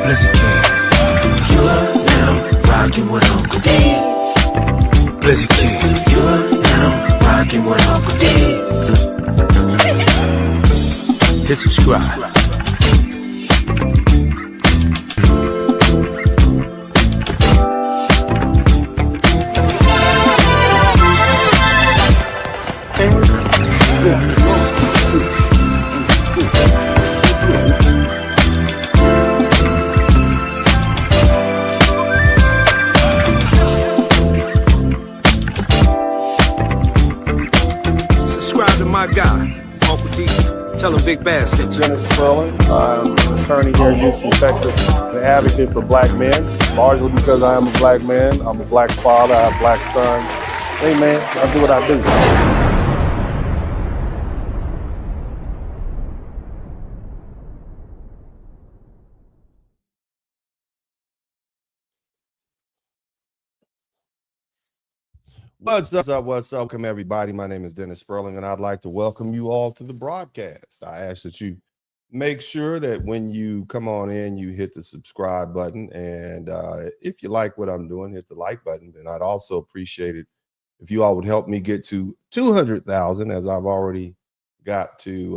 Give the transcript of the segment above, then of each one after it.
Blizzy King. You're now rocking with Uncle D. Blizzy King. You're now rocking with Uncle D. Hit subscribe. Subscribe to my guy, Uncle D. Tell him Big Bass sent you. Spurling. I'm an attorney here in Houston, Texas. An advocate for black men, largely because I am a black man. I'm a black father. I have black sons. Hey, man, I do what I do. What's up? What's up? Welcome, everybody. My name is Dennis Spurling, and I'd like to welcome you all to the broadcast. I ask that you make sure that when you come on in, you hit the subscribe button. And if you like what I'm doing, hit the like button. And I'd also appreciate it if you all would help me get to 200,000, as I've already got to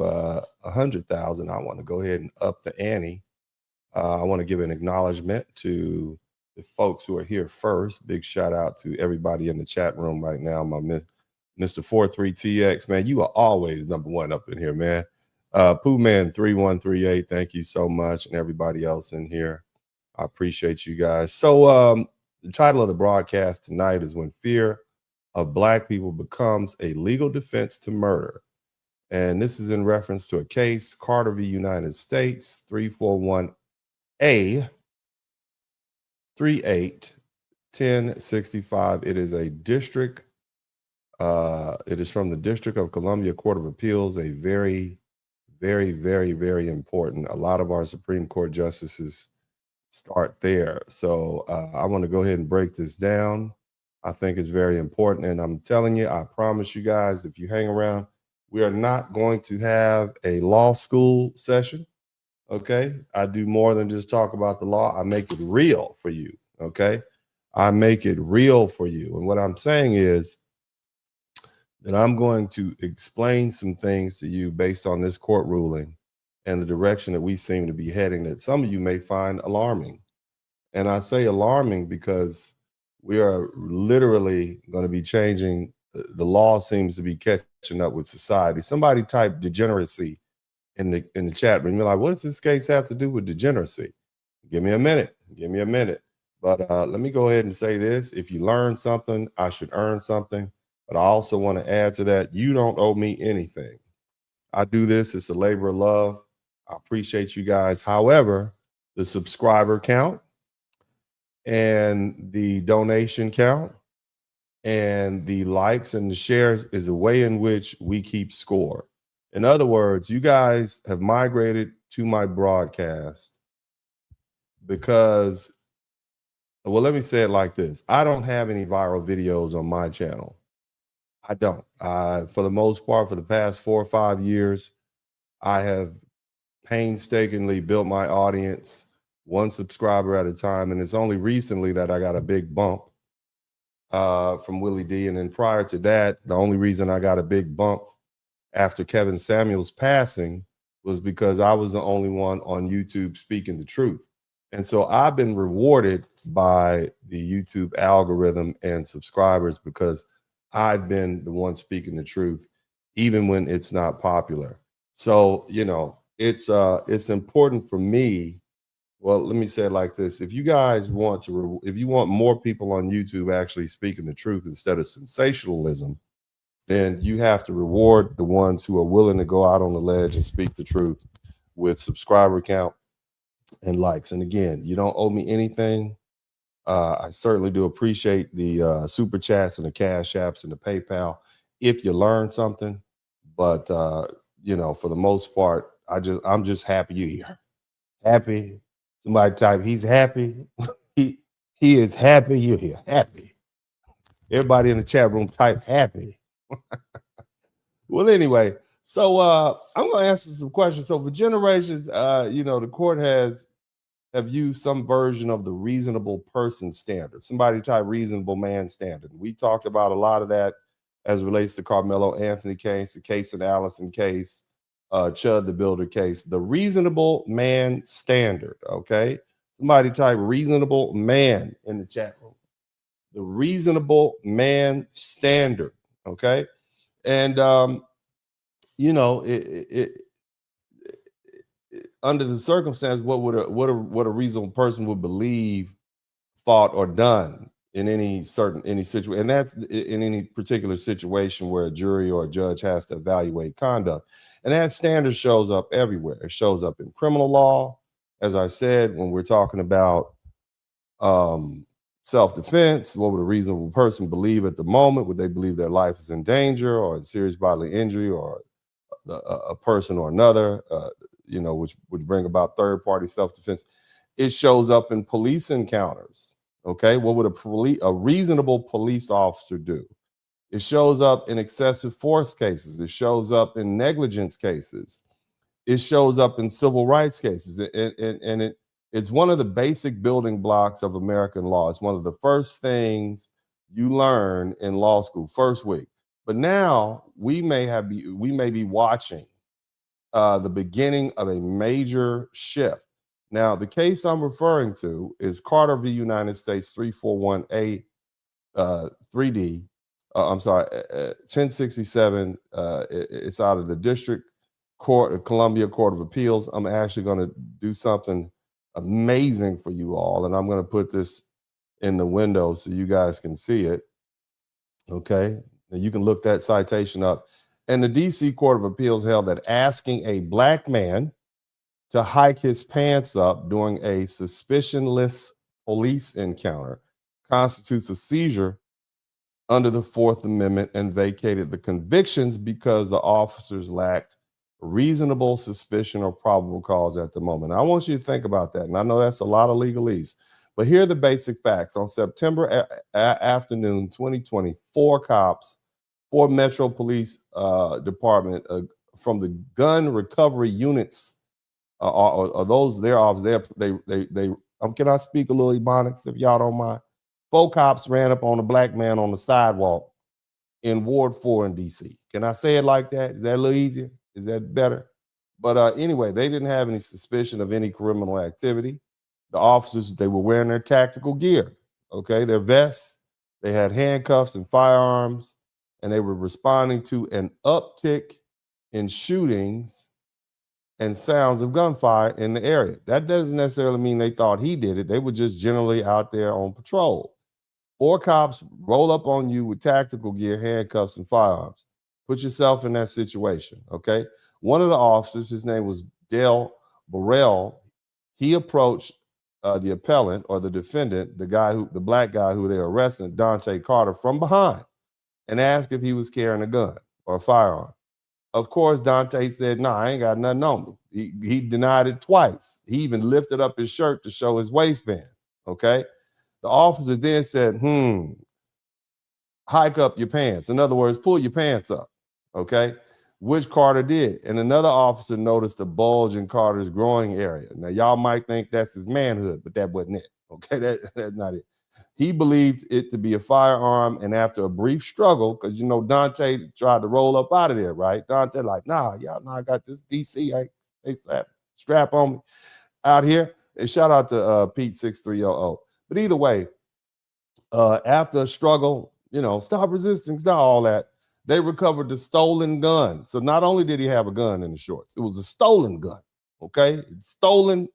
100,000. I want to go ahead and up the ante. I want to give an acknowledgement to the folks who are here first. Big shout out to everybody in the chat room right now. My Mr. 43TX, man, you are always number one up in here, man. Pooh Man 3138, thank you so much, and everybody else in here. I appreciate you guys. So the title of the broadcast tonight is When Fear of Black People Becomes a Legal Defense to Murder. And this is in reference to a case, Carter v. United States, 341A 38-1065. It is a district. It is from the District of Columbia Court of Appeals. A very, very, very, very important. A lot of our Supreme Court justices start there. So I want to go ahead and break this down. I think it's very important. And I'm telling you, I promise you guys, if you hang around, we are not going to have a law school session. Okay, I do more than just talk about the law. I make it real for you. Okay, I make it real for you. And what I'm saying is that I'm going to explain some things to you based on this court ruling and the direction that we seem to be heading that some of you may find alarming. And I say alarming because we are literally going to be changing. The law seems to be catching up with society. Somebody typed degeneracy in the chat room. You're like, what does this case have to do with degeneracy? Give me a minute. Give me a minute. But let me go ahead and say this. If you learn something, I should earn something. But I also want to add to that, you don't owe me anything. I do this. It's a labor of love. I appreciate you guys. However, the subscriber count and the donation count and the likes and the shares is a way in which we keep score. In other words, you guys have migrated to my broadcast because, well, let me say it like this. I don't have any viral videos on my channel. I don't. For the most part, for the past 4 or 5 years, I have painstakingly built my audience one subscriber at a time. And it's only recently that I got a big bump from Willie D. And then prior to that, the only reason I got a big bump after Kevin Samuels' passing was because I was the only one on YouTube speaking the truth. And so I've been rewarded by the YouTube algorithm and subscribers because I've been the one speaking the truth, even when it's not popular. So, you know, it's important for me. Well, let me say it like this. If you guys want to, if you want more people on YouTube actually speaking the truth instead of sensationalism, then you have to reward the ones who are willing to go out on the ledge and speak the truth with subscriber count and likes. And again, you don't owe me anything. I certainly do appreciate the super chats and the cash apps and the PayPal if you learn something. But you know, for the most part, I'm just happy you're here. Happy. Somebody type, he's happy. he is happy you're here. Happy. Everybody in the chat room type happy. Well, anyway, so I'm going to answer some questions. So for generations, you know, the court has have used some version of the reasonable person standard. Somebody type reasonable man standard. We talked about a lot of that as relates to Carmelo Anthony case, the Case and Allison case, Chud the Builder case. The reasonable man standard, okay? Somebody type reasonable man in the chat room. The reasonable man standard, okay? And, you know, under the circumstance, what a reasonable person would believe, thought, or done in any situation, and that's in any particular situation where a jury or a judge has to evaluate conduct. And that standard shows up everywhere. It shows up in criminal law, as I said, when we're talking about self-defense. What would a reasonable person believe at the moment? Would they believe their life is in danger or serious bodily injury or a person or another, you know, which would bring about third-party self-defense? It shows up in police encounters. Okay, what would a reasonable police officer do? It shows up in excessive force cases. It shows up in negligence cases. It shows up in civil rights cases. And it's one of the basic building blocks of American law. It's one of the first things you learn in law school, first week. But now we may be watching the beginning of a major shift. Now, the case I'm referring to is Carter v. United States 341A 3D. I'm sorry, 1067. It's out of the District Court, Columbia Court of Appeals. I'm actually going to do something amazing for you all, and I'm going to put this in the window so you guys can see it. Okay, now you can look that citation up. And the DC Court of Appeals held that asking a black man to hike his pants up during a suspicionless police encounter constitutes a seizure under the Fourth Amendment and vacated the convictions because the officers lacked reasonable suspicion or probable cause at the moment. I want you to think about that. And I know that's a lot of legalese, but here are the basic facts. On September afternoon, 2020, four Metro Police Department from the gun recovery units or those their officers, they can I speak a little Ebonics if y'all don't mind? Four cops ran up on a black man on the sidewalk in Ward 4 in DC. Can I say it like that? Is that a little easier? Is that better? But anyway, they didn't have any suspicion of any criminal activity. The officers, they were wearing their tactical gear, okay, their vests. They had handcuffs and firearms, and they were responding to an uptick in shootings and sounds of gunfire in the area. That doesn't necessarily mean they thought he did it. They were just generally out there on patrol. Four cops roll up on you with tactical gear, handcuffs, and firearms. Put yourself in that situation, okay? One of the officers, his name was Dale Burrell, he approached the appellant or the defendant, the black guy who they were arresting, Dante Carter, from behind and asked if he was carrying a gun or a firearm. Of course, Dante said, "No, I ain't got nothing on me." He denied it twice. He even lifted up his shirt to show his waistband, okay? The officer then said, hike up your pants. In other words, pull your pants up, okay? Which Carter did. And another officer noticed a bulge in Carter's groin area. Now, y'all might think that's his manhood, but that wasn't it, okay? That's not it. He believed it to be a firearm, and after a brief struggle, because, you know, Dante tried to roll up out of there, right? Dante like, "Nah, y'all know I got this DC. They strap on me out here." And shout out to Pete 6300. But either way, after a struggle, you know, stop resisting, stop all that, they recovered the stolen gun. So not only did he have a gun in the shorts, it was a stolen gun, okay? Stolen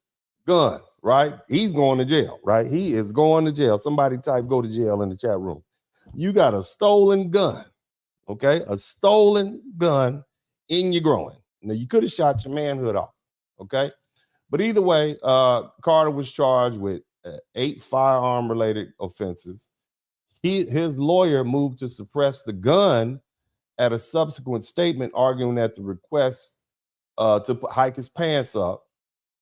gun, right? He's going to jail, right? He is going to jail. Somebody type "go to jail" in the chat room. You got a stolen gun, okay? A stolen gun in your groin. Now, you could have shot your manhood off, okay? But either way, Carter was charged with 8 firearm-related offenses. His lawyer moved to suppress the gun at a subsequent statement, arguing that the request to hike his pants up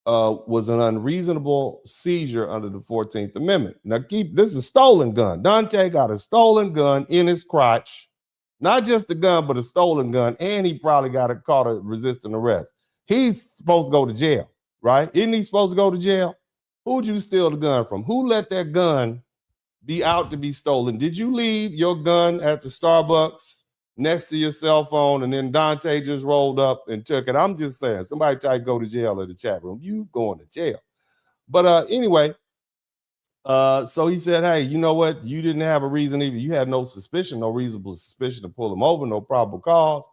was an unreasonable seizure under the 14th Amendment. Now, this is a stolen gun. Dante got a stolen gun in his crotch. Not just a gun, but a stolen gun, and he probably got caught resisting arrest. He's supposed to go to jail, right? Isn't he supposed to go to jail? Who'd you steal the gun from? Who let that gun be out to be stolen? Did you leave your gun at the Starbucks next to your cell phone and then Dante just rolled up and took it? I'm just saying, somebody tried to go to jail in the chat room. You going to jail. But anyway, so he said, hey, you know what? You didn't have a reason even. You had no suspicion, no reasonable suspicion to pull him over, no probable cause.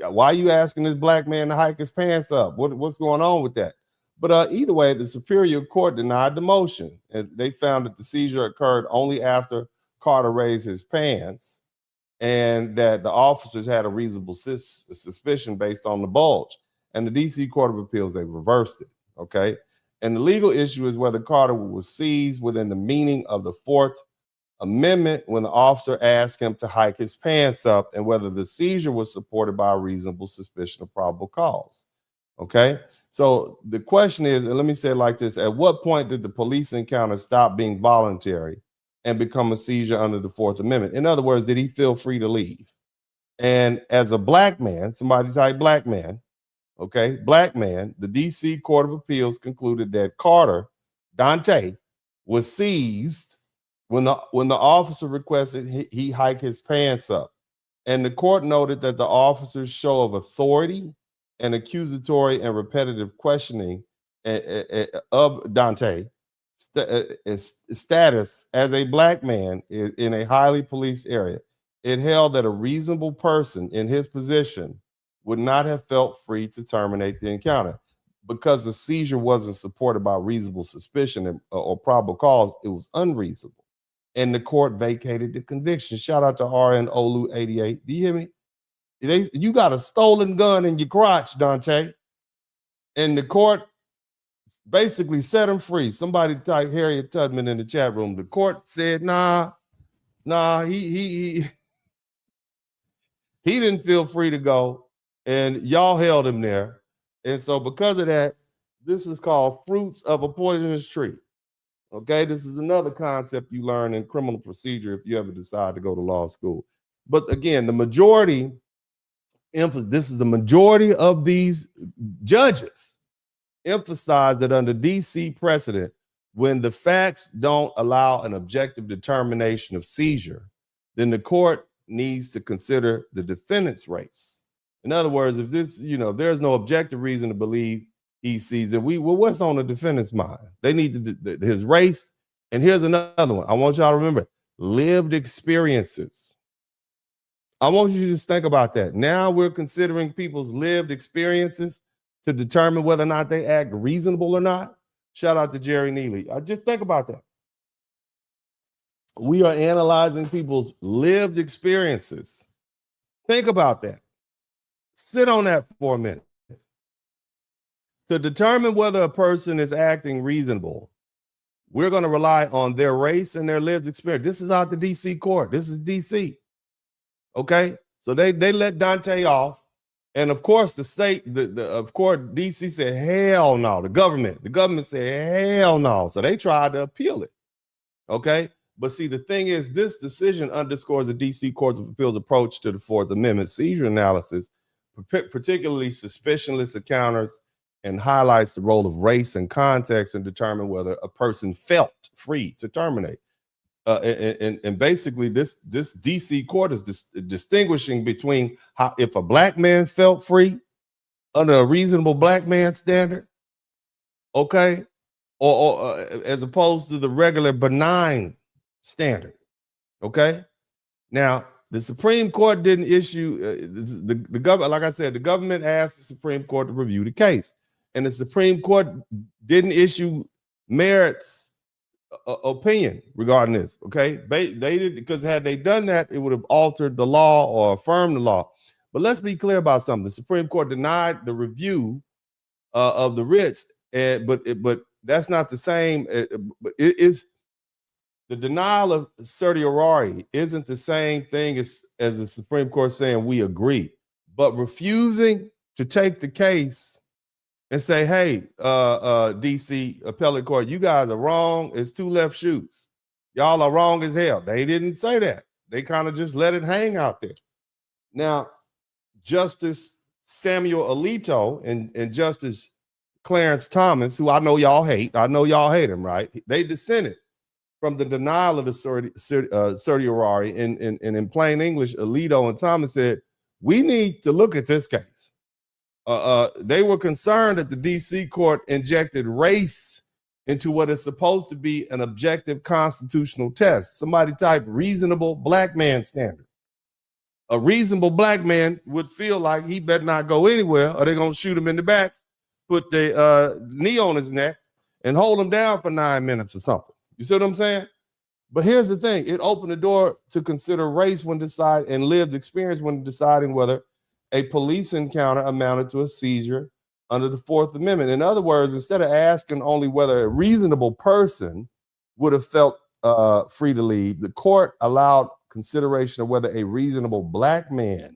Why are you asking this black man to hike his pants up? What's going on with that? But either way, the Superior Court denied the motion, and they found that the seizure occurred only after Carter raised his pants, and that the officers had a reasonable suspicion based on the bulge. And the D.C. Court of Appeals, they reversed it, okay? And the legal issue is whether Carter was seized within the meaning of the Fourth Amendment when the officer asked him to hike his pants up, and whether the seizure was supported by a reasonable suspicion of probable cause. Okay, so the question is, and let me say it like this: at what point did the police encounter stop being voluntary and become a seizure under the Fourth Amendment? In other words, did he feel free to leave? And as a black man, somebody type black man, okay, black man, the D.C. Court of Appeals concluded that Carter, Dante, was seized when the officer requested he hike his pants up. And the court noted that the officer's show of authority and accusatory and repetitive questioning of Dante status as a black man in a highly policed area, it held that a reasonable person in his position would not have felt free to terminate the encounter. Because the seizure wasn't supported by reasonable suspicion or probable cause, it was unreasonable. And the court vacated the conviction. Shout out to RN Olu 88. Do you hear me? You got a stolen gun in your crotch, Dante. And the court basically set him free. Somebody typed Harriet Tubman in the chat room. The court said, nah, he didn't feel free to go. And y'all held him there. And so because of that, this is called fruits of a poisonous tree. Okay, this is another concept you learn in criminal procedure if you ever decide to go to law school. But again, the majority of these judges emphasize that under DC precedent, when the facts don't allow an objective determination of seizure, then the court needs to consider the defendant's race. In other words, if this, there's no objective reason to believe he sees it, what's on the defendant's mind? They need his race. And here's another one. I want y'all to remember lived experiences. I want you to just think about that. Now we're considering people's lived experiences to determine whether or not they act reasonable or not. Shout out to Jerry Neely. Just think about that. We are analyzing people's lived experiences. Think about that. Sit on that for a minute. To determine whether a person is acting reasonable, we're going to rely on their race and their lived experience. This is out the DC court. This is DC. Okay, so they let Dante off, and of course the state, of course DC said hell no. The government said hell no. So they tried to appeal it. Okay, but see, the thing is, this decision underscores the DC Court of Appeals approach to the Fourth Amendment seizure analysis, particularly suspicionless encounters, and highlights the role of race and context in determining whether a person felt free to terminate. And basically, this DC court is distinguishing between how if a black man felt free under a reasonable black man standard, okay, or as opposed to the regular benign standard, okay. Now, the Supreme Court didn't issue the government. Like I said, the government asked the Supreme Court to review the case, and the Supreme Court didn't issue merits opinion regarding this. Okay, they did, because had they done that, it would have altered the law or affirmed the law. But let's be clear about something. The Supreme Court denied the review of the writs, but that's not the same. But it is the denial of certiorari isn't the same thing as the Supreme Court saying we agree, but refusing to take the case and say, hey, DC appellate court, you guys are wrong. It's two left shoes. Y'all are wrong as hell. They didn't say that. They kind of just let it hang out there. Now, Justice Samuel Alito and Justice Clarence Thomas, who I know y'all hate. I know y'all hate him, right? They dissented from the denial of the certiorari. And in plain English, Alito and Thomas said, we need to look at this case. They were concerned that the DC court injected race into what is supposed to be an objective constitutional test. Somebody type reasonable black man standard. A reasonable black man would feel like he better not go anywhere or they're going to shoot him in the back, put the knee on his neck and hold him down for 9 minutes or something. You see what I'm saying? But here's the thing. It opened the door to consider race when deciding and lived experience when deciding whether a police encounter amounted to a seizure under the Fourth Amendment. In other words, instead of asking only whether a reasonable person would have felt free to leave, the court allowed consideration of whether a reasonable black man,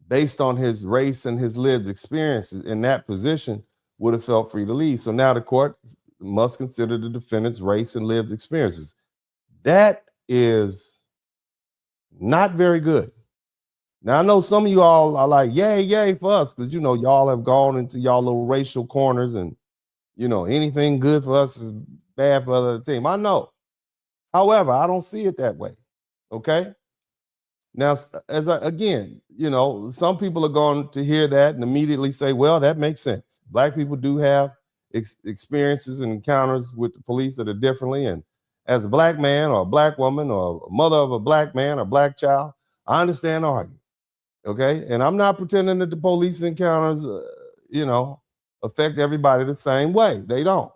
based on his race and his lived experiences in that position, would have felt free to leave. So now the court must consider the defendant's race and lived experiences. That is not very good. Now, I know some of you all are like, yay, yay for us, because, you know, y'all have gone into y'all little racial corners and, you know, anything good for us is bad for the other team. I know. However, I don't see it that way. Okay? Now, again, you know, some people are going to hear that and immediately say, well, that makes sense. Black people do have experiences and encounters with the police that are differently. And as a black man or a black woman or a mother of a black man or black child, I understand the argument. Okay. And I'm not pretending that the police encounters, you know, affect everybody the same way. They don't.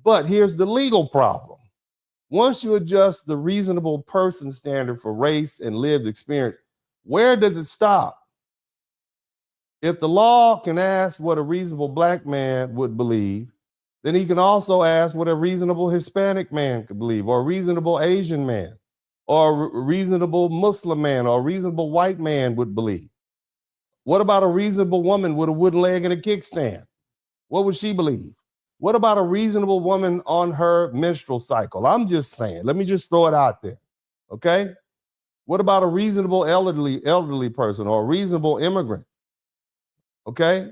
But here's the legal problem. Once you adjust the reasonable person standard for race and lived experience, where does it stop? If the law can ask what a reasonable black man would believe, then he can also ask what a reasonable Hispanic man could believe, or a reasonable Asian man, or a reasonable Muslim man, or a reasonable white man would believe. What about a reasonable woman with a wooden leg and a kickstand? What would she believe? What about a reasonable woman on her menstrual cycle? I'm just saying, let me just throw it out there, okay? What about a reasonable elderly person or a reasonable immigrant? Okay?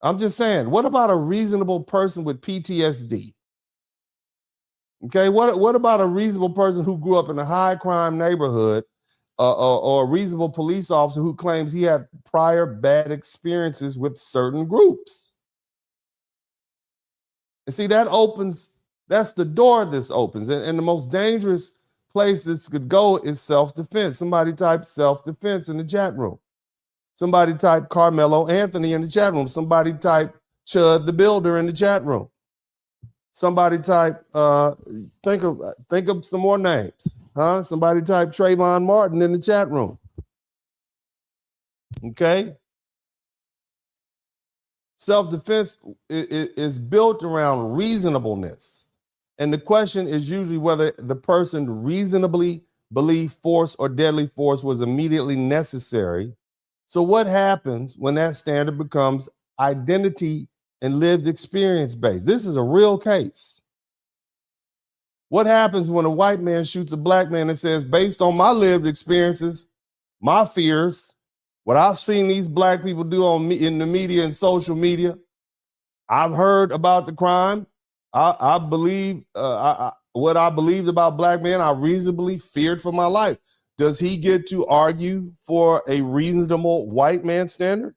I'm just saying, what about a reasonable person with PTSD? Okay, what about a reasonable person who grew up in a high crime neighborhood or a reasonable police officer who claims he had prior bad experiences with certain groups? And see, that's the door this opens. And the most dangerous place this could go is self-defense. Somebody type self-defense in the chat room. Somebody type Carmelo Anthony in the chat room. Somebody type Chud the Builder in the chat room. Somebody type, think of some more names, huh? Somebody type Trayvon Martin in the chat room. Okay? Self-defense is built around reasonableness. And the question is usually whether the person reasonably believed force or deadly force was immediately necessary. So what happens when that standard becomes identity and lived experience based? This is a real case. What happens when a white man shoots a black man and says, based on my lived experiences, my fears, what I've seen these black people do in the media and social media, I've heard about the crime. I believe what I believed about black men, I reasonably feared for my life. Does he get to argue for a reasonable white man standard?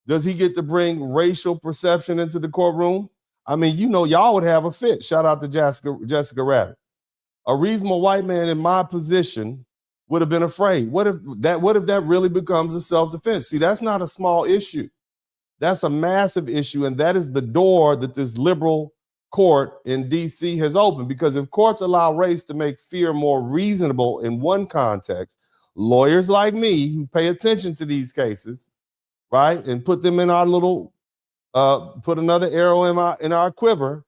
Does he get to bring racial perception into the courtroom? I mean, you know, y'all would have a fit. Shout out to Jessica Rabbit. A reasonable white man in my position would have been afraid. What if that really becomes a self-defense? See, that's not a small issue. That's a massive issue. And that is the door that this liberal court in DC has opened, because if courts allow race to make fear more reasonable in one context, lawyers like me who pay attention to these cases, right, and put them in our little, put another arrow in our quiver,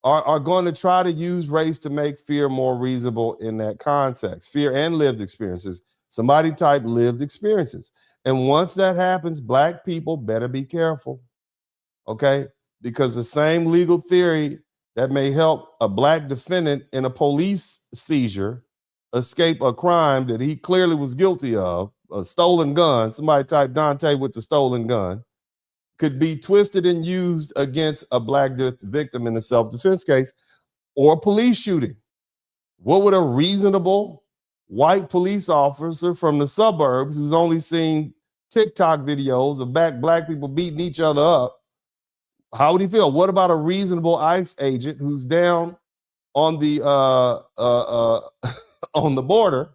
are going to try to use race to make fear more reasonable in that context. Fear and lived experiences. Somebody type lived experiences. And once that happens, black people better be careful, okay? Because the same legal theory that may help a black defendant in a police seizure escape a crime that he clearly was guilty of, a stolen gun. Somebody type Dante with the stolen gun. could be twisted and used against a black victim in a self-defense case or a police shooting. What would a reasonable white police officer from the suburbs who's only seen TikTok videos of black people beating each other up, how would he feel? What about a reasonable ICE agent who's down on the on the border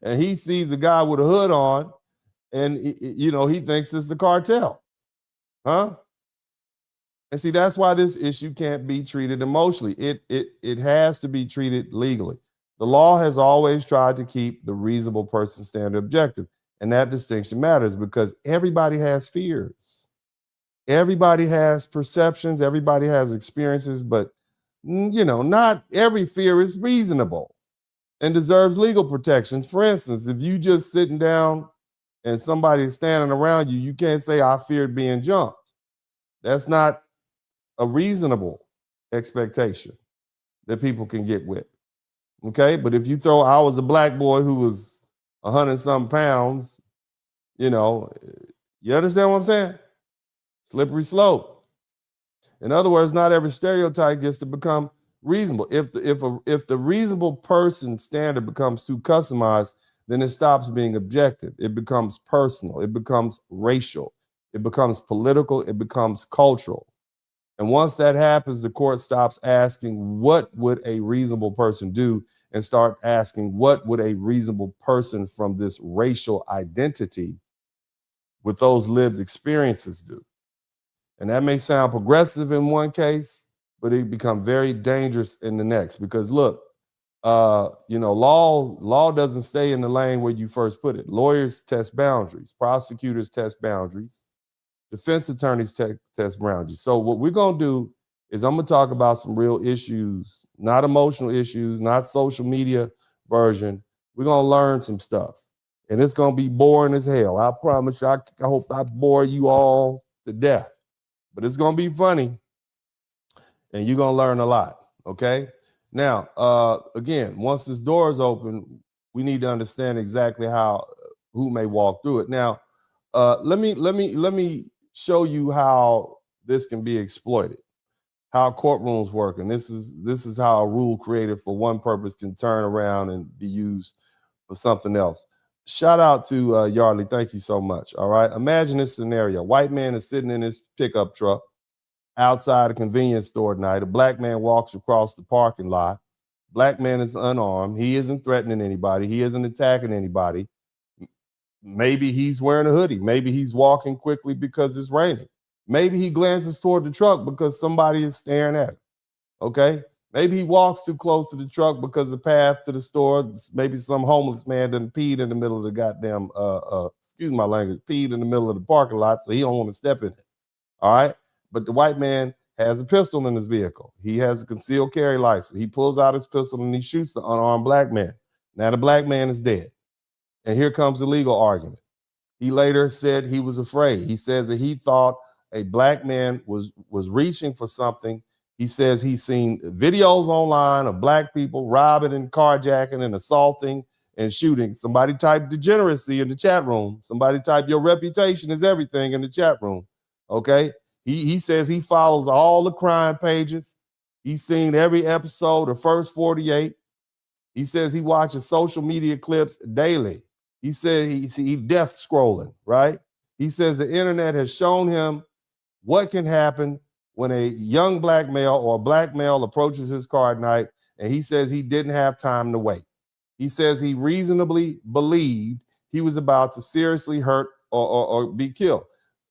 and he sees a guy with a hood on and he thinks it's the cartel? Huh? And see, that's why this issue can't be treated emotionally. It has to be treated legally. The law has always tried to keep the reasonable person standard objective. And that distinction matters because everybody has fears. Everybody has perceptions. Everybody has experiences, but not every fear is reasonable and deserves legal protections. For instance, if you just sitting down and somebody is standing around you, you can't say, I feared being jumped. That's not a reasonable expectation that people can get with. Okay, but if you throw, I was a black boy who was 100-some pounds, you understand what I'm saying? Slippery slope. In other words, not every stereotype gets to become reasonable. If the reasonable person standard becomes too customized, then it stops being objective. It becomes personal. It becomes racial. It becomes political. It becomes cultural. And once that happens, the court stops asking, what would a reasonable person do? And start asking, what would a reasonable person from this racial identity with those lived experiences do? And that may sound progressive in one case, but it become very dangerous in the next. Because look, law doesn't stay in the lane where you first put it. Lawyers test boundaries. Prosecutors test boundaries. Defense attorneys test boundaries. So what we're going to do is I'm going to talk about some real issues, not emotional issues, not social media version. We're going to learn some stuff. And it's going to be boring as hell. I promise you, I hope I bore you all to death. But it's going to be funny. And you're going to learn a lot, okay? Now, again, once this door is open, we need to understand exactly who may walk through it. Now, let me show you how this can be exploited, how courtrooms work. And this is how a rule created for one purpose can turn around and be used for something else. Shout out to Yardley. Thank you so much. All right. Imagine this scenario. White man is sitting in his pickup truck outside a convenience store at night. A black man walks across the parking lot. Black man is unarmed. He isn't threatening anybody. He isn't attacking anybody. Maybe he's wearing a hoodie. Maybe he's walking quickly because it's raining. Maybe he glances toward the truck because somebody is staring at him. Okay? Maybe he walks too close to the truck because the path to the store, maybe some homeless man done peed in the middle of the goddamn, excuse my language, peed in the middle of the parking lot, so he don't want to step in it. All right? But the white man has a pistol in his vehicle. He has a concealed carry license. He pulls out his pistol and he shoots the unarmed black man. Now the black man is dead. And here comes the legal argument. He later said he was afraid. He says that he thought a black man was reaching for something. He says he's seen videos online of black people robbing and carjacking and assaulting and shooting. Somebody type degeneracy in the chat room. Somebody type your reputation is everything in the chat room. Okay. He says he follows all the crime pages. He's seen every episode, the first 48. He says he watches social media clips daily. He said he death scrolling, right? He says the internet has shown him what can happen when a young black male or a black male approaches his car at night, and he says he didn't have time to wait. He says he reasonably believed he was about to seriously hurt or be killed.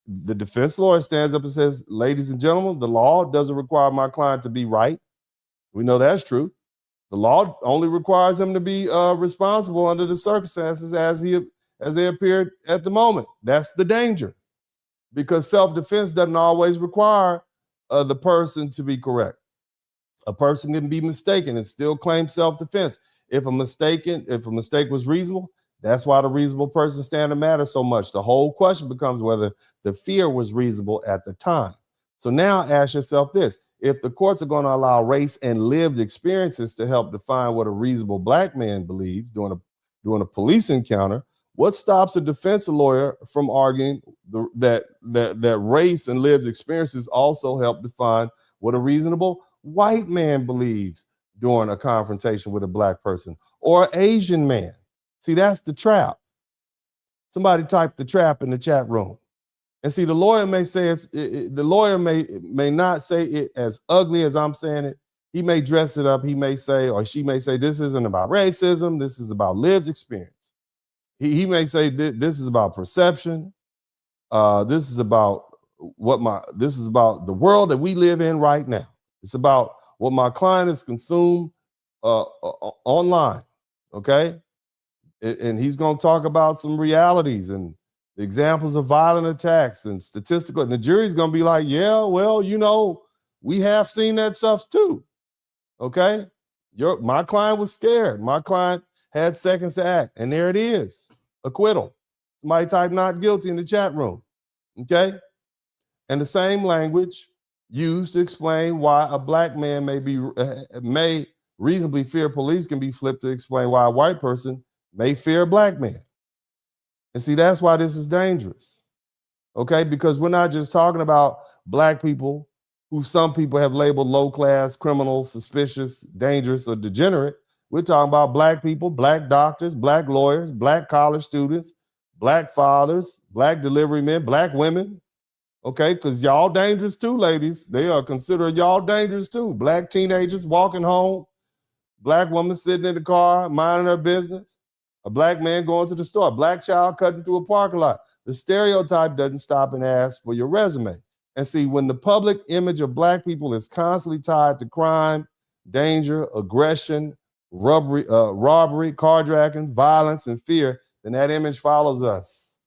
The defense lawyer stands up and says, ladies and gentlemen, the law doesn't require my client to be right. We know that's true. The law only requires him to be responsible under the circumstances as they appeared at the moment. That's the danger, because self-defense doesn't always require the person to be correct. A person can be mistaken and still claim self-defense. If a mistake was reasonable, that's why the reasonable person standard matters so much. The whole question becomes whether the fear was reasonable at the time. So now ask yourself this. If the courts are going to allow race and lived experiences to help define what a reasonable black man believes during a police encounter, What stops a defense lawyer from arguing that race and lived experiences also help define what a reasonable white man believes during a confrontation with a black person or Asian man? See, that's the trap. Somebody typed the trap in the chat room. And see, the lawyer may say the lawyer may not say it as ugly as I'm saying it. He may dress it up. He may say, or she may say, this isn't about racism. This is about lived experience. He may say this is about perception. This is about this is about the world that we live in right now. It's about what my client has consumed online. Okay. And he's going to talk about some realities and examples of violent attacks and statistical. And the jury's going to be like, yeah, well, you know, we have seen that stuff too. Okay. My client was scared. My client had seconds to act. And there it is. Acquittal. Somebody type not guilty in the chat room. Okay. And the same language used to explain why a black man may reasonably fear police can be flipped to explain why a white person may fear a black man. And see, that's why this is dangerous. Okay, because we're not just talking about black people who some people have labeled low class, criminals, suspicious, dangerous, or degenerate. We're talking about black people, black doctors, black lawyers, black college students, black fathers, black delivery men, black women. Okay, because y'all dangerous too, ladies. They are considered y'all dangerous too. Black teenagers walking home, black woman sitting in the car, minding her business. A black man going to the store, a black child cutting through a parking lot. The stereotype doesn't stop and ask for your resume. And see, when the public image of black people is constantly tied to crime, danger, aggression, robbery, carjacking, violence, and fear, then that image follows us.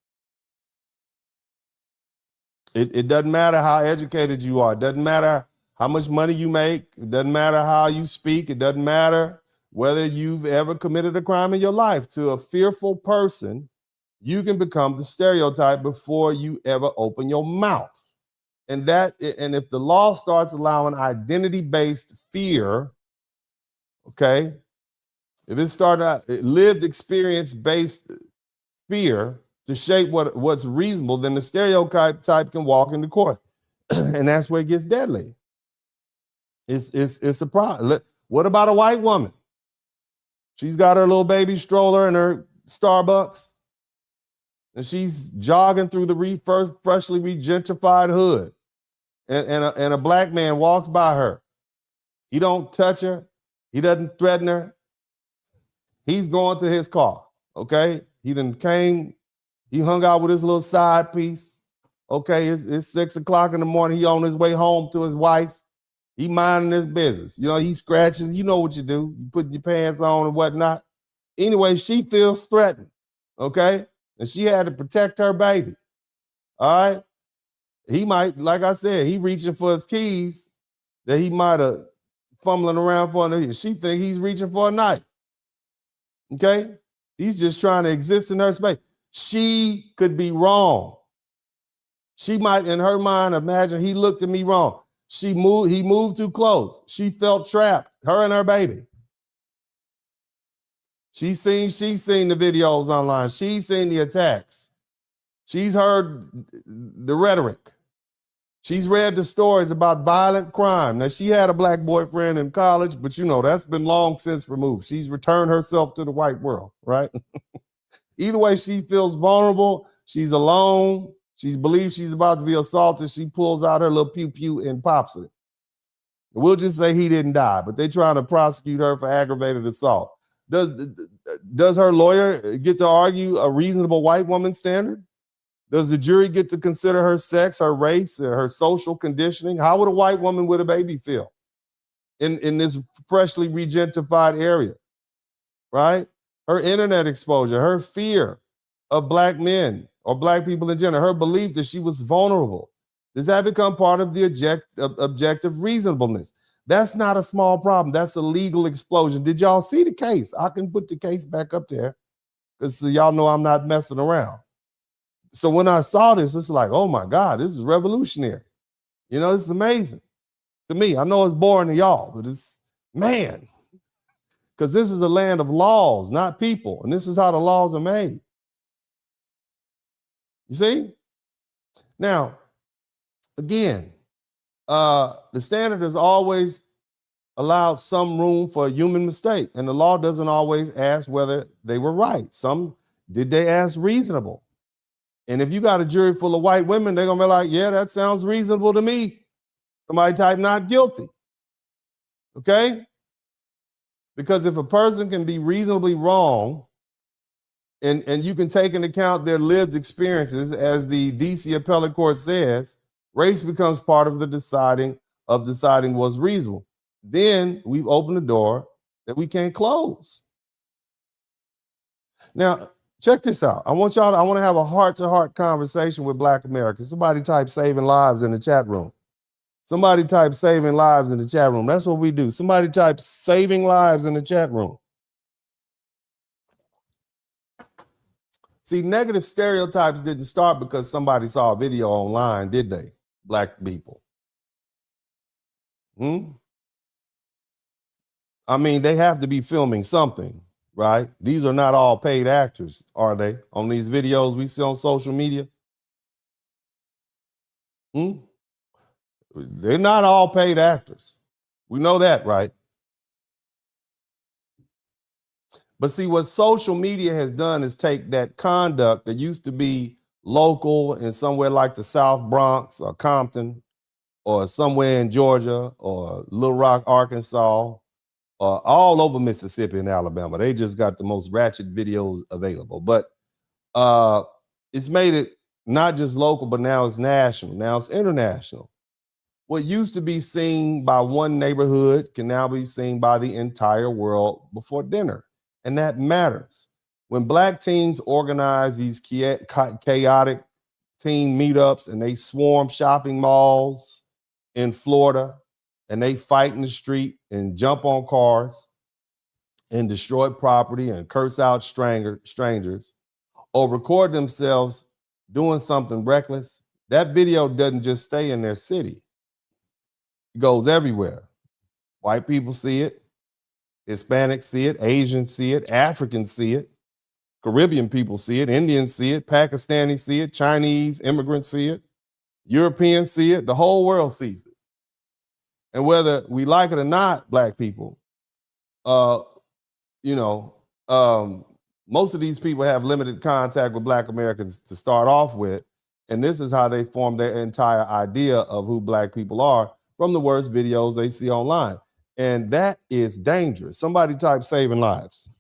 It doesn't matter how educated you are. It doesn't matter how much money you make. It doesn't matter how you speak. It doesn't matter whether you've ever committed a crime in your life. To a fearful person, you can become the stereotype before you ever open your mouth. And if the law starts allowing identity-based fear, okay, if it started lived experience-based fear to shape what's reasonable, then the stereotype can walk into court. And that's where it gets deadly. It's a problem. What about a white woman? She's got her little baby stroller and her Starbucks, and she's jogging through the freshly regentrified hood, and a black man walks by her. He don't touch her. He doesn't threaten her. He's going to his car, okay? He hung out with his little side piece, okay? It's 6 o'clock in the morning. He on his way home to his wife. He minding his business. You know, he's scratching. You know what you do. You put your pants on and whatnot. Anyway, she feels threatened, okay? And she had to protect her baby, all right? He might, like I said, he reaching for his keys that he might have fumbling around for. She think he's reaching for a knife, okay? He's just trying to exist in her space. She could be wrong. She might, in her mind, imagine he looked at me wrong. He moved too close. She felt trapped, her and her baby. She's seen the videos online. She's seen the attacks. She's heard the rhetoric. She's read the stories about violent crime. Now, she had a black boyfriend in college, but you know, that's been long since removed. She's returned herself to the white world, right? Either way, she feels vulnerable. She's alone. She believes she's about to be assaulted. She pulls out her little pew-pew and pops it. We'll just say he didn't die, but they're trying to prosecute her for aggravated assault. Does her lawyer get to argue a reasonable white woman standard? Does the jury get to consider her sex, her race, her social conditioning? How would a white woman with a baby feel in this freshly regentrified area, right? Her internet exposure, her fear of black men or black people in general, her belief that she was vulnerable. Does that become part of the objective reasonableness? That's not a small problem. That's a legal explosion. Did y'all see the case? I can put the case back up there because y'all know I'm not messing around. So when I saw this, it's like, oh my God, this is revolutionary. You know, this is amazing to me. I know it's boring to y'all, but it's, man, because this is a land of laws, not people. And this is how the laws are made. You see? Now, again, the standard has always allowed some room for a human mistake, and the law doesn't always ask whether they were right. Did they ask reasonable? And if you got a jury full of white women, they're gonna be like, yeah, that sounds reasonable to me. Somebody type not guilty. Okay? Because if a person can be reasonably wrong, and you can take into account their lived experiences, as the DC appellate court says, race becomes part of the deciding what's reasonable. Then we've opened the door that we can't close. Now, check this out. I want to have a heart-to-heart conversation with Black Americans. Somebody type saving lives in the chat room. Somebody type saving lives in the chat room. That's what we do. Somebody type saving lives in the chat room. See, negative stereotypes didn't start because somebody saw a video online, did they? Black people. I mean, they have to be filming something, right? These are not all paid actors, are they? On these videos we see on social media? They're not all paid actors. We know that, right? But see, what social media has done is take that conduct that used to be local in somewhere like the South Bronx or Compton or somewhere in Georgia or Little Rock, Arkansas, or all over Mississippi and Alabama. They just got the most ratchet videos available. But it's made it not just local, but now it's national. Now it's international. What used to be seen by one neighborhood can now be seen by the entire world before dinner. And that matters. When Black teens organize these chaotic teen meetups and they swarm shopping malls in Florida and they fight in the street and jump on cars and destroy property and curse out strangers or record themselves doing something reckless, that video doesn't just stay in their city. It goes everywhere. White people see it. Hispanics see it, Asians see it, Africans see it, Caribbean people see it, Indians see it, Pakistanis see it, Chinese immigrants see it, Europeans see it, the whole world sees it. And whether we like it or not, Black people, most of these people have limited contact with Black Americans to start off with, and this is how they form their entire idea of who Black people are from the worst videos they see online. And that is dangerous. Somebody type saving lives.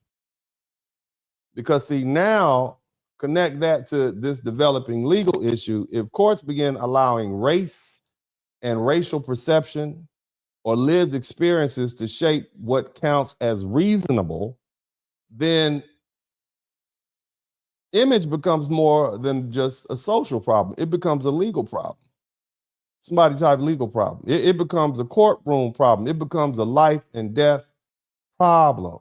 Because see, now connect that to this developing legal issue. If courts begin allowing race and racial perception or lived experiences to shape what counts as reasonable, then image becomes more than just a social problem. It becomes a legal problem. Somebody type legal problem. It becomes a courtroom problem. It becomes a life and death problem.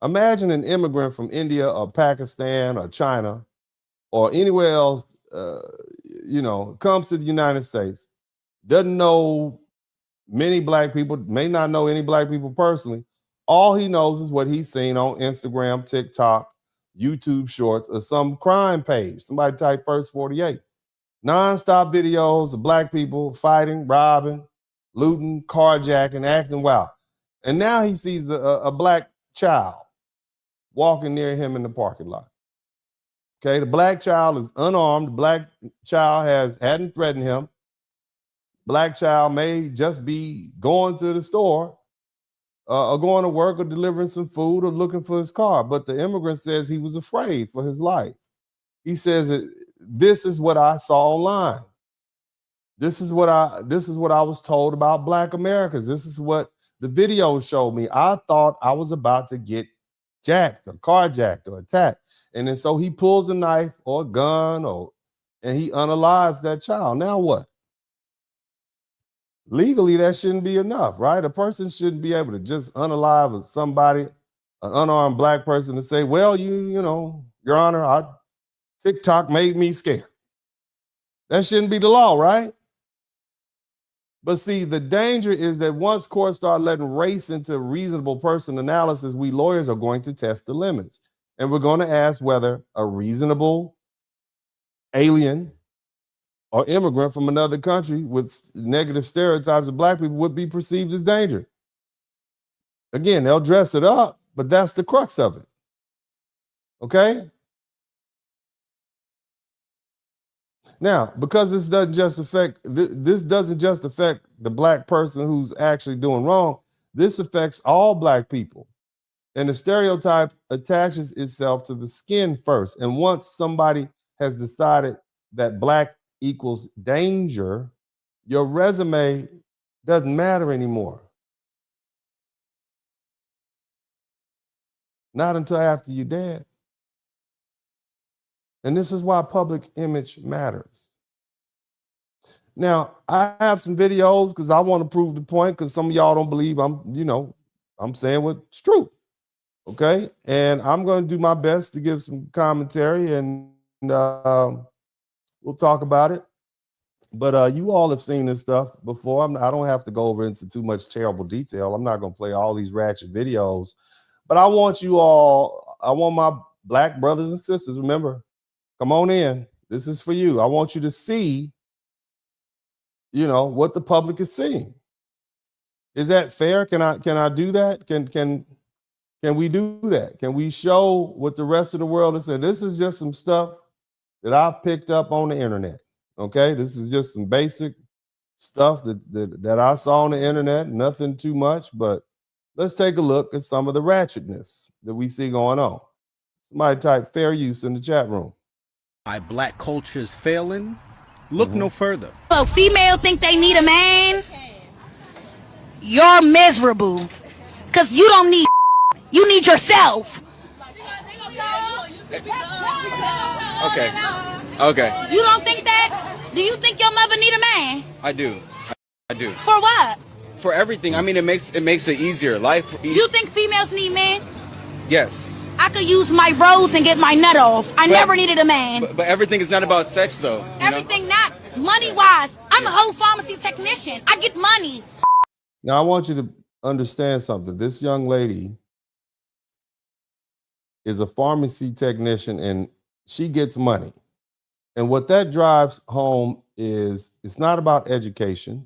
Imagine an immigrant from India or Pakistan or China or anywhere else, comes to the United States, doesn't know many Black people, may not know any Black people personally. All he knows is what he's seen on Instagram, TikTok, YouTube Shorts, or some crime page. Somebody type First 48. Non-stop videos of Black people fighting, robbing, looting, carjacking, acting wild. And now he sees a Black child walking near him in the parking lot. Okay, the Black child is unarmed. The Black child hadn't threatened him. Black child may just be going to the store or going to work or delivering some food or looking for his car. But the immigrant says he was afraid for his life. He says this is what I saw online. This is what I was told about Black Americans. This is what the video showed me. I thought I was about to get jacked or carjacked or attacked. And then so he pulls a knife or a gun and he unalives that child. Now what? Legally, that shouldn't be enough, right? A person shouldn't be able to just unalive somebody, an unarmed Black person, and say, well, Your Honor, TikTok made me scared. That shouldn't be the law, right? But see, the danger is that once courts start letting race into reasonable person analysis, we lawyers are going to test the limits. And we're going to ask whether a reasonable alien or immigrant from another country with negative stereotypes of black people would be perceived as danger. Again, they'll dress it up, but that's the crux of it. Okay? Now, because this doesn't just affect the black person who's actually doing wrong, this affects all black people. And the stereotype attaches itself to the skin first. And once somebody has decided that black equals danger, your resume doesn't matter anymore. Not until after you're dead. And this is why public image matters. Now, I have some videos because I want to prove the point, because some of y'all don't believe I'm saying what's true. Okay. And I'm going to do my best to give some commentary, and we'll talk about it. But you all have seen this stuff before. I don't have to go over into too much terrible detail. I'm not going to play all these ratchet videos, but I want my black brothers and sisters, remember, come on in. This is for you. I want you to see, what the public is seeing. Is that fair? Can I do that? Can we do that? Can we show what the rest of the world is saying? This is just some stuff that I've picked up on the internet. Okay, this is just some basic stuff that I saw on the internet. Nothing too much, but let's take a look at some of the ratchetness that we see going on. Somebody type fair use in the chat room. Why black culture is failing? Look no further. So female think they need a man? You're miserable. Because you don't need you need yourself. Okay. You don't think that? Do you think your mother need a man? I do. For what? For everything. I mean, it makes it easier. Life. You think females need men? Yes. I could use my rose and get my nut off. I never needed a man. But everything is not about sex, though. Everything not money-wise. I'm a whole pharmacy technician. I get money. Now, I want you to understand something. This young lady is a pharmacy technician, and she gets money. And what that drives home is it's not about education,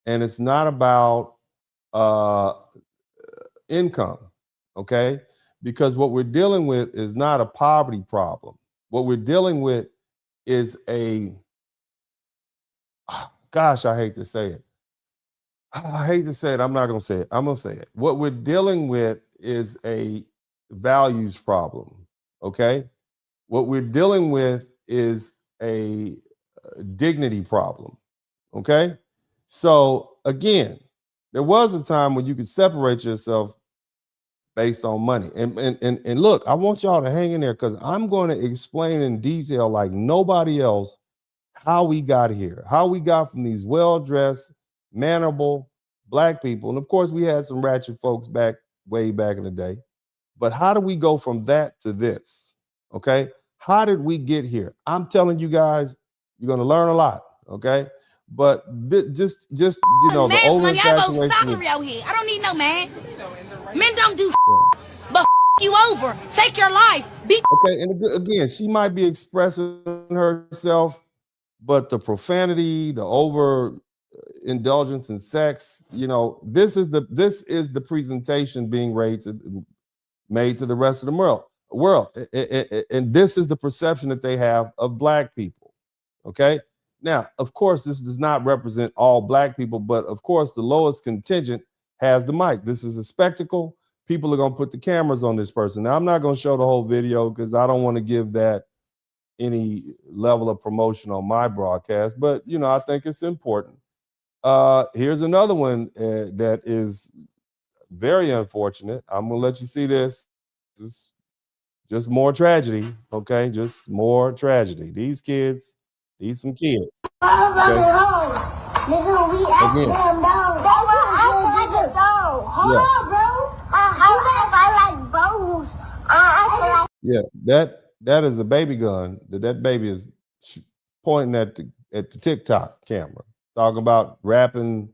and it's not about income, okay? Because what we're dealing with is not a poverty problem. What we're dealing with is gosh, I hate to say it. I hate to say it. I'm not going to say it. I'm going to say it. What we're dealing with is a values problem, okay? What we're dealing with is a dignity problem, okay? So again, there was a time when you could separate yourself based on money. And look, I want y'all to hang in there, because I'm going to explain in detail like nobody else how we got here, how we got from these well-dressed, mannerable black people. And of course, we had some ratchet folks way back in the day. But how do we go from that to this? Okay. How did we get here? I'm telling you guys, you're going to learn a lot. Okay. But just the over money, I go salary out here. I don't need no man. Men don't do but you over. Take your life. Okay. And again, she might be expressing herself, but the profanity, the over indulgence in sex, this is the presentation being made to the rest of the world. And this is the perception that they have of black people. Okay. Now, of course, this does not represent all black people, but of course, the lowest contingent has the mic. This is a spectacle. People are going to put the cameras on this person. Now, I'm not going to show the whole video because I don't want to give that any level of promotion on my broadcast, but I think it's important. Here's another one that is very unfortunate. I'm gonna let you see this. This is just more tragedy, okay? Just more tragedy. These some kids. Okay? Nigga, we act them down. Hold on, bro. I like bows. Yeah, that is a baby gun. That baby is pointing at the TikTok camera, talking about rapping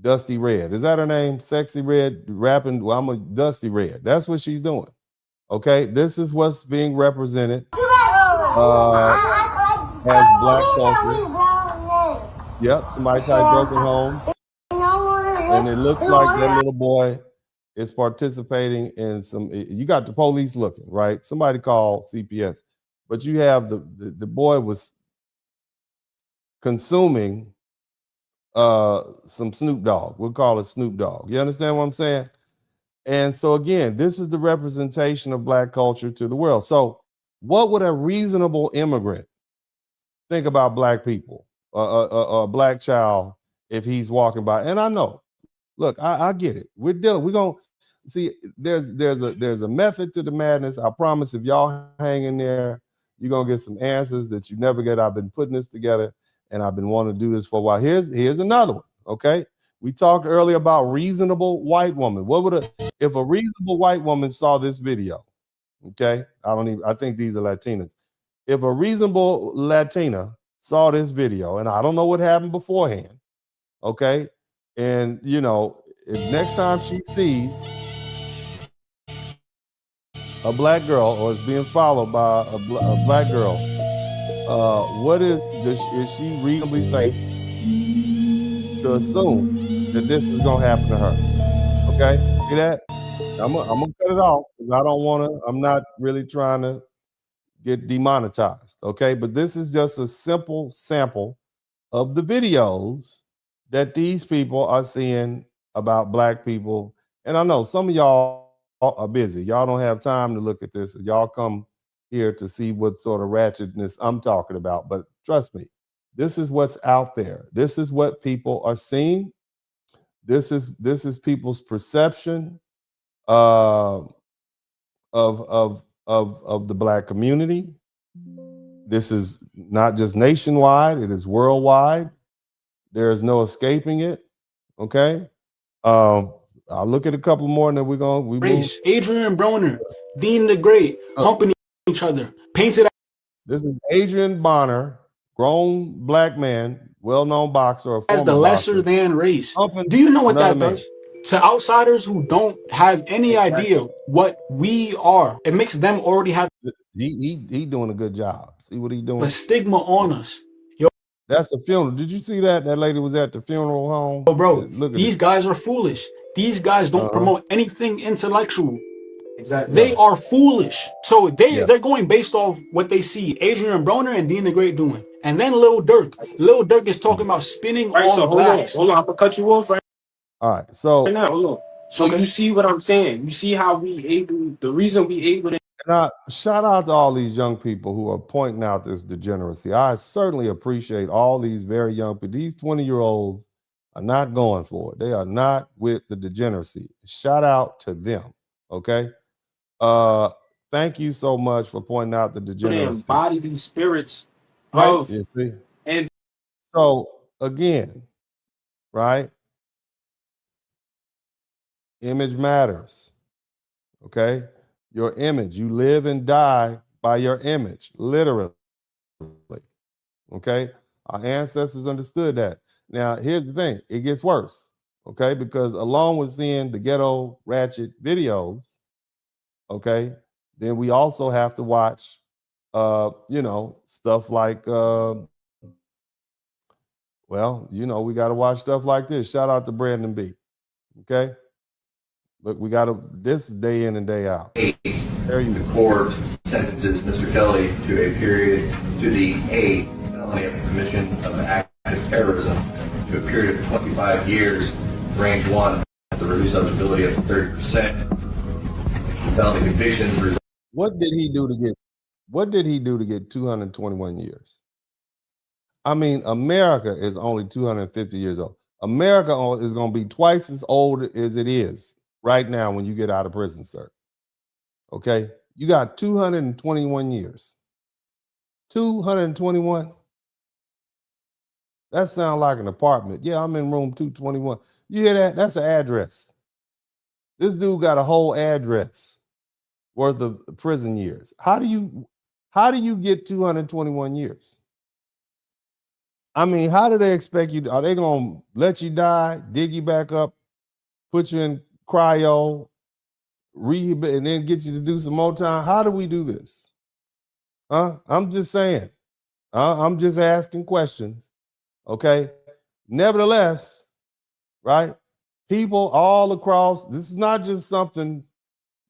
Dusty Red. Is that her name? Sexy Red rapping. Well, I'm a Dusty Red. That's what she's doing. Okay, this is what's being represented. has black culture. Yep, somebody typed broken homes. And it looks like that little boy is participating in some, you got the police looking, right? Somebody called CPS. But you have the boy was consuming some Snoop Dogg. We'll call it Snoop Dogg. You understand what I'm saying? And so again, this is the representation of black culture to the world. So what would a reasonable immigrant think about black people, a black child, if he's walking by? And I know, look, I get it. We're gonna see. There's a method to the madness. I promise. If y'all hang in there, you're gonna get some answers that you never get. I've been putting this together, and I've been wanting to do this for a while. Here's another one. Okay, we talked earlier about reasonable white woman. What would if a reasonable white woman saw this video? Okay, I think these are Latinas. If a reasonable Latina saw this video, and I don't know what happened beforehand, okay, and you know, if next time she sees a black girl or is being followed by a black girl, what is she reasonably safe to assume that this is gonna happen to her? Okay, see that? I'm gonna cut it off because I don't want to. I'm not really trying to get demonetized. Okay, but this is just a simple sample of the videos that these people are seeing about black people. And I know some of y'all are busy. Y'all don't have time to look at this. Y'all come here to see what sort of ratchetness I'm talking about. But trust me, this is what's out there. This is what people are seeing. This is people's perception of the black community. This is not just nationwide, it is worldwide. There is no escaping it. Okay. I'll look at a couple more and then we race. Adrian Broner, Dean the Great, humping each other, painted. This is Adrian Bonner, grown black man, well-known boxer, as the lesser than race. Do you know what that does? To outsiders who don't have any idea what we are, it makes them already have he doing a good job. See what he doing? a stigma on us. Yo, that's a funeral. Did you see that? That lady was at the funeral home. Oh, bro, these guys are foolish. These guys don't promote anything intellectual. Exactly. They are foolish. So they're going based off what they see Adrian Broner and Dean the Great doing. And then Lil Durk. Lil Durk is talking about spinning on blacks. Hold on, I'm gonna cut you off right. All right, so right now, hold on. So you see what I'm saying? You see how the reason we able to. Now, shout out to all these young people who are pointing out this degeneracy. I certainly appreciate all these very young people. These 20-year-olds are not going for it. They are not with the degeneracy. Shout out to them. Okay. Thank you so much for pointing out the degeneracy. Embody these spirits of and so again, right? Image matters. Okay. Your image. You live and die by your image, literally. Okay. Our ancestors understood that. Now, here's the thing. It gets worse. Okay. Because along with seeing the ghetto ratchet videos, okay, then we also have to watch, stuff like, we got to watch stuff like this. Shout out to Brandon B. Okay. Look, we got to, this day in and day out. The court sentences Mr. Kelly to a period, to the felony of commission of active terrorism, to a period of 25 years, range 1, the reduced eligibility of 30%. Felony convictions. What did he do to get 221 years? I mean, America is only 250 years old. America is going to be twice as old as it is right now when you get out of prison, sir. Okay? You got 221 years. 221? That sounds like an apartment. Yeah, I'm in room 221. You hear that? That's an address. This dude got a whole address worth of prison years. How do you get 221 years? I mean, how do they expect you? Are they going to let you die, dig you back up, put you in cryo, rehab, and then get you to do some more time? How do we do this? I'm just saying. I'm just asking questions. Okay. Nevertheless, right? People all across, this is not just something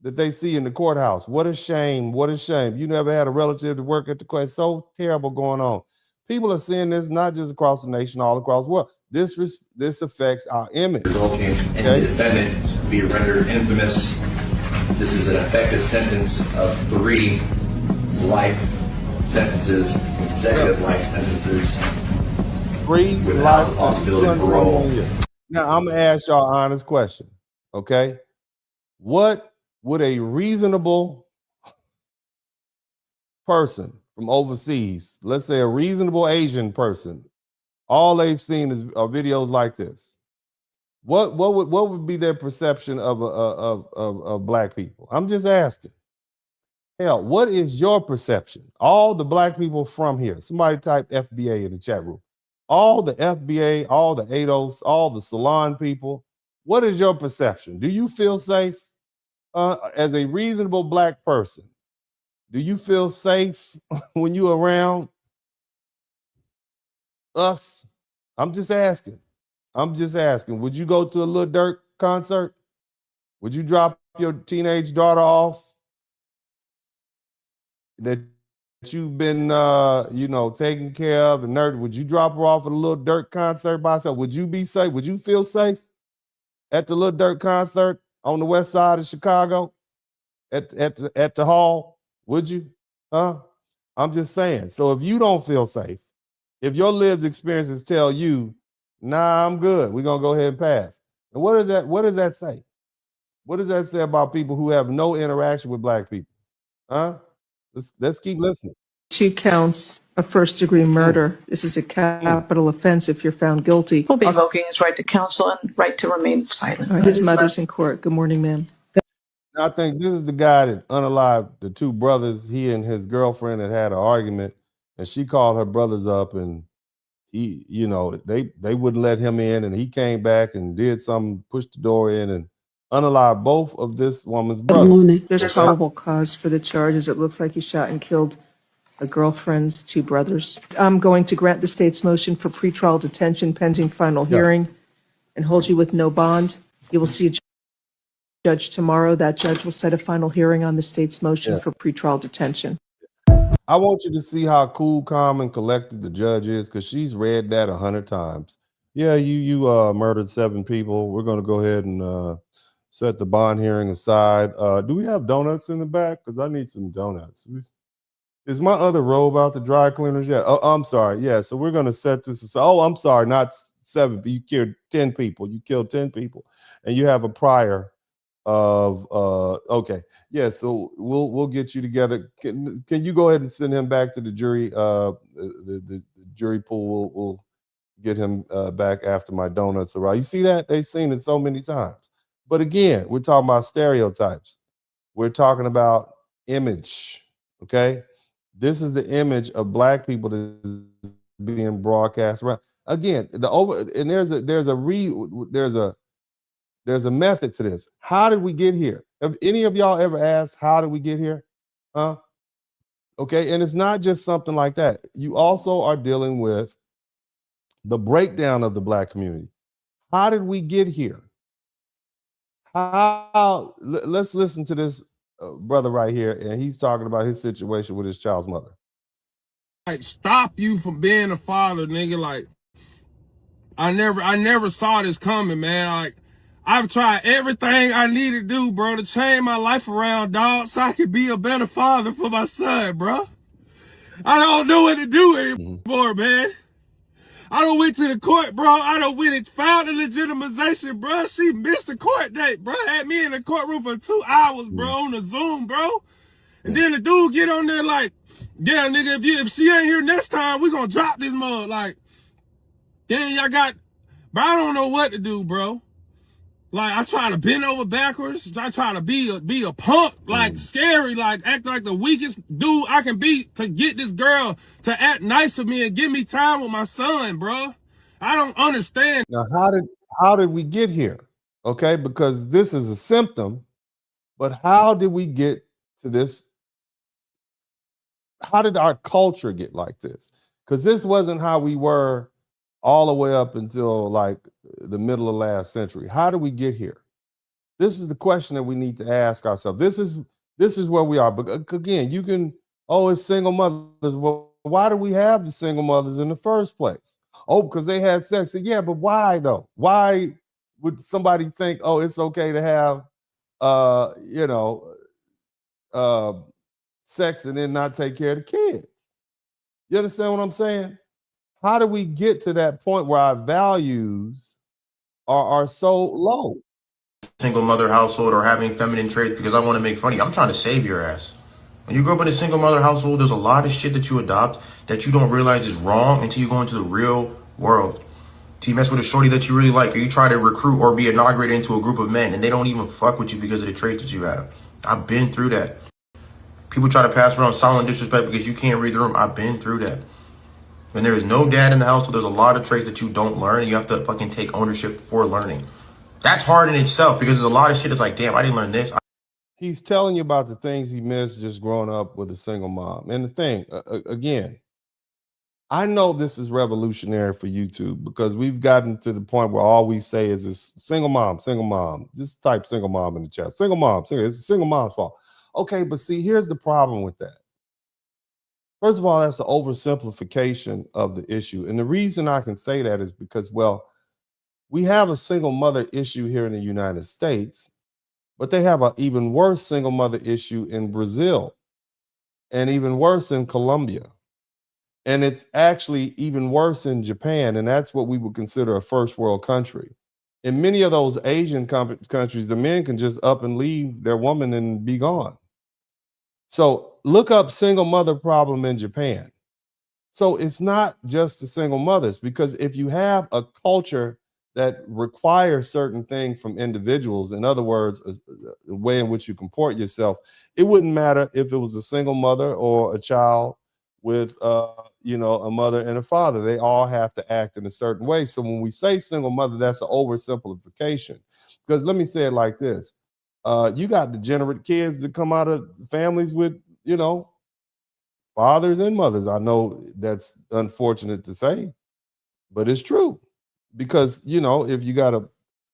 that they see in the courthouse. What a shame. What a shame. You never had a relative to work at the court. It's so terrible going on. People are seeing this not just across the nation, all across the world. This affects our image. Resulting in any defendant be rendered infamous. This is an effective sentence of 3 life sentences, consecutive life sentences. 3 without life possibility of parole. Now I'm gonna ask y'all an honest question. Okay. What would a reasonable person from overseas, let's say a reasonable Asian person, all they've seen is videos like this. What would be their perception of black people? I'm just asking. Hell, what is your perception? All the black people from here. Somebody type FBA in the chat room. All the FBA, all the ADOS, all the salon people. What is your perception? Do you feel safe as a reasonable black person? Do you feel safe when you're around us? I'm just asking. Would you go to a Lil Durk concert? Would you drop your teenage daughter off that you've been, taking care of and nurtured? Would you drop her off at a Lil Durk concert by herself? Would you be safe? Would you feel safe at the Lil Durk concert on the west side of Chicago at the hall? Would you? I'm just saying. So if you don't feel safe, if your lived experiences tell you, nah, I'm good, we're gonna go ahead and pass. And what does that say? What does that say about people who have no interaction with black people? Let's keep listening. 2 counts of first-degree murder. This is a capital offense if you're found guilty. Will be invoking his right to counsel and right to remain silent. All right, his mother's in court. Good morning, ma'am. I think this is the guy that unalived the 2 brothers. He and his girlfriend had an argument, and she called her brothers up, and he, they wouldn't let him in, and he came back and did something, pushed the door in, and unalived both of this woman's brothers. There's probable cause for the charges. It looks like he shot and killed a girlfriend's 2 brothers. I'm going to grant the state's motion for pretrial detention pending final hearing and hold you with no bond. You will see a judge tomorrow. That judge will set a final hearing on the state's motion for pretrial detention. I want you to see how cool, calm, and collected the judge is, because she's read that 100 times. Yeah, you murdered 7 people. We're going to go ahead and set the bond hearing aside. Do we have donuts in the back? Because I need some donuts. Is my other robe out the dry cleaners yet? Oh, I'm sorry. Yeah, so we're going to set this aside. Oh, I'm sorry, not 7, but you killed 10 people. You killed 10 people, and you have a prior of okay. Yeah, so we'll get you together. Can you go ahead and send him back to the jury? The jury pool will get him back after my donuts arrive. You see that? They've seen it so many times. But again, we're talking about stereotypes. We're talking about image. Okay, this is the image of black people that is being broadcast around. Again, there's a method to this. How did we get here? Have any of y'all ever asked, how did we get here? Okay, and it's not just something like that. You also are dealing with the breakdown of the black community. How did we get here? Let's listen to this brother right here, and he's talking about his situation with his child's mother. Like, stop you from being a father, nigga. Like, I never saw this coming, man. Like, I've tried everything I need to do, bro, to change my life around, dog, so I can be a better father for my son, bro. I don't know what to do anymore, man. I done went to the court, bro. I done went and found the legitimization, bro. She missed the court date, bro. Had me in the courtroom for 2 hours, bro, on the Zoom, bro. And then the dude get on there like, yeah, nigga, if she ain't here next time, we gonna drop this mug. Like, then y'all got, bro, I don't know what to do, bro. Like, I try to bend over backwards. I try to be a punk, like scary, like act like the weakest dude I can be to get this girl to act nice to me and give me time with my son, bro. I don't understand. Now, how did we get here? Okay, because this is a symptom, but how did we get to this? How did our culture get like this? Because this wasn't how we were all the way up until like the middle of last century. How do we get here? This is the question that we need to ask ourselves. This is where we are. But again, you can, oh, it's single mothers. Well, why do we have the single mothers in the first place? Oh, because they had sex. Yeah, but why though? Why would somebody think, oh, it's okay to have sex and then not take care of the kids? You understand what I'm saying? How do we get to that point where our values are so low? Single mother household or having feminine traits because I want to make fun of you. I'm trying to save your ass. When you grow up in a single mother household, there's a lot of shit that you adopt that you don't realize is wrong until you go into the real world. So you mess with a shorty that you really like, or you try to recruit or be inaugurated into a group of men and they don't even fuck with you because of the traits that you have. I've been through that. People try to pass around silent disrespect because you can't read the room. I've been through that. When there is no dad in the household, there's a lot of traits that you don't learn and you have to fucking take ownership for learning. That's hard in itself because there's a lot of shit that's like, damn, I didn't learn this. He's telling you about the things he missed just growing up with a single mom. And the thing, again, I know this is revolutionary for YouTube because we've gotten to the point where all we say is this single mom, just type single mom in the chat. Single mom, it's a single mom's fault. Okay, but see, here's the problem with that. First of all, that's an oversimplification of the issue. And the reason I can say that is because, well, we have a single mother issue here in the United States, but they have an even worse single mother issue in Brazil and even worse in Colombia. And it's actually even worse in Japan, and that's what we would consider a first world country. In many of those Asian countries, the men can just up and leave their woman and be gone. So look up single mother problem in Japan. So it's not just the single mothers, because if you have a culture that requires certain things from individuals, in other words, the way in which you comport yourself, it wouldn't matter if it was a single mother or a child with a mother and a father. They all have to act in a certain way. So when we say single mother, that's an oversimplification. Because let me say it like this. You got degenerate kids that come out of families with, fathers and mothers. I know that's unfortunate to say, but it's true. Because, if you got a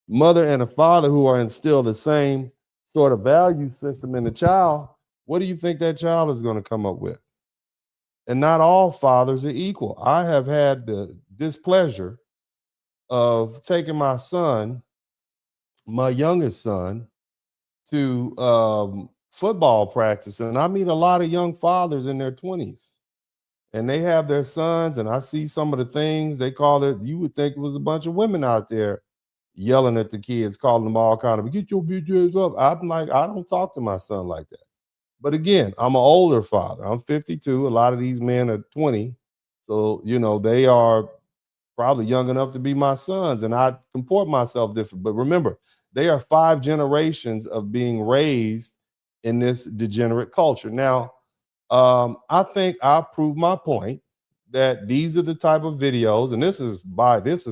mother and a father who are instill the same sort of value system in the child, what do you think that child is going to come up with? And not all fathers are equal. I have had the displeasure of taking my son, my youngest son, to football practice. And I meet a lot of young fathers in their 20s. And they have their sons, and I see some of the things they call it. You would think it was a bunch of women out there yelling at the kids, calling them all kind of, get your bitch ass up. I'm like, I don't talk to my son like that. But again, I'm an older father. I'm 52. A lot of these men are 20. So, they are probably young enough to be my sons, and I comport myself different. But remember, they are 5 generations of being raised in this degenerate culture. Now, I think I proved my point that these are the type of videos, and this is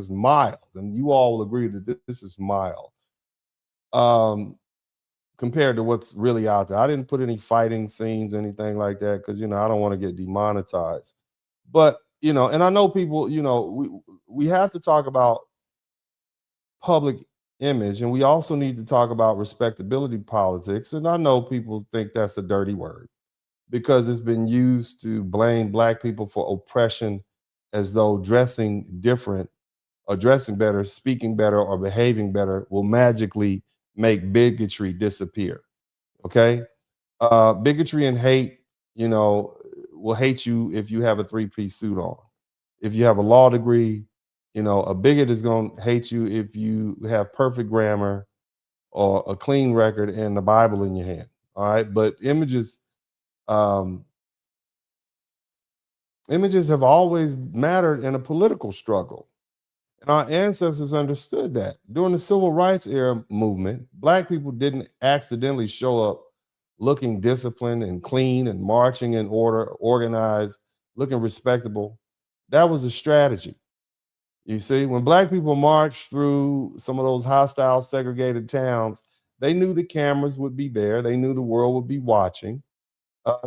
mild, and you all will agree that this is mild. Compared to what's really out there. I didn't put any fighting scenes, anything like that, because I don't want to get demonetized. But and I know people, we have to talk about public image, and we also need to talk about respectability politics. And I know people think that's a dirty word because it's been used to blame Black people for oppression, as though dressing different or dressing better, speaking better, or behaving better will magically make bigotry disappear. Okay. Bigotry and hate, will hate you if you have a 3-piece suit on. If you have a law degree, a bigot is going to hate you if you have perfect grammar or a clean record and the Bible in your hand. All right. But images have always mattered in a political struggle. And our ancestors understood that. During the civil rights era movement, Black people didn't accidentally show up looking disciplined and clean and marching in order, organized, looking respectable. That was a strategy. You see, when Black people marched through some of those hostile, segregated towns, they knew the cameras would be there. They knew the world would be watching.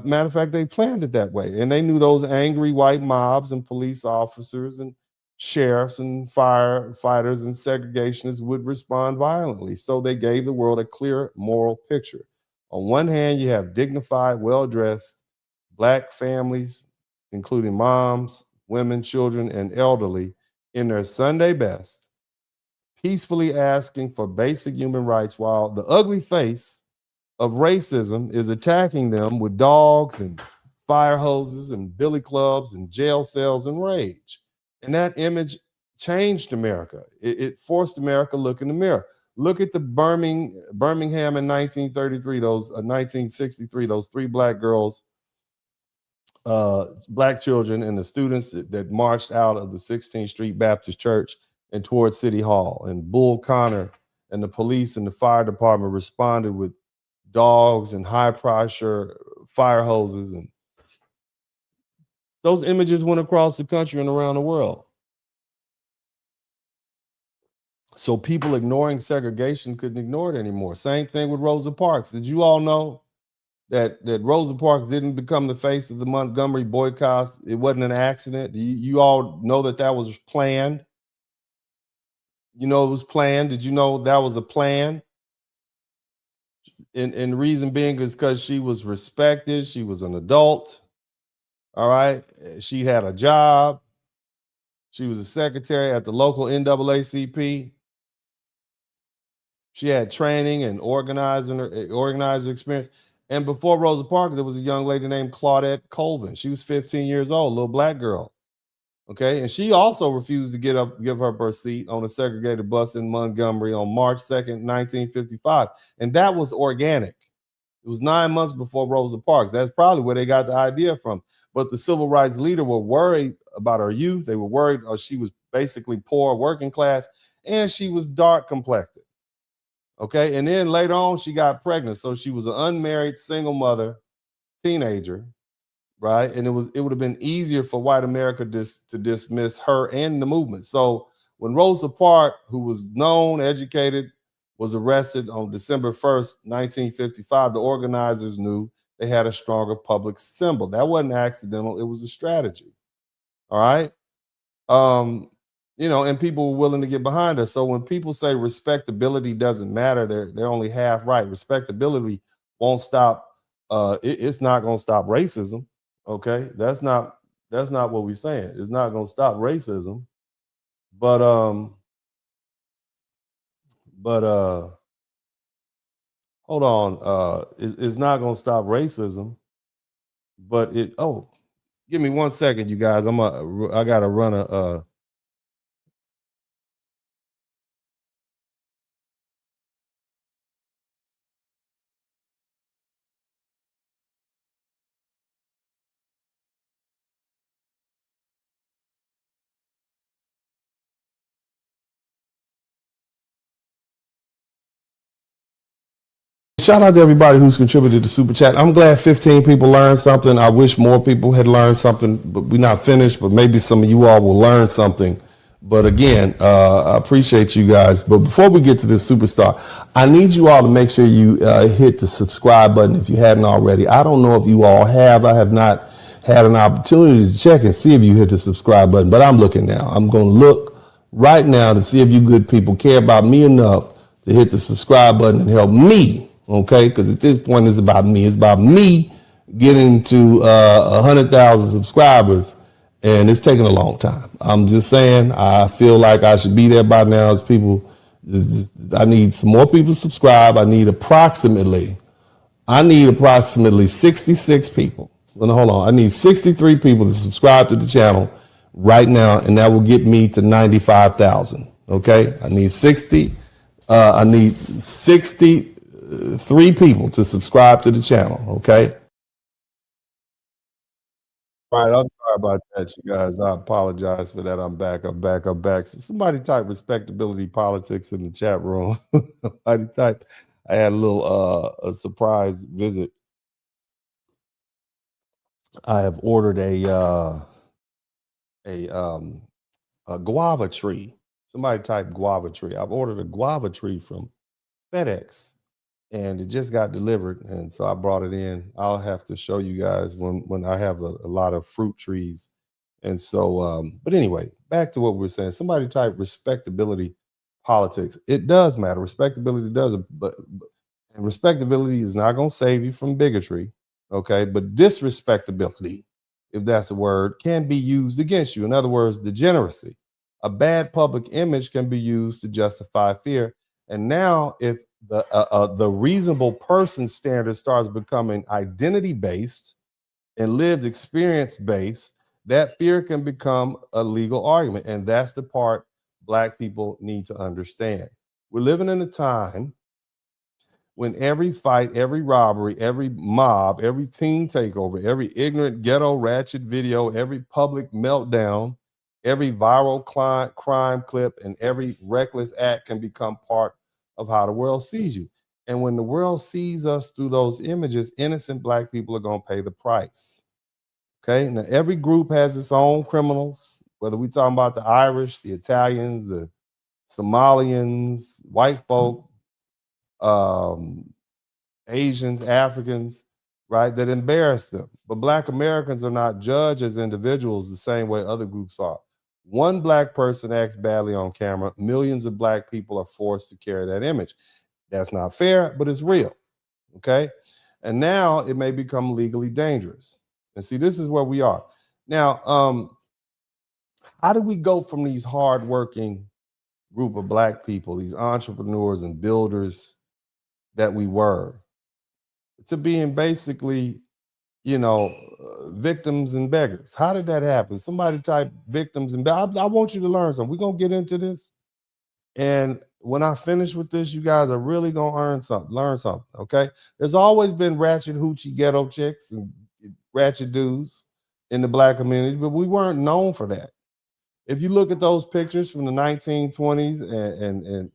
Matter of fact, they planned it that way. And they knew those angry white mobs and police officers and sheriffs and firefighters and segregationists would respond violently. So they gave the world a clear moral picture. On one hand, you have dignified, well-dressed Black families, including moms, women, children, and elderly, in their Sunday best, peacefully asking for basic human rights, while the ugly face of racism is attacking them with dogs and fire hoses and billy clubs and jail cells and rage. And that image changed America. It forced America to look in the mirror. Look at the Birmingham in 1933, 1963, those 3 Black girls, Black children, and the students that marched out of the 16th Street Baptist Church and towards City Hall. And Bull Connor and the police and the fire department responded with dogs and high pressure fire hoses, and those images went across the country and around the world. So people ignoring segregation couldn't ignore it anymore. Same thing with Rosa Parks. Did you all know that Rosa Parks didn't become the face of the Montgomery boycotts? It wasn't an accident. You all know that was planned? You know it was planned. Did you know that was a plan? And the reason being is because she was respected. She was an adult. All right. She had a job. She was a secretary at the local NAACP. She had training and organizer experience. And before Rosa Parks, there was a young lady named Claudette Colvin. She was 15 years old, a little Black girl. Okay. And she also refused to give her her seat on a segregated bus in Montgomery on March 2nd, 1955. And that was organic. It was 9 months before Rosa Parks. That's probably where they got the idea from. But the civil rights leader were worried about her youth. They were worried she was basically poor, working class, and she was dark complected. Okay. And then later on, she got pregnant. So she was an unmarried single mother, teenager, right? And it would have been easier for white America to dismiss her and the movement. So when Rosa Parks, who was known, educated, was arrested on December 1st, 1955, the organizers knew they had a stronger public symbol. That wasn't accidental. It was a strategy. All right. And people were willing to get behind us. So when people say respectability doesn't matter, they're only half right. Respectability won't stop. It's not going to stop racism. Okay, that's not what we're saying. It's not going to stop racism, but hold on. It's not going to stop racism, but it. Oh, give me 1 second, you guys. I gotta run a. Shout out to everybody who's contributed to Super Chat. I'm glad 15 people learned something. I wish more people had learned something, but we're not finished. But maybe some of you all will learn something. But again, I appreciate you guys. But before we get to this superstar, I need you all to make sure you hit the subscribe button if you hadn't already. I don't know if you all have. I have not had an opportunity to check and see if you hit the subscribe button, but I'm looking now. I'm going to look right now to see if you good people care about me enough to hit the subscribe button and help me. Okay, because at this point it's about me. It's about me getting to 100,000 subscribers, and it's taking a long time. I'm just saying, I feel like I should be there by now. As people, I need some more people to subscribe. I need approximately 66 people. Well, no, hold on. I need 63 people to subscribe to the channel right now, and that will get me to 95,000. Okay, I need 63 people to subscribe to the channel. Okay. All right. I'm sorry about that, you guys. I apologize for that. I'm back. So somebody type respectability politics in the chat room. Somebody type. I had a little a surprise visit. I have ordered a guava tree. Somebody type guava tree. I've ordered a guava tree from FedEx. and it just got delivered. And so I brought it in. I'll have to show you guys when I have a lot of fruit trees. And so, but anyway, back to what we were saying. Somebody type respectability politics. It does matter. Respectability does, but and respectability is not going to save you from bigotry. Okay. But disrespectability, if that's a word, can be used against you. In other words, degeneracy. A bad public image can be used to justify fear. And now, if the reasonable person standard starts becoming identity based and lived experience based, that fear can become a legal argument. And that's the part Black people need to understand. We're living in a time when every fight, every robbery, every mob, every teen takeover, every ignorant ghetto ratchet video, every public meltdown, every viral crime clip, and every reckless act can become part of how the world sees you. And when the world sees us through those images, innocent Black people are going to pay the price. Okay, now every group has its own criminals, whether we're talking about the Irish, the Italians, the Somalians, white folk, Asians, Africans, right, that embarrass them. But Black Americans are not judged as individuals the same way other groups are. One Black person acts badly on camera, millions of Black people are forced to carry that image. That's not fair, but it's real, okay? And now it may become legally dangerous. And see, this is where we are. Now, how do we go from these hardworking group of Black people, these entrepreneurs and builders that we were, to being basically, victims and beggars? How did that happen? Somebody type victims and beggars. I want you to learn something. We're going to get into this. And when I finish with this, you guys are really going to learn something, okay? There's always been ratchet hoochie ghetto chicks and ratchet dudes in the Black community, but we weren't known for that. If you look at those pictures from the 1920s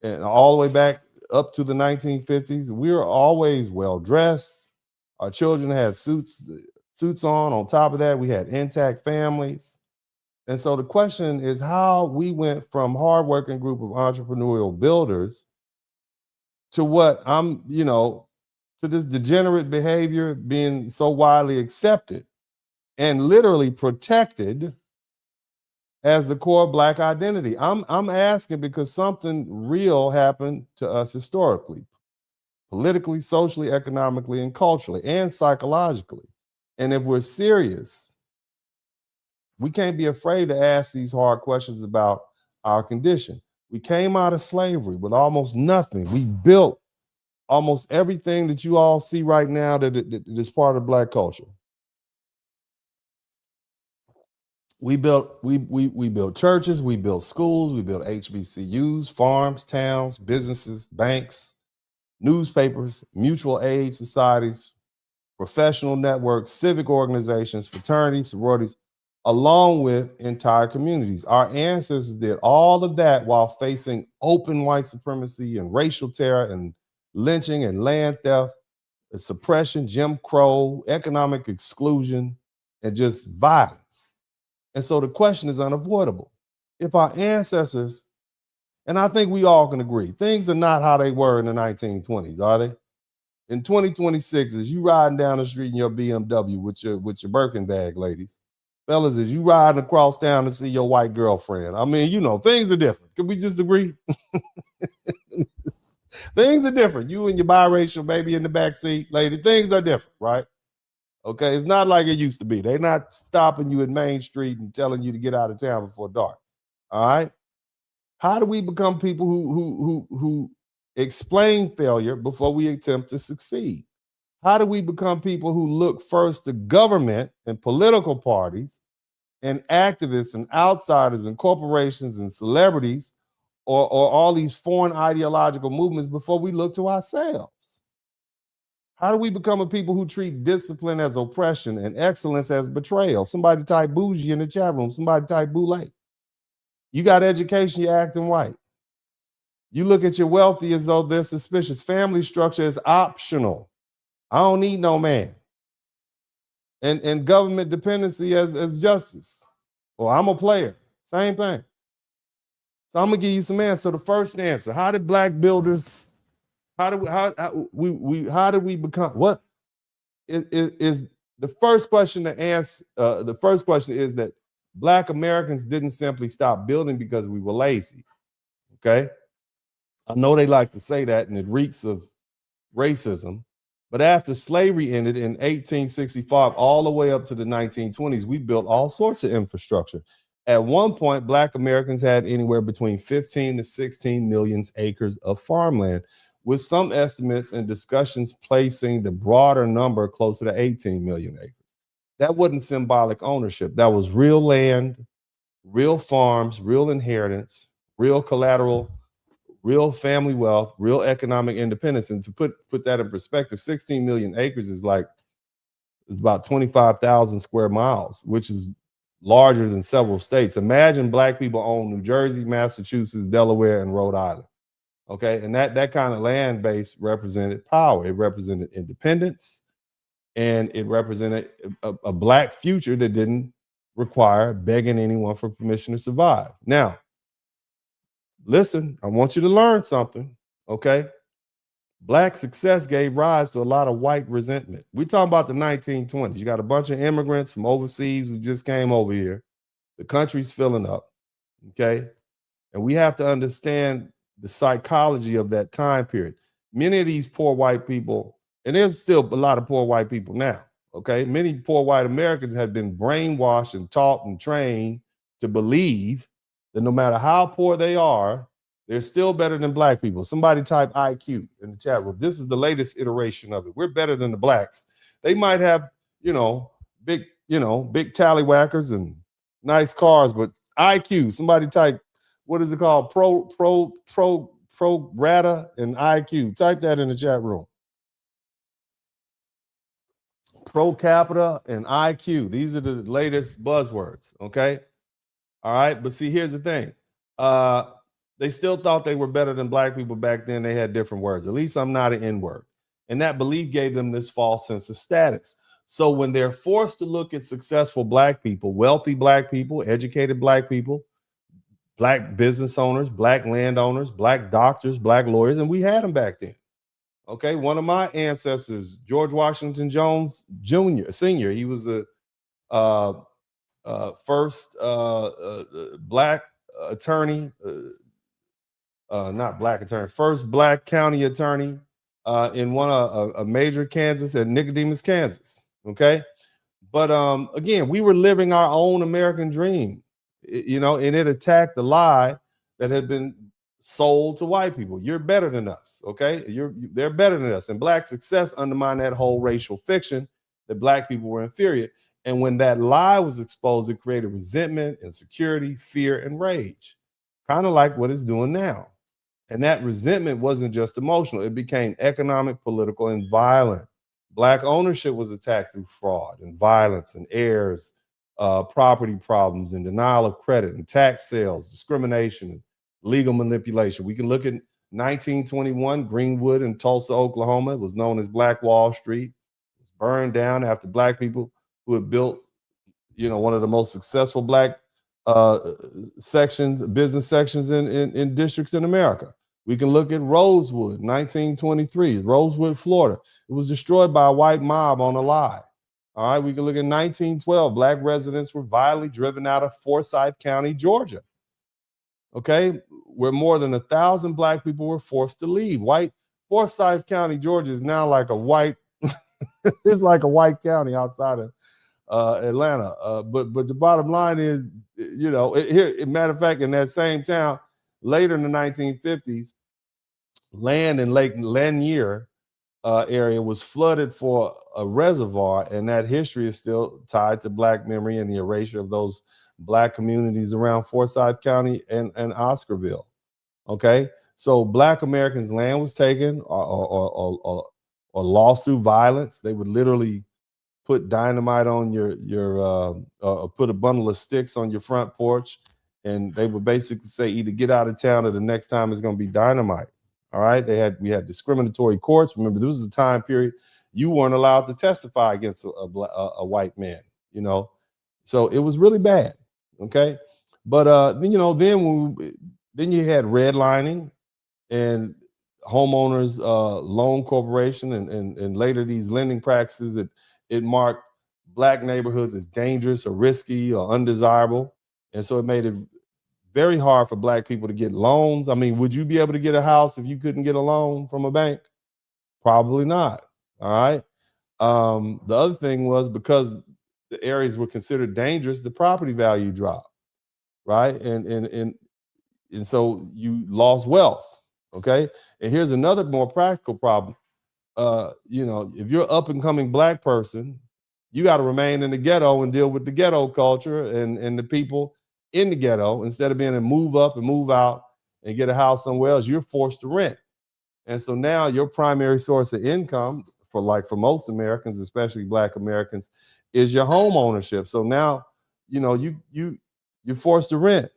and all the way back up to the 1950s, we were always well dressed. Our children had suits on. On top of that, we had intact families. And so the question is how we went from hardworking group of entrepreneurial builders to to this degenerate behavior being so widely accepted and literally protected as the core Black identity. I'm asking because something real happened to us historically, politically, socially, economically, and culturally, and psychologically. And if we're serious, we can't be afraid to ask these hard questions about our condition. We came out of slavery with almost nothing. We built almost everything that you all see right now that is part of Black culture. We built churches, we built schools, we built HBCUs, farms, towns, businesses, banks, newspapers, mutual aid societies, professional networks, civic organizations, fraternities, sororities, along with entire communities. Our ancestors did all of that while facing open white supremacy and racial terror and lynching and land theft, and suppression, Jim Crow, economic exclusion, and just violence. And so the question is unavoidable. If our ancestors, and I think we all can agree, things are not how they were in the 1920s, are they? In 2026, as you riding down the street in your BMW with your Birkin bag, ladies, fellas, as you riding across town to see your white girlfriend, I mean, things are different. Can we just agree? Things are different. You and your biracial baby in the back seat, lady, things are different, right? Okay, it's not like it used to be. They're not stopping you at Main Street and telling you to get out of town before dark. All right. How do we become people who explain failure before we attempt to succeed? How do we become people who look first to government and political parties and activists and outsiders and corporations and celebrities or all these foreign ideological movements before we look to ourselves? How do we become a people who treat discipline as oppression and excellence as betrayal? Somebody type bougie in the chat room. Somebody type boule. You got education, you're acting white. You look at your wealthy as though they're suspicious. Family structure is optional. I don't need no man. And government dependency as justice. Well, I'm a player. Same thing. So I'm going to give you some answers. So the first answer, how did Black builders How did we become what is the first question to answer? The first question is that Black Americans didn't simply stop building because we were lazy. Okay, I know they like to say that, and it reeks of racism. But after slavery ended in 1865, all the way up to the 1920s, we built all sorts of infrastructure. At one point, Black Americans had anywhere between 15 to 16 million acres of farmland, with some estimates and discussions placing the broader number closer to 18 million acres. That wasn't symbolic ownership. That was real land, real farms, real inheritance, real collateral, real family wealth, real economic independence. And to put that in perspective, 16 million acres is about 25,000 square miles, which is larger than several states. Imagine Black people own New Jersey, Massachusetts, Delaware, and Rhode Island. Okay, and that kind of land base represented power. It represented independence, and it represented a Black future that didn't require begging anyone for permission to survive. Now, listen, I want you to learn something, okay? Black success gave rise to a lot of white resentment. We're talking about the 1920s. You got a bunch of immigrants from overseas who just came over here. The country's filling up, okay? And we have to understand the psychology of that time period. Many of these poor white people, and there's still a lot of poor white people now, okay? Many poor white Americans have been brainwashed and taught and trained to believe that no matter how poor they are, they're still better than Black people. Somebody type IQ in the chat room. This is the latest iteration of it. We're better than the Blacks. They might have, big tallywhackers and nice cars, but IQ, somebody type, what is it called? Pro rata and IQ. Type that in the chat room. Pro capita and IQ. These are the latest buzzwords, okay? All right, but see, here's the thing. They still thought they were better than Black people back then. They had different words. At least I'm not an N-word. And that belief gave them this false sense of status. So when they're forced to look at successful Black people, wealthy Black people, educated Black people, Black business owners, Black landowners, Black doctors, Black lawyers, and we had them back then. Okay, one of my ancestors, George Washington Jones Sr., he was a first Black attorney, first Black county attorney in a major Kansas at Nicodemus, Kansas. Okay, but again, we were living our own American dream, and it attacked the lie that had been sold to white people. You're better than us. Okay, they're better than us, and Black success undermined that whole racial fiction that Black people were inferior. And when that lie was exposed, it created resentment, insecurity, fear, and rage, kind of like what it's doing now. And that resentment wasn't just emotional. It became economic, political, and violent. Black ownership was attacked through fraud and violence and heirs, property problems and denial of credit and tax sales, discrimination, and legal manipulation. We can look at 1921, Greenwood in Tulsa, Oklahoma. It was known as Black Wall Street. It was burned down after Black people who had built, one of the most successful Black business sections in districts in America. We can look at Rosewood, 1923, Rosewood, Florida. It was destroyed by a white mob on a lie. All right, we can look at 1912. Black residents were violently driven out of Forsyth County, Georgia. Okay, where more than 1,000 Black people were forced to leave. Forsyth County, Georgia is now like a white, it's like a white county outside of Atlanta. But the bottom line is, matter of fact, in that same town, later in the 1950s, land in Lake Lanier area was flooded for a reservoir, and that history is still tied to Black memory and the erasure of those Black communities around Forsyth County and Oscarville. Okay, so Black Americans' land was taken or lost through violence. They would literally put dynamite on put a bundle of sticks on your front porch, and they would basically say either get out of town or the next time it's going to be dynamite. All right, we had discriminatory courts. Remember, this was a time period you weren't allowed to testify against a white man. So it was really bad. Okay, but then you had redlining, and homeowners loan corporation, and later these lending practices, it marked black neighborhoods as dangerous or risky or undesirable. And so it made it very hard for black people to get loans. I mean, would you be able to get a house if you couldn't get a loan from a bank? Probably not. All right. The other thing was, because the areas were considered dangerous, the property value dropped, right? And so you lost wealth. Okay. And here's another more practical problem. If you're an up and coming black person, you got to remain in the ghetto and deal with the ghetto culture and the people in the ghetto, instead of being able to move up and move out and get a house somewhere else. You're forced to rent. And so now your primary source of income for most Americans, especially black Americans, is your home ownership. So now, you're forced to rent.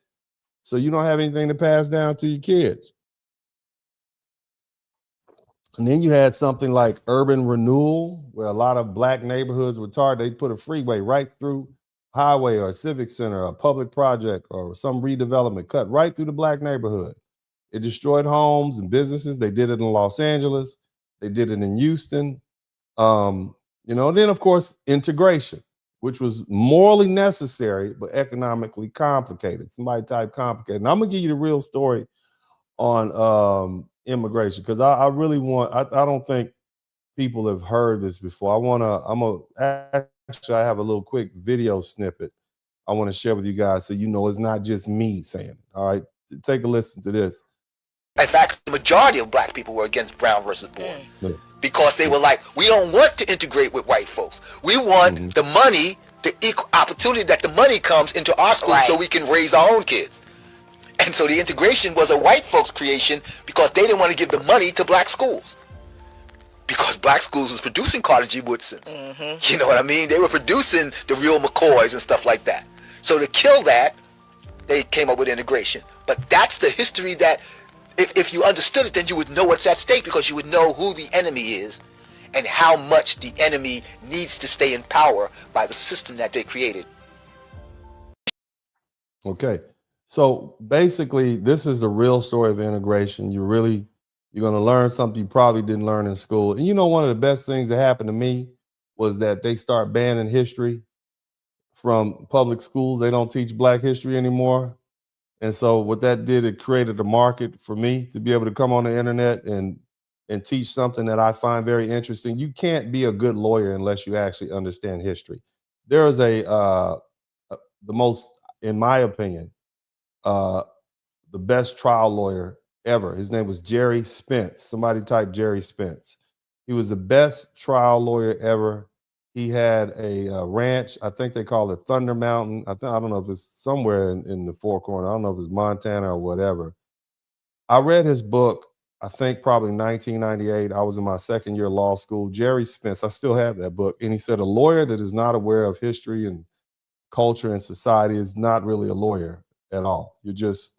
So you don't have anything to pass down to your kids. And then you had something like urban renewal, where a lot of black neighborhoods were targeted. They put a freeway right through highway or a civic center, a public project, or some redevelopment cut right through the black neighborhood. It destroyed homes and businesses. They did it in Los Angeles. They did it in Houston. Then of course, integration, which was morally necessary, but economically complicated. Somebody type complicated. And I'm gonna give you the real story on immigration, because I really want, I don't think people have heard this before. I have a little quick video snippet I want to share with you guys, so you know it's not just me saying it. All right, take a listen to this. In fact, the majority of black people were against Brown versus Board because they were like, we don't want to integrate with white folks. We want the money, the equal opportunity that the money comes into our schools so we can raise our own kids. And so the integration was a white folks creation because they didn't want to give the money to black schools. Because black schools was producing Carter G. Woodsons. You know what I mean? They were producing the real McCoys and stuff like that. So to kill that, they came up with integration. But that's the history that, if you understood it, then you would know what's at stake, because you would know who the enemy is and how much the enemy needs to stay in power by the system that they created. Okay. So basically, this is the real story of integration. You're going to learn something you probably didn't learn in school. And one of the best things that happened to me was that they start banning history from public schools. They don't teach black history anymore. And so what that did, it created a market for me to be able to come on the internet and teach something that I find very interesting. You can't be a good lawyer unless you actually understand history. There is the most, in my opinion, the best trial lawyer ever. His name was Jerry Spence. Somebody type Jerry Spence. He was the best trial lawyer ever. He had a ranch. I think they call it Thunder Mountain. I don't know if it's somewhere in the Four Corners. I don't know if it's Montana or whatever. I read his book, I think probably 1998. I was in my second year of law school. Jerry Spence, I still have that book. And he said, a lawyer that is not aware of history and culture and society is not really a lawyer at all. You're just,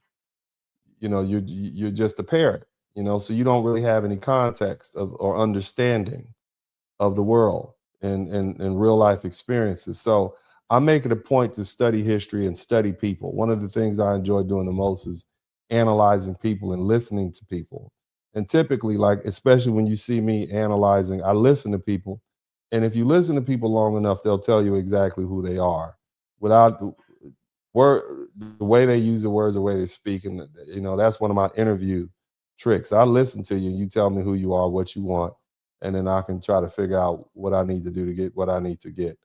you're just a parrot, so you don't really have any context or understanding of the world and real life experiences. So I make it a point to study history and study people. One of the things I enjoy doing the most is analyzing people and listening to people. And typically, especially when you see me analyzing, I listen to people. And if you listen to people long enough, they'll tell you exactly who they are without the way they use the words, the way they speak. And, that's one of my interview tricks. I listen to you and you tell me who you are, what you want. And then I can try to figure out what I need to do to get what I need to get,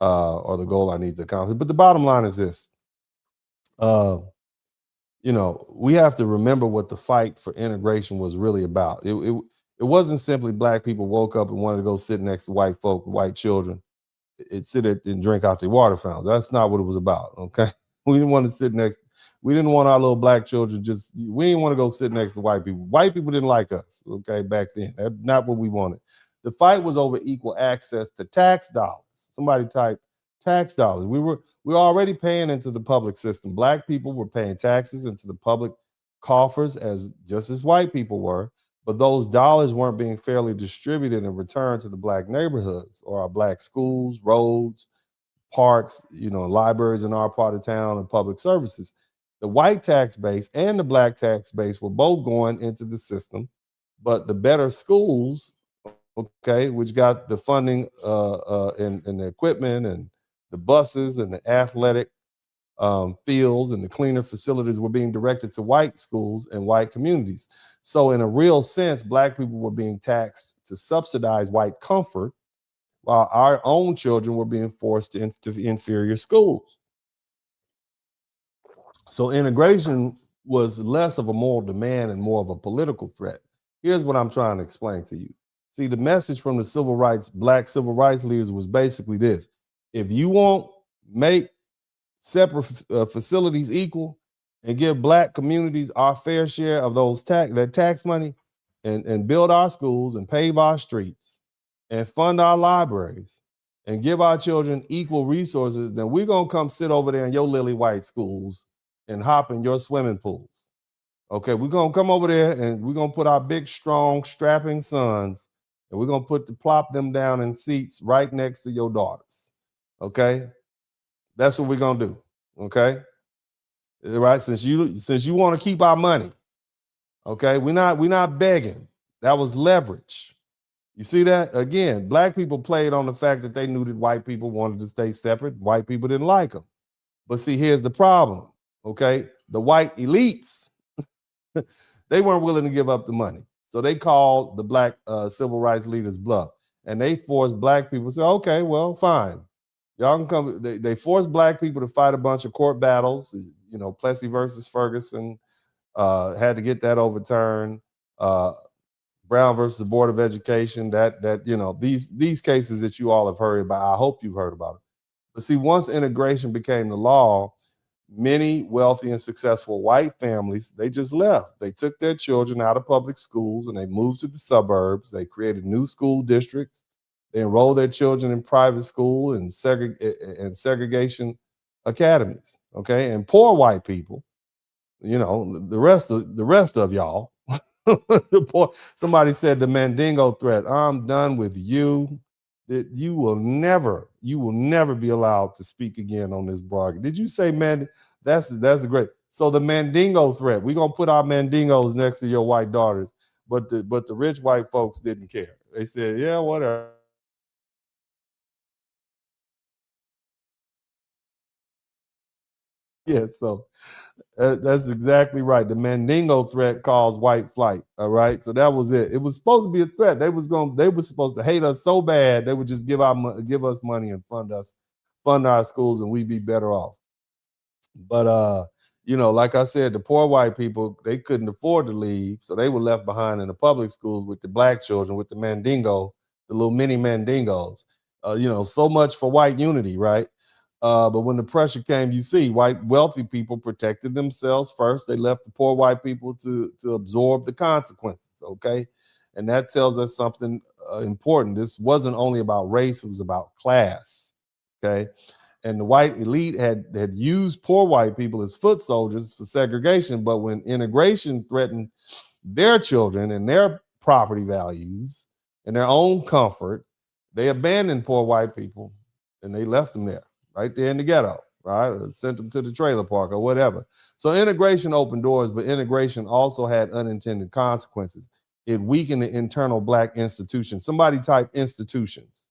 or the goal I need to accomplish. But the bottom line is this. We have to remember what the fight for integration was really about. It wasn't simply black people woke up and wanted to go sit next to white folk, white children, sit and drink out the water fountain. That's not what it was about. Okay, we didn't want to sit next. We didn't want our little black children we didn't want to go sit next to white people. White people didn't like us. Okay, back then, that's not what we wanted. The fight was over equal access to tax dollars. Somebody type tax dollars. We were already paying into the public system. Black people were paying taxes into the public coffers just as white people were, but those dollars weren't being fairly distributed and returned to the black neighborhoods or our black schools, roads, parks, libraries in our part of town, and public services. The white tax base and the black tax base were both going into the system, but the better schools, okay, which got the funding and the equipment and the buses and the athletic fields and the cleaner facilities were being directed to white schools and white communities. So in a real sense, black people were being taxed to subsidize white comfort, while our own children were being forced into inferior schools. So integration was less of a moral demand and more of a political threat. Here's what I'm trying to explain to you. See, the message from the black civil rights leaders was basically this: if you won't make separate facilities equal and give black communities our fair share of that tax money, and build our schools and pave our streets and fund our libraries and give our children equal resources, then we're going to come sit over there in your lily white schools and hop in your swimming pools. Okay, we're going to come over there and we're going to put our big, strong, strapping sons, and we're going to plop them down in seats right next to your daughters. Okay, that's what we're going to do. Okay, right? Since you want to keep our money, okay, we're not begging. That was leverage. You see that? Again, black people played on the fact that they knew that white people wanted to stay separate. White people didn't like them. But see, here's the problem, okay? The white elites, they weren't willing to give up the money. So they called the black civil rights leaders bluff. And they forced black people to say, okay, well, fine. Y'all can come. They forced black people to fight a bunch of court battles. You know, Plessy versus Ferguson, had to get that overturned. Brown versus the Board of Education, that you know, these cases that you all have heard about, I hope you've heard about it. But see, once integration became the law, many wealthy and successful white families, they just left. They took their children out of public schools and they moved to the suburbs. They created new school districts. They enrolled their children in private school and segregation academies. Okay, and poor white people, you know, the rest of y'all. Somebody said the Mandingo threat. I'm done with you. That you will never be allowed to speak again on this broadcast. Did you say that's great. So the Mandingo threat, we're gonna put our Mandingos next to your white daughters, but the rich white folks didn't care. They said, yeah, whatever. Yeah, so that's exactly right. The Mandingo threat caused white flight. All right, so that was it. It was supposed to be a threat. They were supposed to hate us so bad they would just give us money and fund our schools, and we'd be better off. But you know, like I said, the poor white people, they couldn't afford to leave, so they were left behind in the public schools with the black children, with the Mandingo, the little mini Mandingos. You know, so much for white unity, right? But when the pressure came, you see, white wealthy people protected themselves first. They left the poor white people to absorb the consequences, okay? And that tells us something important. This wasn't only about race, it was about class, okay? And the white elite had used poor white people as foot soldiers for segregation, but when integration threatened their children and their property values and their own comfort, they abandoned poor white people and they left them there. Right there in the ghetto, right? Or sent them to the trailer park or whatever. So integration opened doors, but integration also had unintended consequences. It weakened the internal black institutions. Somebody type institutions.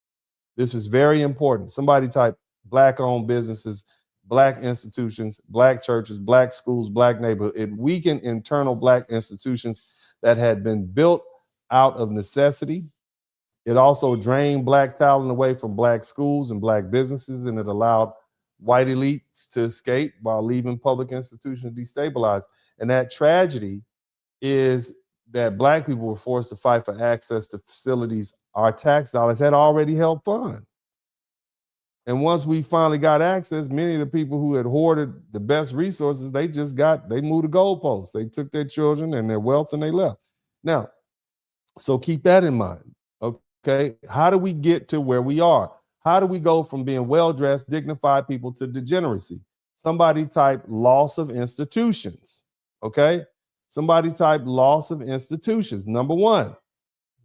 This is very important. Somebody type black-owned businesses, black institutions, black churches, black schools, black neighborhoods. It weakened internal black institutions that had been built out of necessity. It also drained black talent away from black schools and black businesses, and it allowed white elites to escape while leaving public institutions destabilized. And that tragedy is that black people were forced to fight for access to facilities our tax dollars had already helped fund. And once we finally got access, many of the people who had hoarded the best resources, they moved the goalposts. They took their children and their wealth and they left. Now, so keep that in mind. Okay, how do we get to where we are? How do we go from being well-dressed, dignified people to degeneracy? Somebody type loss of institutions, okay? Somebody type loss of institutions. Number one,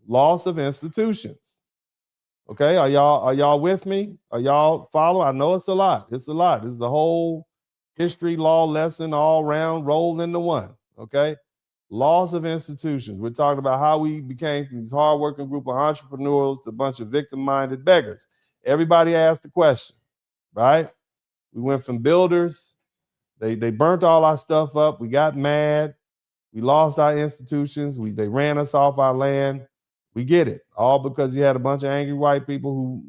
loss of institutions. Okay, are y'all with me? Are y'all following? I know it's a lot. It's a lot. This is a whole history law lesson all round rolled into one, okay? Loss of institutions. We're talking about how we became from these hardworking group of entrepreneurs to a bunch of victim-minded beggars. Everybody asked the question, right? We went from builders. They burnt all our stuff up. We got mad. We lost our institutions. They ran us off our land. We get it. All because you had a bunch of angry white people who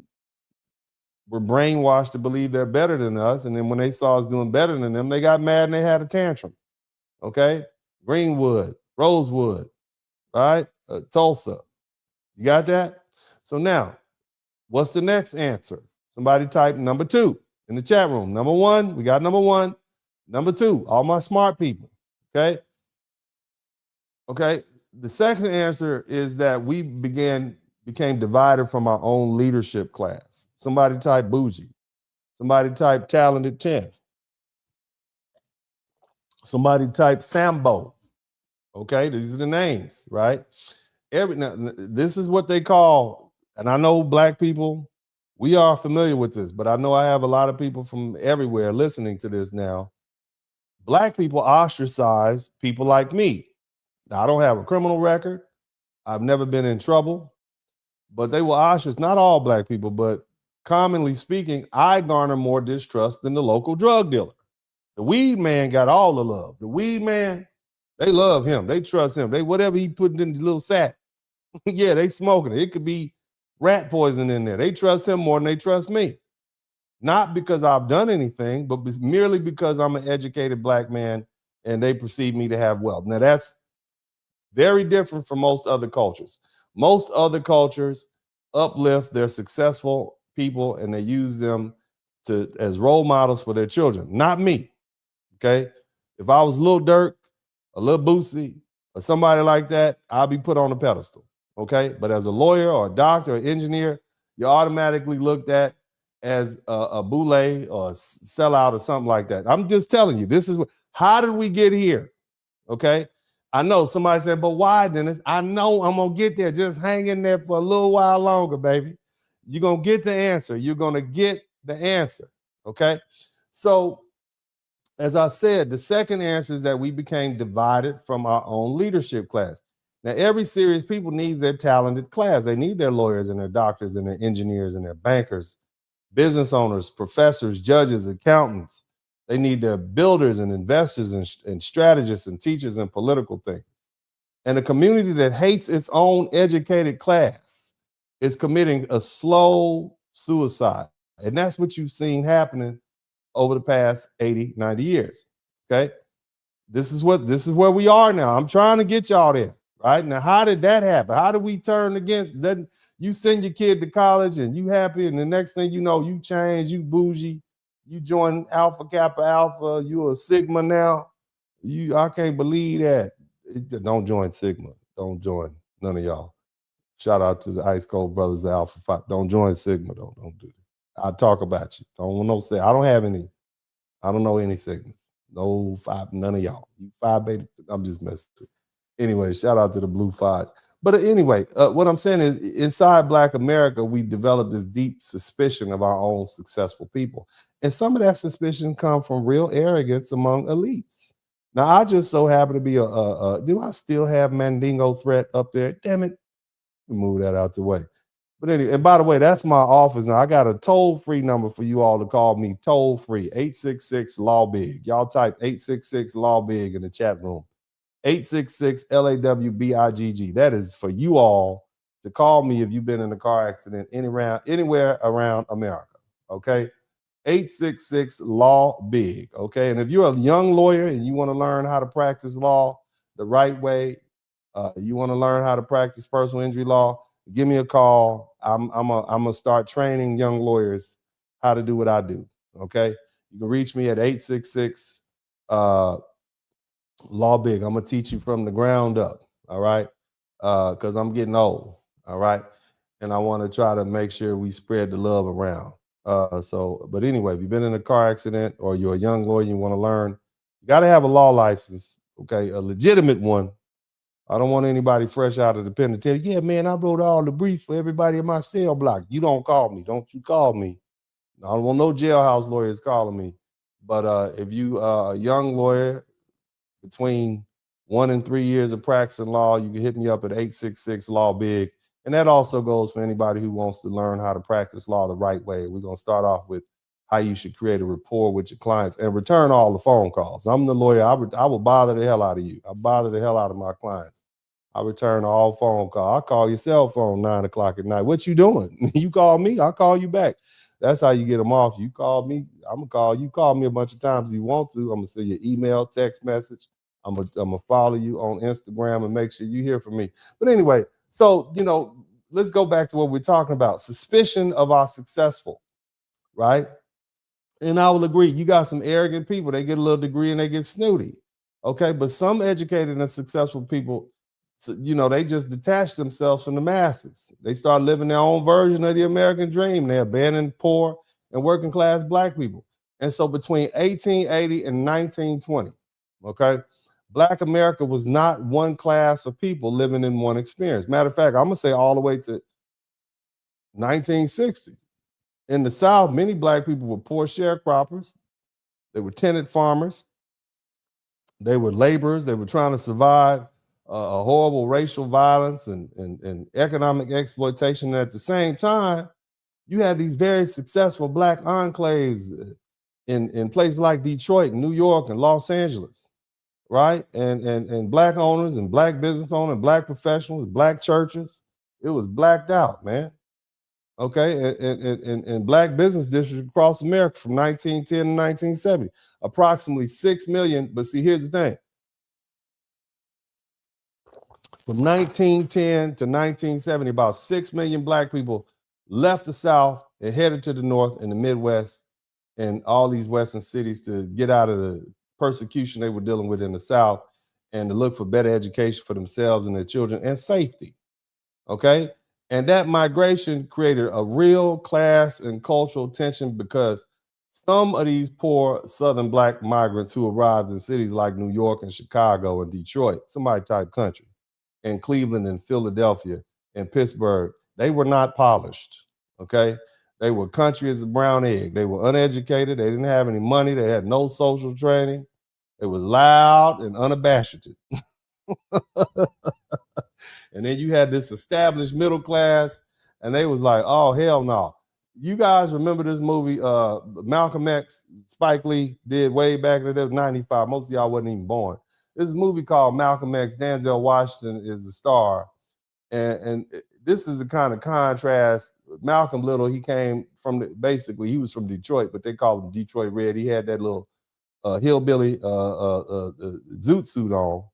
were brainwashed to believe they're better than us. And then when they saw us doing better than them, they got mad and they had a tantrum. Okay? Greenwood, Rosewood, right? Tulsa. You got that? So now, what's the next answer? Somebody type number 2 in the chat room. Number 1, we got number 1. Number 2, all my smart people. Okay? Okay. The second answer is that we became divided from our own leadership class. Somebody type bougie. Somebody type talented 10. Somebody type Sambo. Okay, these are the names, right? This is what they call, and I know black people, we are familiar with this, but I know I have a lot of people from everywhere listening to this now. Black people ostracize people like me. Now, I don't have a criminal record. I've never been in trouble, but they will ostracize, not all black people, but commonly speaking, I garner more distrust than the local drug dealer. The weed man got all the love. The weed man, they love him. They trust him. They whatever he put in the little sack, yeah, they smoking it. It could be rat poison in there. They trust him more than they trust me. Not because I've done anything, but merely because I'm an educated black man and they perceive me to have wealth. Now, that's very different from most other cultures. Most other cultures uplift their successful people and they use them as role models for their children. Not me. Okay. If I was Lil Durk, a Lil Boosie, or somebody like that, I'll be put on a pedestal. Okay. But as a lawyer or a doctor or engineer, you're automatically looked at as a boule or a sellout or something like that. I'm just telling you, how did we get here? Okay. I know somebody said, but why, Dennis? I know I'm going to get there. Just hang in there for a little while longer, baby. You're going to get the answer. You're going to get the answer. Okay. So, as I said, the second answer is that we became divided from our own leadership class. Now, every serious people needs their talented class. They need their lawyers and their doctors and their engineers and their bankers, business owners, professors, judges, accountants. They need their builders and investors and strategists and teachers and political thinkers. And a community that hates its own educated class is committing a slow suicide. And that's what you've seen happening over the past 80, 90 years. Okay. This is where we are now. I'm trying to get y'all there. Right now, how did that happen? How did we turn against that? You send your kid to college and you happy, and the next thing you know, you change, you bougie, you join Alpha Kappa Alpha, you're a Sigma now. I can't believe that. Don't join Sigma. Don't join none of y'all. Shout out to the Ice Cold Brothers of Alpha Phi. Don't join Sigma. Don't do that. I'll talk about you. Don't want no say. I don't have any. I don't know any Sigmas. No five. None of y'all. You Phi Beta. I'm just messing with you. Anyway, shout out to the Blue Fives. But anyway, what I'm saying is inside Black America, we developed this deep suspicion of our own successful people. And some of that suspicion comes from real arrogance among elites. Now, I just so happen to be do I still have Mandingo Threat up there? Damn it. Move that out the way. But anyway, and by the way, that's my office now. I got a toll-free number for you all to call me toll-free, 866-LAW-BIG. Y'all type 866-LAW-BIG in the chat room. 866-LAWBIGG. That is for you all to call me if you've been in a car accident anywhere around America. Okay. 866-LAW-BIG. Okay. And if you're a young lawyer and you want to learn how to practice law the right way, you want to learn how to practice personal injury law, give me a call. I'm gonna start training young lawyers how to do what I do. Okay. You can reach me at 866 Law Big. I'm gonna teach you from the ground up. All right. Because I'm getting old. All right. And I want to try to make sure we spread the love around. But anyway, if you've been in a car accident or you're a young lawyer, you want to learn, you got to have a law license. Okay. A legitimate one. I don't want anybody fresh out of the penitentiary. Yeah, man, I wrote all the briefs for everybody in my cell block. You don't call me. Don't you call me. I don't want no jailhouse lawyers calling me. But if you a young lawyer between 1 in 3 years of practicing law, you can hit me up at 866-LAW-BIG. And that also goes for anybody who wants to learn how to practice law the right way. We're going to start off with how you should create a rapport with your clients and return all the phone calls. I'm the lawyer. I will bother the hell out of you. I bother the hell out of my clients. I return all phone calls. I call your cell phone 9 o'clock at night. What you doing? You call me, I'll call you back. That's how you get them off. You call me, I'm going to call you. Call me a bunch of times if you want to. I'm going to send you an email, text message. I'm going to follow you on Instagram and make sure you hear from me. But anyway, so, let's go back to what we're talking about. Suspicion of our successful, right? And I will agree, you got some arrogant people. They get a little degree and they get snooty, okay? But some educated and successful people, they just detach themselves from the masses. They start living their own version of the American dream. They abandon poor and working class Black people. And so between 1880 and 1920, okay, Black America was not one class of people living in one experience. Matter of fact, I'm going to say all the way to 1960. In the South, many Black people were poor sharecroppers. They were tenant farmers. They were laborers. They were trying to survive a horrible racial violence and economic exploitation. And at the same time, you had these very successful Black enclaves in places like Detroit, New York, and Los Angeles, right? And Black owners and Black business owners, Black professionals, Black churches. It was blacked out, man. Okay, and Black business districts across America from 1910 to 1970, approximately 6 million. But see, here's the thing. From 1910 to 1970, about 6 million Black people left the South and headed to the North and the Midwest and all these Western cities to get out of the persecution they were dealing with in the South and to look for better education for themselves and their children and safety. Okay. And that migration created a real class and cultural tension because some of these poor Southern Black migrants who arrived in cities like New York and Chicago and Detroit, somebody type country, and Cleveland and Philadelphia and Pittsburgh, they were not polished, okay? They were country as a brown egg. They were uneducated. They didn't have any money. They had no social training. It was loud and unabashed. And then you had this established middle class, and they was like, oh, hell no. You guys remember this movie, Malcolm X, Spike Lee did way back in the day, 95. Most of y'all wasn't even born. This is a movie called Malcolm X. Denzel Washington is the star. And this is the kind of contrast. Malcolm Little, he came from, basically, he was from Detroit, but they called him Detroit Red. He had that little hillbilly zoot suit on.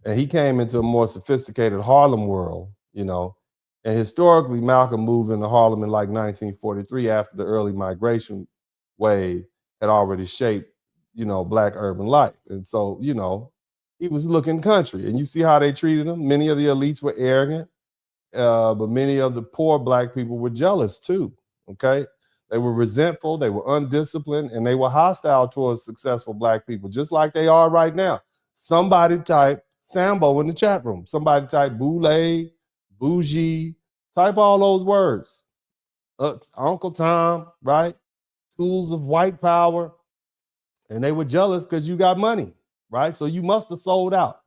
And he came into a more sophisticated Harlem world, And historically, Malcolm moved into Harlem in like 1943 after the early migration wave had already shaped, Black urban life. And so, he was looking country. And you see how they treated him. Many of the elites were arrogant, but many of the poor Black people were jealous too, okay? They were resentful, they were undisciplined, and they were hostile towards successful Black people, just like they are right now. Somebody type Sambo in the chat room. Somebody type boule, bougie, type all those words. Uncle Tom, right? Tools of white power. And they were jealous because you got money, right? So you must have sold out,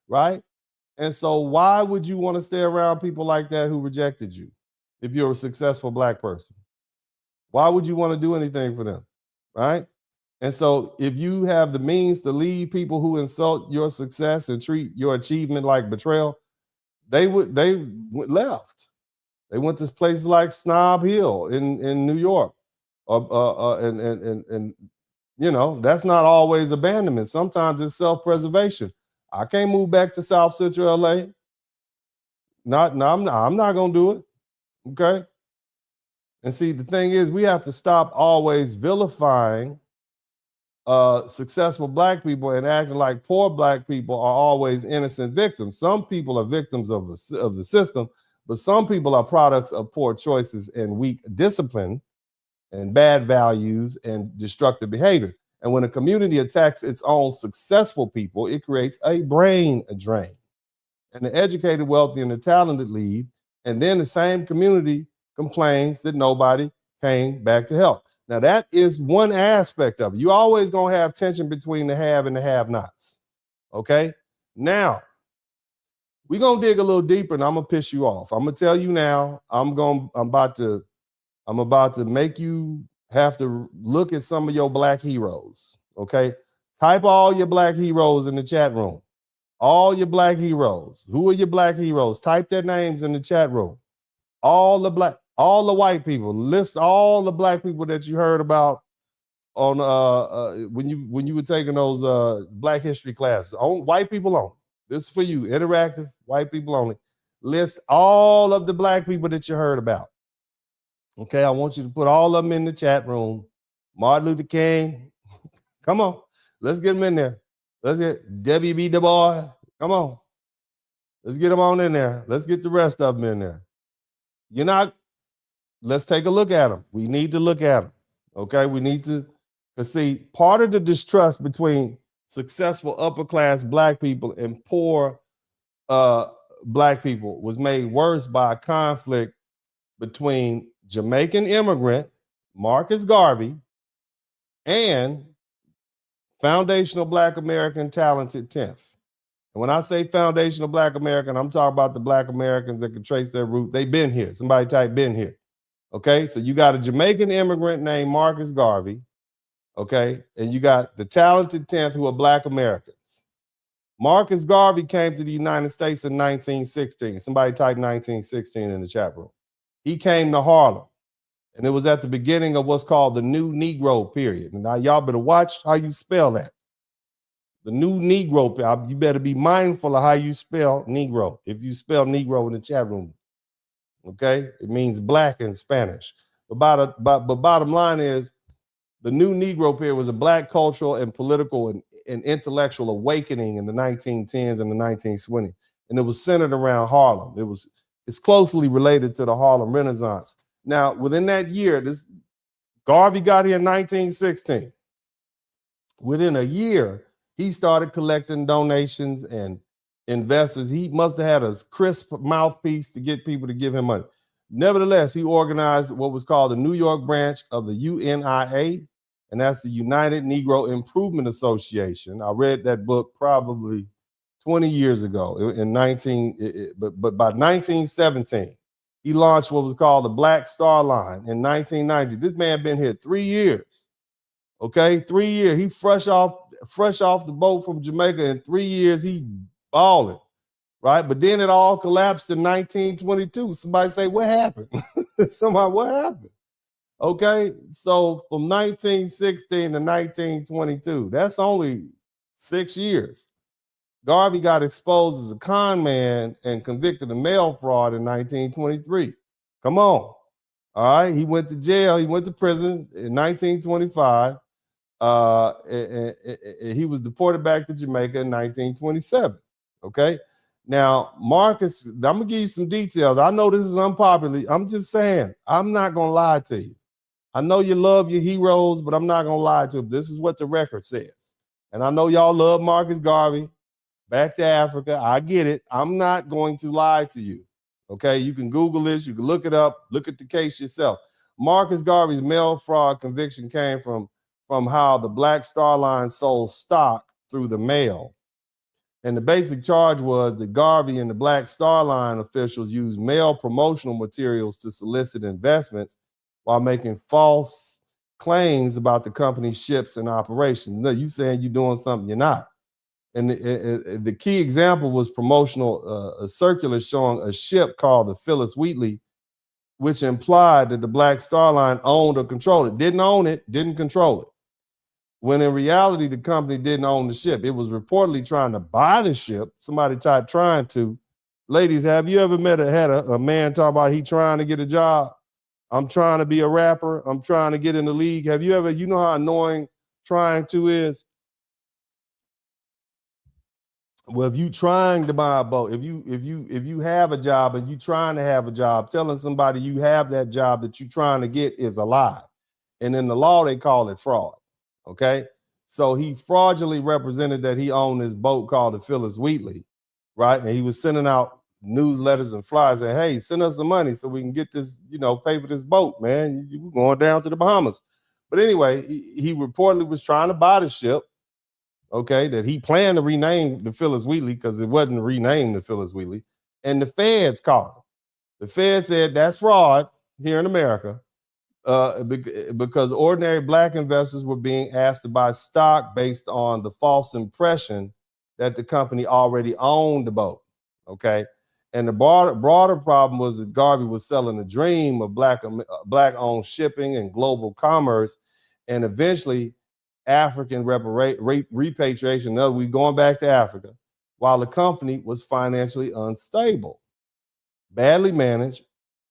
right? And so why would you want to stay around people like that who rejected you if you're a successful Black person? Why would you want to do anything for them, right? And so if you have the means to leave people who insult your success and treat your achievement like betrayal, they left. They went to places like Snob Hill in New York. And that's not always abandonment. Sometimes it's self-preservation. I can't move back to South Central LA. I'm not gonna do it. Okay. And see, the thing is, we have to stop always vilifying successful Black people and acting like poor Black people are always innocent victims. Some people are victims of the system, but some people are products of poor choices and weak discipline and bad values and destructive behavior. And when a community attacks its own successful people, it creates a brain drain. And the educated, wealthy, and the talented leave, and then the same community complains that nobody came back to help. Now, that is one aspect of it. You always going to have tension between the have and the have-nots, okay? Now, we're gonna dig a little deeper, and I'm gonna piss you off. I'm gonna tell you now. I'm about to make you have to look at some of your black heroes. Okay, type all your black heroes in the chat room. All your black heroes. Who are your black heroes? Type their names in the chat room. All the white people. List all the black people that you heard about on when you were taking those Black History classes. White people only. This is for you. Interactive, white people only. List all of the black people that you heard about. Okay, I want you to put all of them in the chat room. Martin Luther King. Come on. Let's get them in there. Let's get W.B. Du Bois. Come on. Let's get them on in there. Let's get the rest of them in there. Let's take a look at them. We need to look at them. Okay, we need to see part of the distrust between successful upper class black people and poor black people was made worse by a conflict between Jamaican immigrant Marcus Garvey and foundational black American talented 10th. And when I say foundational black American, I'm talking about the black Americans that can trace their root. They've been here. Somebody type been here. Okay, so you got a Jamaican immigrant named Marcus Garvey. Okay, and you got the talented 10th who are black Americans. Marcus Garvey came to the United States in 1916. Somebody type 1916 in the chat room. He came to Harlem, and it was at the beginning of what's called the New Negro period. And now y'all better watch how you spell that. The New Negro, you better be mindful of how you spell Negro. If you spell Negro in the chat room, okay, it means black in Spanish. But bottom line is, the New Negro period was a black cultural and political and intellectual awakening in the 1910s and the 1920s, and it was centered around Harlem. It's closely related to the Harlem Renaissance. Now, within that year, Garvey got here in 1916. Within a year, he started collecting donations and investors. He must have had a crisp mouthpiece to get people to give him money. Nevertheless, he organized what was called the New York branch of the UNIA, and that's the United Negro Improvement Association. I read that book probably 20 years ago but by 1917, he launched what was called the Black Star Line in 1990. This man been here 3 years. Okay, 3 years. He fresh off the boat from Jamaica. In 3 years, he balling. Right, but then it all collapsed in 1922. Somebody say, what happened? Somehow, what happened? Okay, so from 1916 to 1922, that's only 6 years. Garvey got exposed as a con man and convicted of mail fraud in 1923. Come on. All right, he went to jail. He went to prison in 1925. He was deported back to Jamaica in 1927. Okay. Now, Marcus, I'm going to give you some details. I know this is unpopular. I'm just saying, I'm not going to lie to you. I know you love your heroes, but I'm not going to lie to you. This is what the record says. And I know y'all love Marcus Garvey, back to Africa. I get it. I'm not going to lie to you. Okay, you can Google this. You can look it up. Look at the case yourself. Marcus Garvey's mail fraud conviction came from how the Black Star Line sold stock through the mail. And the basic charge was that Garvey and the Black Star Line officials used mail promotional materials to solicit investments while making false claims about the company's ships and operations. No, you saying you're doing something you're not. And the key example was promotional a circular showing a ship called the Phyllis Wheatley, which implied that the Black Star Line owned or controlled it. Didn't own it, didn't control it. When in reality, the company didn't own the ship. It was reportedly trying to buy the ship. Somebody typed trying to. Ladies, have you ever had a man talk about he trying to get a job? I'm trying to be a rapper. I'm trying to get in the league. Have you ever, you know how annoying trying to is? Well, if you trying to buy a boat, if you have a job and you trying to have a job, telling somebody you have that job that you're trying to get is a lie. And in the law, they call it fraud. Okay, so he fraudulently represented that he owned this boat called the Phyllis Wheatley, right? And he was sending out newsletters and flyers saying, hey, send us some money so we can get this, pay for this boat, man. We're going down to the Bahamas. But anyway, he reportedly was trying to buy the ship. okay, that he planned to rename the Phyllis Wheatley because it wasn't renamed the Phyllis Wheatley. And the feds caught him. The feds said that's fraud here in America because ordinary black investors were being asked to buy stock based on the false impression that the company already owned the boat, okay? And the broader problem was that Garvey was selling a dream of black-owned shipping and global commerce, and eventually African repatriation. In other words, going back to Africa, while the company was financially unstable, badly managed,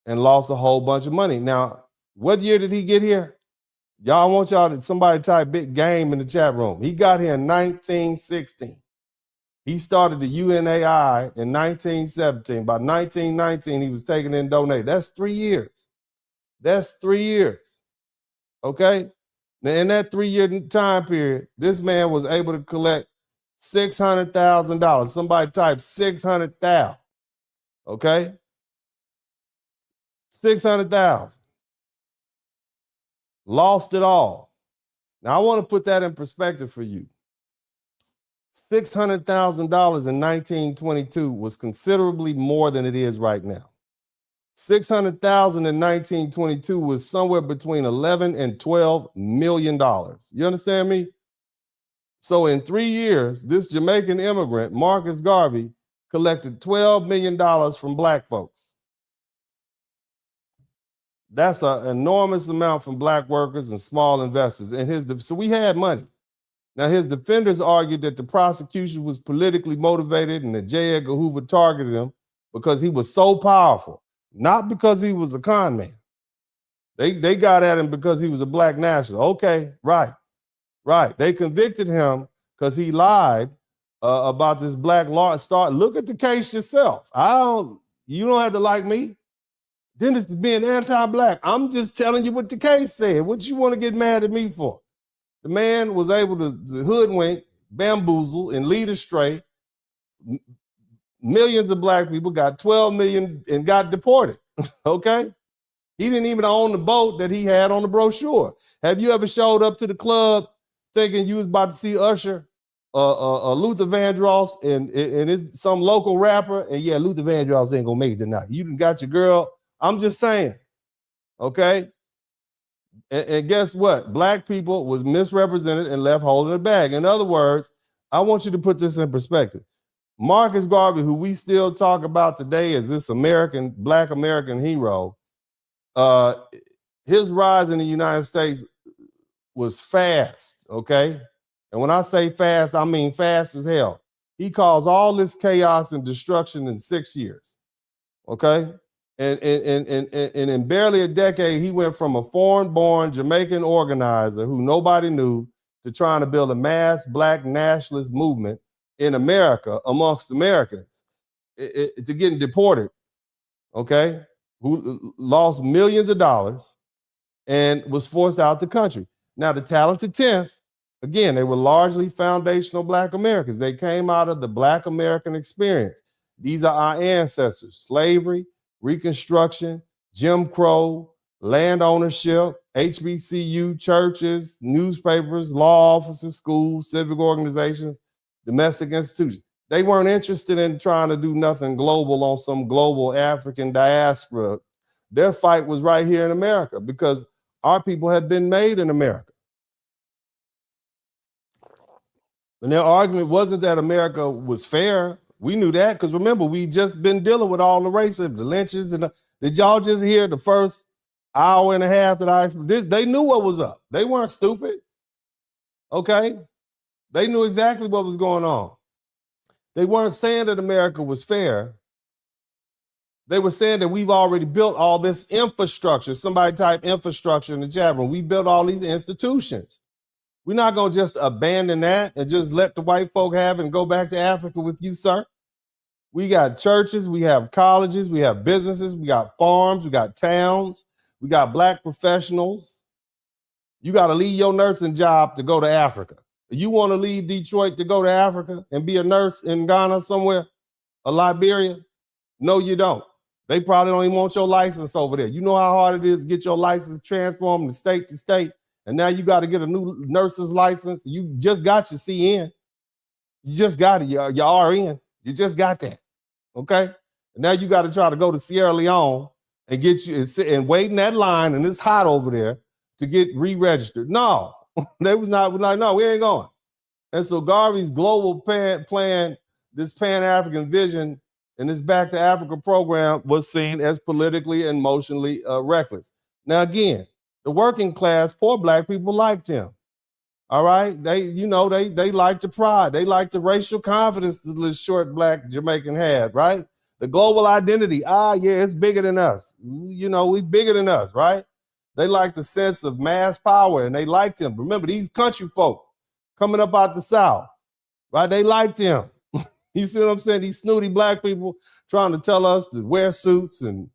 and lost a whole bunch of money. Now, what year did he get here? Y'all, I want y'all to somebody type big game in the chat room. He got here in 1916. He started the UNAI in 1917. By 1919, he was taking in donate. That's 3 years. That's 3 years. Okay? Now, in that 3-year time period, this man was able to collect $600,000. Somebody type 600,000. Okay? 600,000. Lost it all. Now, I want to put that in perspective for you. $600,000 in 1922 was considerably more than it is right now. 600,000 in 1922 was somewhere between 11 and 12 million dollars. You understand me? So in 3 years, this Jamaican immigrant, Marcus Garvey, collected $12 million from black folks. That's an enormous amount from black workers and small investors. And so we had money. Now, his defenders argued that the prosecution was politically motivated and that J. Edgar Hoover targeted him because he was so powerful, not because he was a con man. They got at him because he was a black national. Okay, right. They convicted him because he lied about this black law. Look at the case yourself. You don't have to like me. Then it's being anti-black. I'm just telling you what the case said. What you want to get mad at me for? The man was able to hoodwink, bamboozle, and lead astray. Millions of black people, got 12 million and got deported, okay? He didn't even own the boat that he had on the brochure. Have you ever showed up to the club thinking you was about to see Usher, Luther Vandross, and it's some local rapper, and yeah, Luther Vandross ain't gonna make it tonight. You done got your girl. I'm just saying, okay? And guess what? Black people was misrepresented and left holding the bag. In other words, I want you to put this in perspective. Marcus Garvey, who we still talk about today as this black American hero, his rise in the United States was fast, okay? And when I say fast, I mean fast as hell. He caused all this chaos and destruction in 6 years, okay? And in barely a decade, he went from a foreign-born Jamaican organizer who nobody knew to trying to build a mass black nationalist movement in America amongst Americans to getting deported, okay, who lost millions of dollars and was forced out the country. Now, the talented 10th, again, they were largely foundational black Americans. They came out of the black American experience. These are our ancestors: slavery, Reconstruction, Jim Crow, land ownership, HBCU, churches, newspapers, law offices, schools, civic organizations, domestic institutions. They weren't interested in trying to do nothing global on some global African diaspora. Their fight was right here in America because our people had been made in America. And their argument wasn't that America was fair. We knew that because remember, we just been dealing with all the racism, the lynchings, and did y'all just hear the first hour and a half that they knew what was up. They weren't stupid, okay? They knew exactly what was going on. They weren't saying that America was fair. They were saying that we've already built all this infrastructure. Somebody type infrastructure in the chat room. We built all these institutions. We're not going to just abandon that and just let the white folk have it and go back to Africa with you, sir. We got churches, we have colleges, we have businesses, we got farms, we got towns, we got black professionals. You got to leave your nursing job to go to Africa. You want to leave Detroit to go to Africa and be a nurse in Ghana somewhere, or Liberia? No, you don't. They probably don't even want your license over there. You know how hard it is to get your license transformed from state to state? And now you got to get a new nurse's license. You just got your CN. You just got it. Your RN. You just got that. Okay. And now you got to try to go to Sierra Leone and get you and wait in that line, and it's hot over there to get re-registered. No, they was like, no, we ain't going. And so Garvey's global plan, this Pan-African vision, and this Back to Africa program was seen as politically and emotionally reckless. Now, again, the working class, poor black people liked him. All right. They like the pride. They like the racial confidence that this short black Jamaican had, right? The global identity. Yeah, it's bigger than us. We bigger than us, right? They like the sense of mass power, and they liked him. Remember, these country folk coming up out the South, right? They liked him. You see what I'm saying? These snooty black people trying to tell us to wear suits and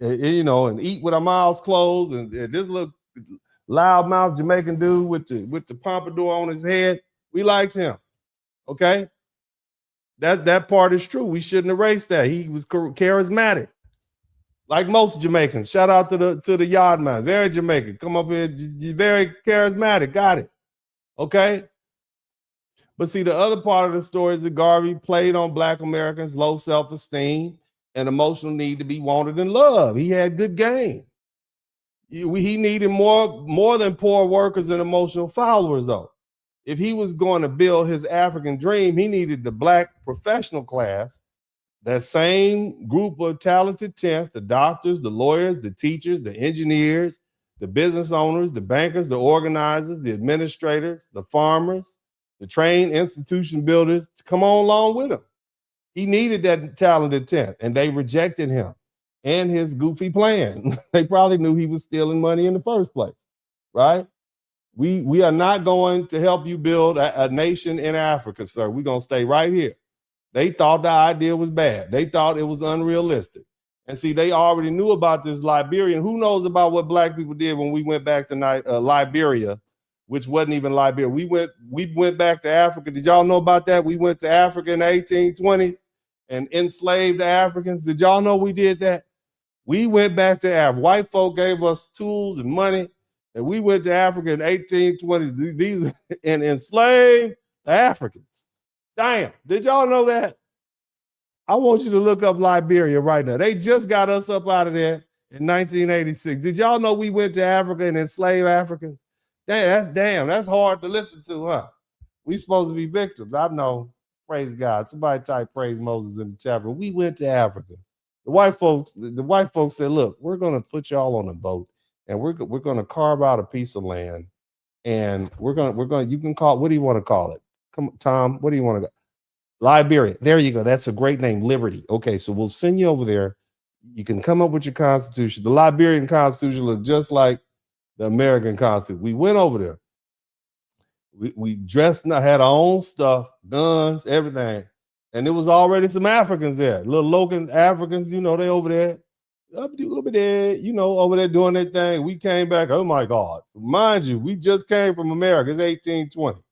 eat with our mouths closed, and this little loudmouth Jamaican dude with the pompadour on his head, we liked him. Okay, that part is true. We shouldn't erase that. He was charismatic, like most Jamaicans. Shout out to the yard man, very Jamaican. Come up here, very charismatic. Got it. Okay. But see, the other part of the story is that Garvey played on black Americans' low self-esteem and emotional need to be wanted and loved. He had good game. He needed more than poor workers and emotional followers, though. If he was going to build his African dream, he needed the black professional class, that same group of talented tenth, the doctors, the lawyers, the teachers, the engineers, the business owners, the bankers, the organizers, the administrators, the farmers, the trained institution builders to come on along with him. He needed that talented tenth, and they rejected him and his goofy plan. They probably knew he was stealing money in the first place, right? We are not going to help you build a nation in Africa, sir. We're going to stay right here. They thought the idea was bad. They thought it was unrealistic. And see, they already knew about this Liberian. Who knows about what black people did when we went back to Liberia, which wasn't even Liberia. We went back to Africa. Did y'all know about that? We went to Africa in the 1820s and enslaved the Africans. Did y'all know we did that? We went back to Africa. White folk gave us tools and money, and we went to Africa in 1820s. These and enslaved the Africans. Damn, did y'all know that? I want you to look up Liberia right now. They just got us up out of there in 1986. Did y'all know we went to Africa and enslaved Africans? That's hard to listen to, huh? We supposed to be victims. I know. Praise God. Somebody type praise Moses in the chat room. We went to Africa. The white folks said, look, we're going to put y'all on a boat, and we're going to carve out a piece of land, and you can call it, what do you want to call it? Come on, Tom, what do you want to go? Liberia. There you go. That's a great name, Liberty. Okay, so we'll send you over there. You can come up with your constitution. The Liberian constitution looked just like the American constitution. We went over there. We dressed, had our own stuff, guns, everything. And there was already some Africans there, little local Africans, they over there, over there doing their thing. We came back, oh my God. Mind you, we just came from America. It's 1820.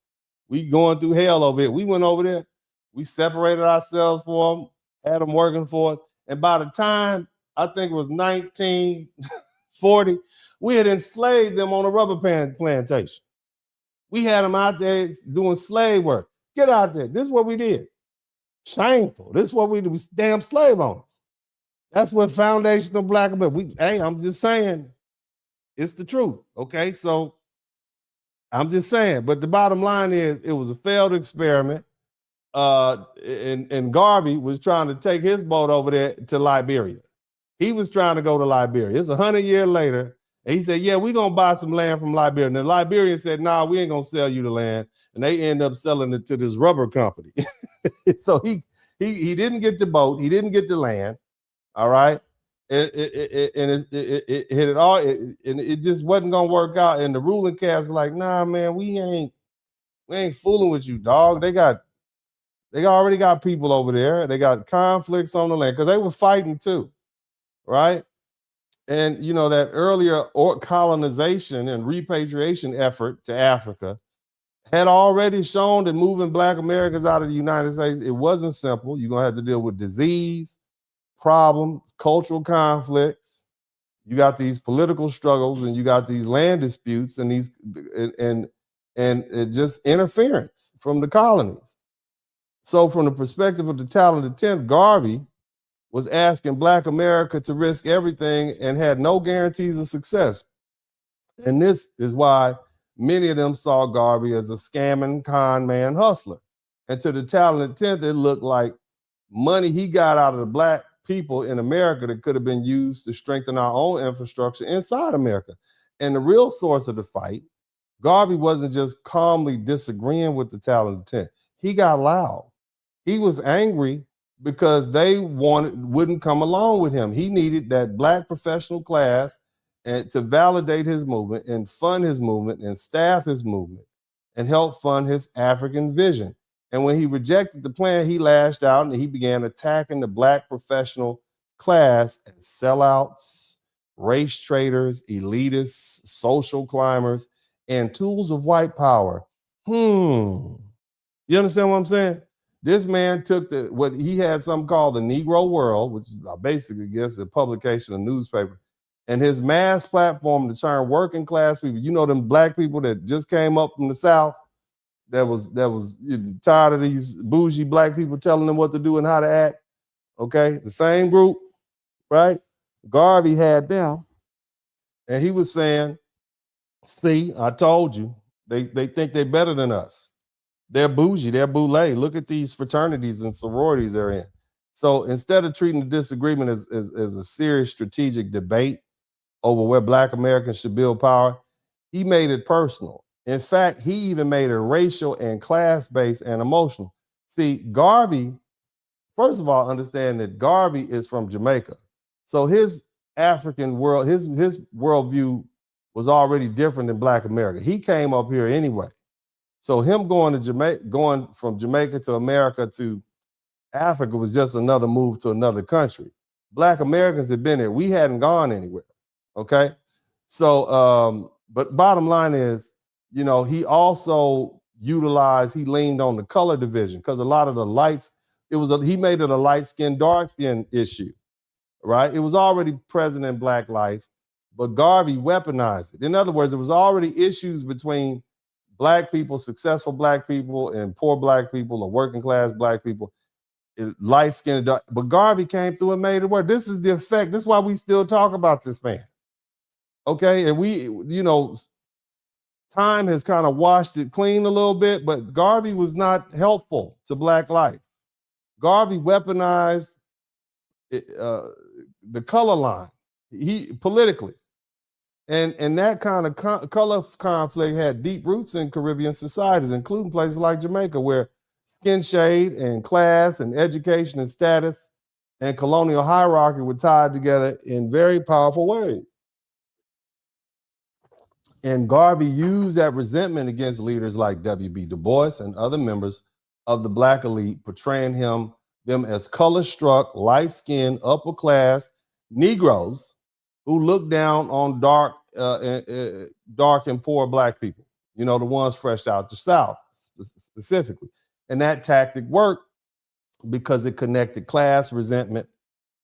We going through hell over here. We went over there. We separated ourselves for them, had them working for us. And by the time, I think it was 1940, we had enslaved them on a rubber plantation. We had them out there doing slave work. Get out there. This is what we did. Shameful. This is what we do. Damn slave owners. That's what foundational black America. I'm just saying, it's the truth. Okay, so I'm just saying. But the bottom line is, it was a failed experiment. And Garvey was trying to take his boat over there to Liberia. He was trying to go to Liberia. It's 100 years later. And he said, yeah, we're going to buy some land from Liberia. And the Liberian said, nah, we ain't going to sell you the land. And they end up selling it to this rubber company. So he didn't get the boat. He didn't get the land. All right. It just wasn't going to work out. And the ruling caste was like, nah, man, we ain't fooling with you, dog. They already got people over there. They got conflicts on the land because they were fighting too. Right. And, that earlier colonization and repatriation effort to Africa had already shown that moving black Americans out of the United States, it wasn't simple. You're going to have to deal with disease, problems, cultural conflicts. You got these political struggles, and you got these land disputes and just interference from the colonies. So from the perspective of the talented 10th, Garvey was asking Black America to risk everything and had no guarantees of success. And this is why many of them saw Garvey as a scamming con man hustler. And to the talented 10th, it looked like money he got out of the Black people in America that could have been used to strengthen our own infrastructure inside America. And the real source of the fight, Garvey wasn't just calmly disagreeing with the talented 10th. He got loud. He was angry because they wouldn't come along with him. He needed that Black professional class and to validate his movement and fund his movement and staff his movement and help fund his African vision. And when he rejected the plan, he lashed out and he began attacking the Black professional class as sellouts, race traitors, elitists, social climbers, and tools of white power. You understand what I'm saying? This man took what he had something called the Negro World, which is basically, I guess, a publication, a newspaper, and his mass platform to turn working class people, you know, them Black people that just came up from the South, that was tired of these bougie Black people telling them what to do and how to act. Okay, the same group, right? Garvey had them, and he was saying, "See, I told you, they think they're better than us. They're bougie, they're boule. Look at these fraternities and sororities they're in." So instead of treating the disagreement as a serious strategic debate over where Black Americans should build power, he made it personal. In fact, he even made it racial and class-based and emotional. See, Garvey, first of all, understand that Garvey is from Jamaica. So his African world, his worldview was already different than Black America. He came up here anyway. So him going from Jamaica to America to Africa was just another move to another country. Black Americans had been there. We hadn't gone anywhere. Okay. So, but bottom line is, you know, he also he leaned on the color division because a lot of the lights, he made it a light skin, dark skin issue, right? It was already present in Black life, but Garvey weaponized it. In other words, there was already issues between Black people, successful Black people, and poor Black people, or working class Black people, light skinned, dark. But Garvey came through and made it work. This is the effect. This is why we still talk about this man. Okay, and we, you know, time has kind of washed it clean a little bit, but Garvey was not helpful to Black life. Garvey weaponized the color line, politically. And that kind of color conflict had deep roots in Caribbean societies, including places like Jamaica, where skin shade and class and education and status and colonial hierarchy were tied together in very powerful ways. And Garvey used that resentment against leaders like W.B. Du Bois and other members of the Black elite, portraying them as color-struck, light-skinned, upper-class Negroes who look down on dark and poor Black people, you know, the ones fresh out the South specifically. And that tactic worked because it connected class resentment,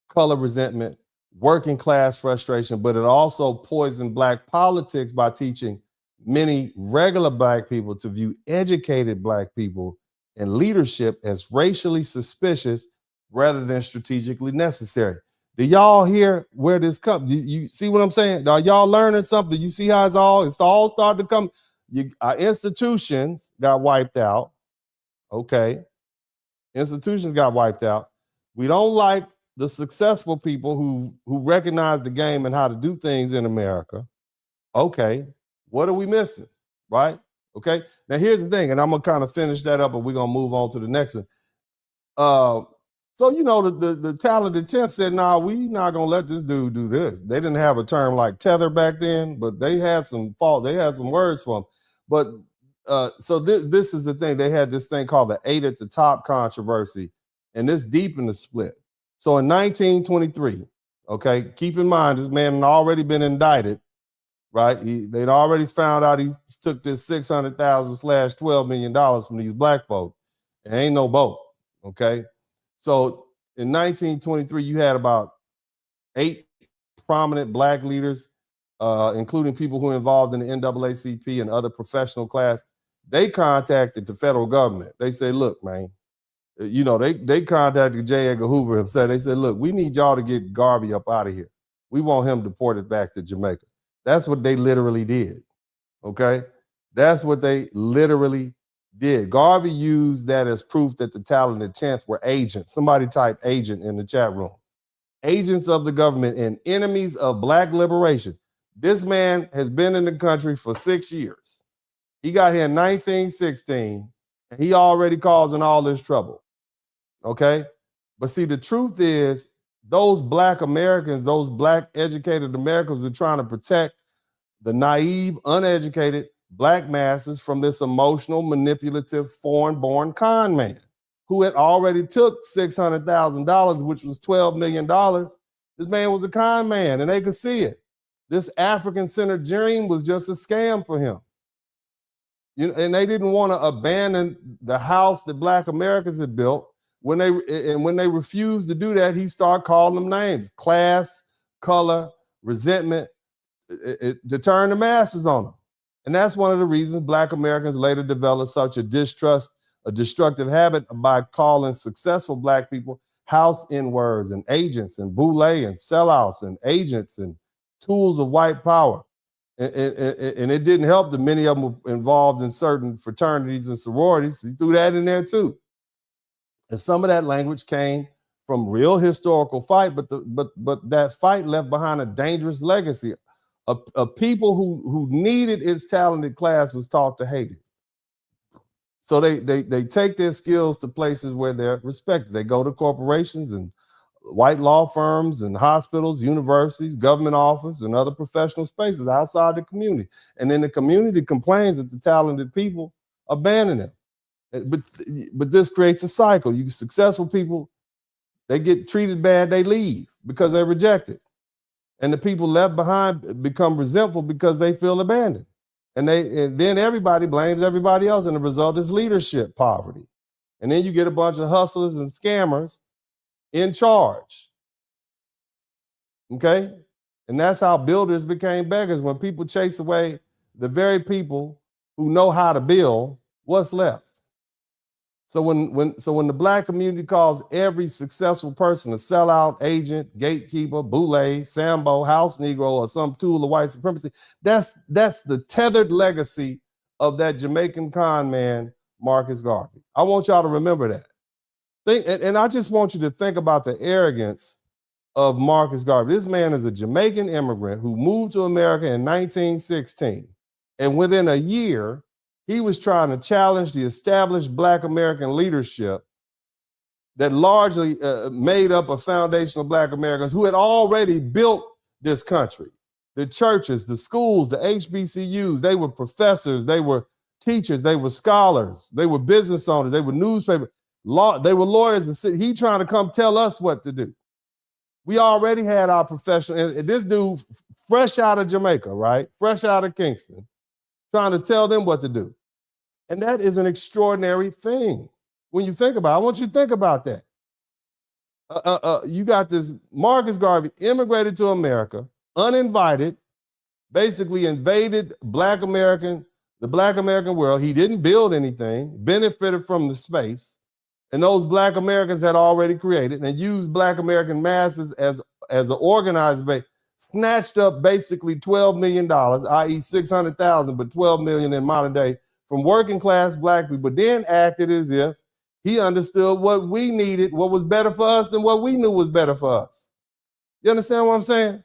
color resentment, working class frustration, but it also poisoned Black politics by teaching many regular Black people to view educated Black people and leadership as racially suspicious rather than strategically necessary. Do y'all hear where this comes? You see what I'm saying? Are y'all learning something? Do you see how it's all starting to come? Our institutions got wiped out. Okay. Institutions got wiped out. We don't like the successful people who recognize the game and how to do things in America. Okay. What are we missing? Right? Okay. Now here's the thing, and I'm gonna kind of finish that up, and we're gonna move on to the next one. So, you know, the talented 10th said, nah, we not gonna let this dude do this. They didn't have a term like tether back then, but they had some words for him. But so this is the thing. They had this thing called the 8 at the top controversy, and this deepened the split. So in 1923, okay, keep in mind, this man had already been indicted, right? They'd already found out he took this $600,000 / $12 million from these Black folk. It ain't no boat, okay? So in 1923, you had about 8 prominent Black leaders, including people who were involved in the NAACP and other professional class. They contacted the federal government. They say, look, man, you know, they contacted J. Edgar Hoover himself. They said, look, we need y'all to get Garvey up out of here. We want him deported back to Jamaica. That's what they literally did. Okay? That's what they literally did. Garvey used that as proof that the talented chants were agents. Somebody type agent in the chat room. Agents of the government and enemies of black liberation. This man has been in the country for 6 years. He got here in 1916, and he already causing all this trouble. Okay? But see, the truth is, those black Americans, those black educated Americans are trying to protect the naive, uneducated black masses from this emotional, manipulative, foreign-born con man who had already took $600,000, which was $12 million. This man was a con man, and they could see it. This African-centered dream was just a scam for him. You know, and they didn't want to abandon the house that black Americans had built. When they refused to do that, he started calling them names: class, color, resentment, to turn the masses on them. And that's one of the reasons black Americans later developed such a destructive habit by calling successful black people house N-words and agents and boule and sellouts and agents and tools of white power. And it didn't help that many of them were involved in certain fraternities and sororities. He threw that in there too. And some of that language came from real historical fight, but that fight left behind a dangerous legacy. A people who needed its talented class was taught to hate it. So they take their skills to places where they're respected. They go to corporations and white law firms and hospitals, universities, government office, and other professional spaces outside the community. And then the community complains that the talented people abandon them. But this creates a cycle. You successful people, they get treated bad, they leave because they're rejected. And the people left behind become resentful because they feel abandoned. And then everybody blames everybody else, and the result is leadership poverty. And then you get a bunch of hustlers and scammers in charge. Okay? And that's how builders became beggars. When people chase away the very people who know how to build, what's left? So when the black community calls every successful person a sellout, agent, gatekeeper, boule, Sambo, house Negro, or some tool of white supremacy, that's the tethered legacy of that Jamaican con man, Marcus Garvey. I want y'all to remember that. And I just want you to think about the arrogance of Marcus Garvey. This man is a Jamaican immigrant who moved to America in 1916. And within a year, he was trying to challenge the established black American leadership that largely made up a foundation of black Americans who had already built this country. The churches, the schools, the HBCUs, they were professors, they were teachers, they were scholars, they were business owners, they were newspaper, they were lawyers. And he trying to come tell us what to do. We already had our professional, and this dude fresh out of Jamaica, right? Fresh out of Kingston, trying to tell them what to do. And that is an extraordinary thing. When you think about it, I want you to think about that. You got this Marcus Garvey immigrated to America, uninvited, basically invaded the Black American world. He didn't build anything, benefited from the space, and those Black Americans had already created, and used Black American masses as an organized base, snatched up basically $12 million, i.e. 600,000, but 12 million in modern day, from working class black people, then acted as if he understood what we needed, what was better for us than what we knew was better for us. You understand what I'm saying?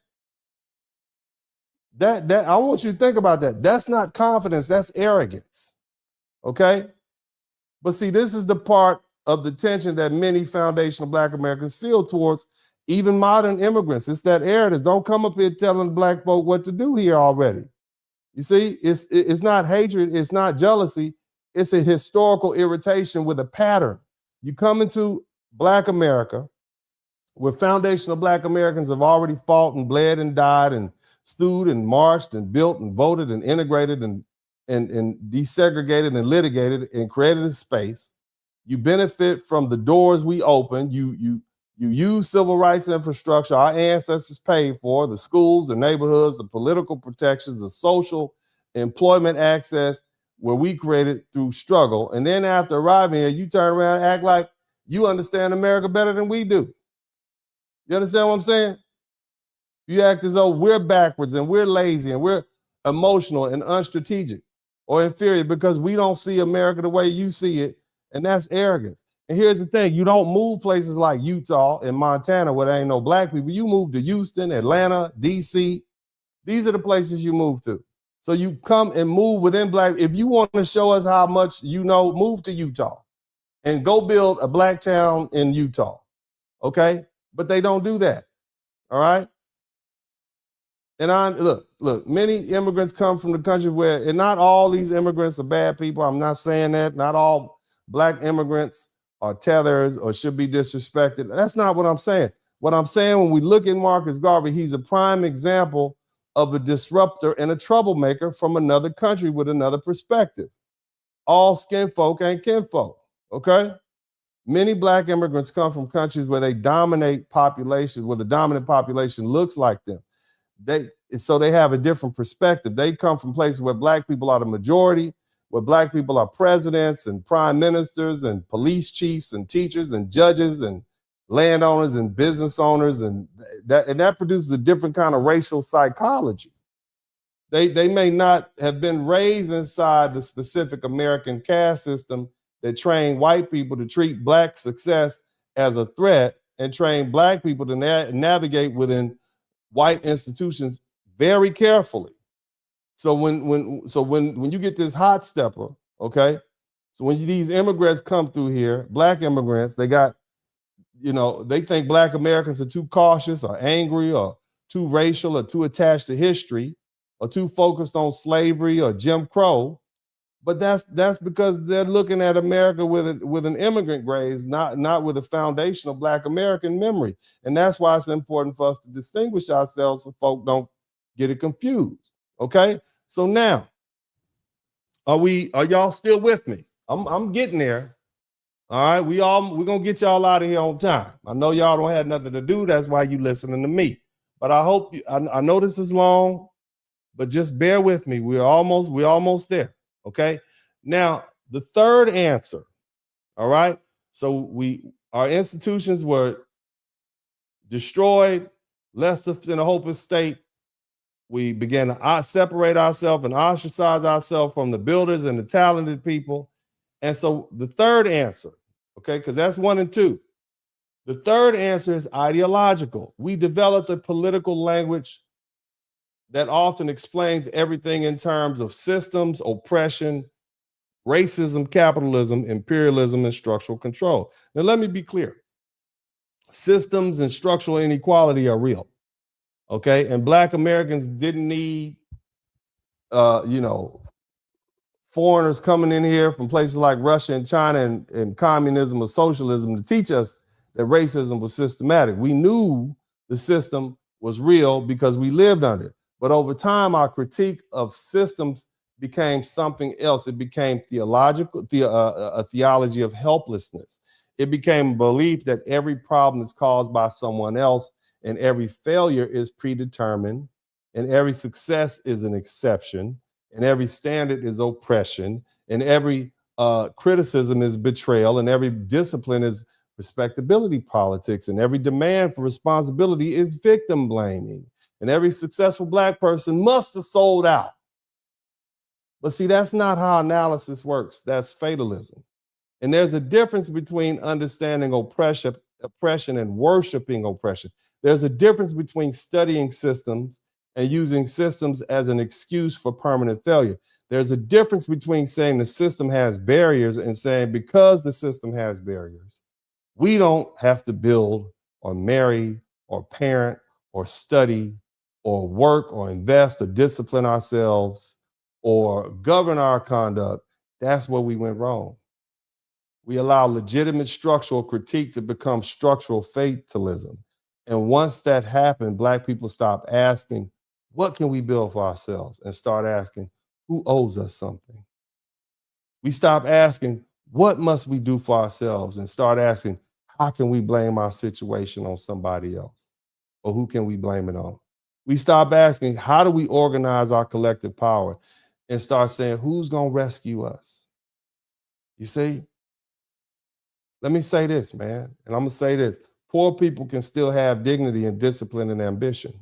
That I want you to think about that. That's not confidence, that's arrogance. Okay? But see, this is the part of the tension that many foundational black Americans feel towards even modern immigrants. It's that arrogance. Don't come up here telling black folk what to do here already. You see, it's not hatred, it's not jealousy, it's a historical irritation with a pattern. You come into Black America, where foundational Black Americans have already fought and bled and died and stewed and marched and built and voted and integrated and desegregated and litigated and created a space. You benefit from the doors we open. You use civil rights infrastructure our ancestors paid for, the schools, the neighborhoods, the political protections, the social employment access where we created through struggle. And then after arriving here, you turn around and act like you understand America better than we do. You understand what I'm saying? You act as though we're backwards and we're lazy and we're emotional and unstrategic or inferior because we don't see America the way you see it, and that's arrogance. And here's the thing, you don't move places like Utah and Montana where there ain't no black people. You move to Houston, Atlanta, DC. These are the places you move to. So you come and move within black. If you want to show us how much you know, move to Utah and go build a black town in Utah, okay? But they don't do that, all right? And look, many immigrants come from the country where, and not all these immigrants are bad people. I'm not saying that. Not all black immigrants are tethers or should be disrespected. That's not what I'm saying. What I'm saying, when we look at Marcus Garvey, he's a prime example of a disruptor and a troublemaker from another country with another perspective. All skin folk ain't kinfolk, okay? Many black immigrants come from countries where they dominate populations, where the dominant population looks like them. So they have a different perspective. They come from places where black people are the majority, where black people are presidents and prime ministers and police chiefs and teachers and judges and landowners and business owners, and that produces a different kind of racial psychology. They may not have been raised inside the specific American caste system that trained white people to treat black success as a threat and train black people to navigate within white institutions very carefully. So when you get this hot stepper, okay, so when these immigrants come through here, black immigrants, they got, they think black Americans are too cautious or angry or too racial or too attached to history or too focused on slavery or Jim Crow. But that's because they're looking at America with an immigrant gaze, not with a foundational black American memory. And that's why it's important for us to distinguish ourselves so folk don't get it confused. Okay? So now, are y'all still with me? I'm getting there. All right, we're gonna get y'all out of here on time. I know y'all don't have nothing to do. That's why you listening to me. But I hope I know this is long, but just bear with me. We're almost there. Okay. Now, the third answer. All right. So our institutions were destroyed, left us in a hopeless state. We began to separate ourselves and ostracize ourselves from the builders and the talented people. And so the third answer, okay, because that's 1 and 2. The third answer is ideological. We developed a political language that often explains everything in terms of systems, oppression, racism, capitalism, imperialism, and structural control. Now, let me be clear. Systems and structural inequality are real, okay? And black Americans didn't need, foreigners coming in here from places like Russia and China and communism or socialism to teach us that racism was systematic. We knew the system was real because we lived under it. But over time, our critique of systems became something else. It became a theology of helplessness. It became a belief that every problem is caused by someone else, and every failure is predetermined, and every success is an exception, and every standard is oppression, and every criticism is betrayal, and every discipline is respectability politics, and every demand for responsibility is victim blaming. And every successful black person must have sold out. But see, that's not how analysis works. That's fatalism. And there's a difference between understanding oppression and worshiping oppression. There's a difference between studying systems and using systems as an excuse for permanent failure. There's a difference between saying the system has barriers and saying because the system has barriers, we don't have to build or marry or parent or study or work or invest or discipline ourselves or govern our conduct. That's where we went wrong. We allow legitimate structural critique to become structural fatalism. And once that happened, black people stopped asking, what can we build for ourselves? And start asking, who owes us something? We stopped asking, what must we do for ourselves? And start asking, how can we blame our situation on somebody else? Or who can we blame it on? We stop asking, how do we organize our collective power? And start saying, who's going to rescue us? You see? let me say this, man, and I'm gonna say this. Poor people can still have dignity and discipline and ambition.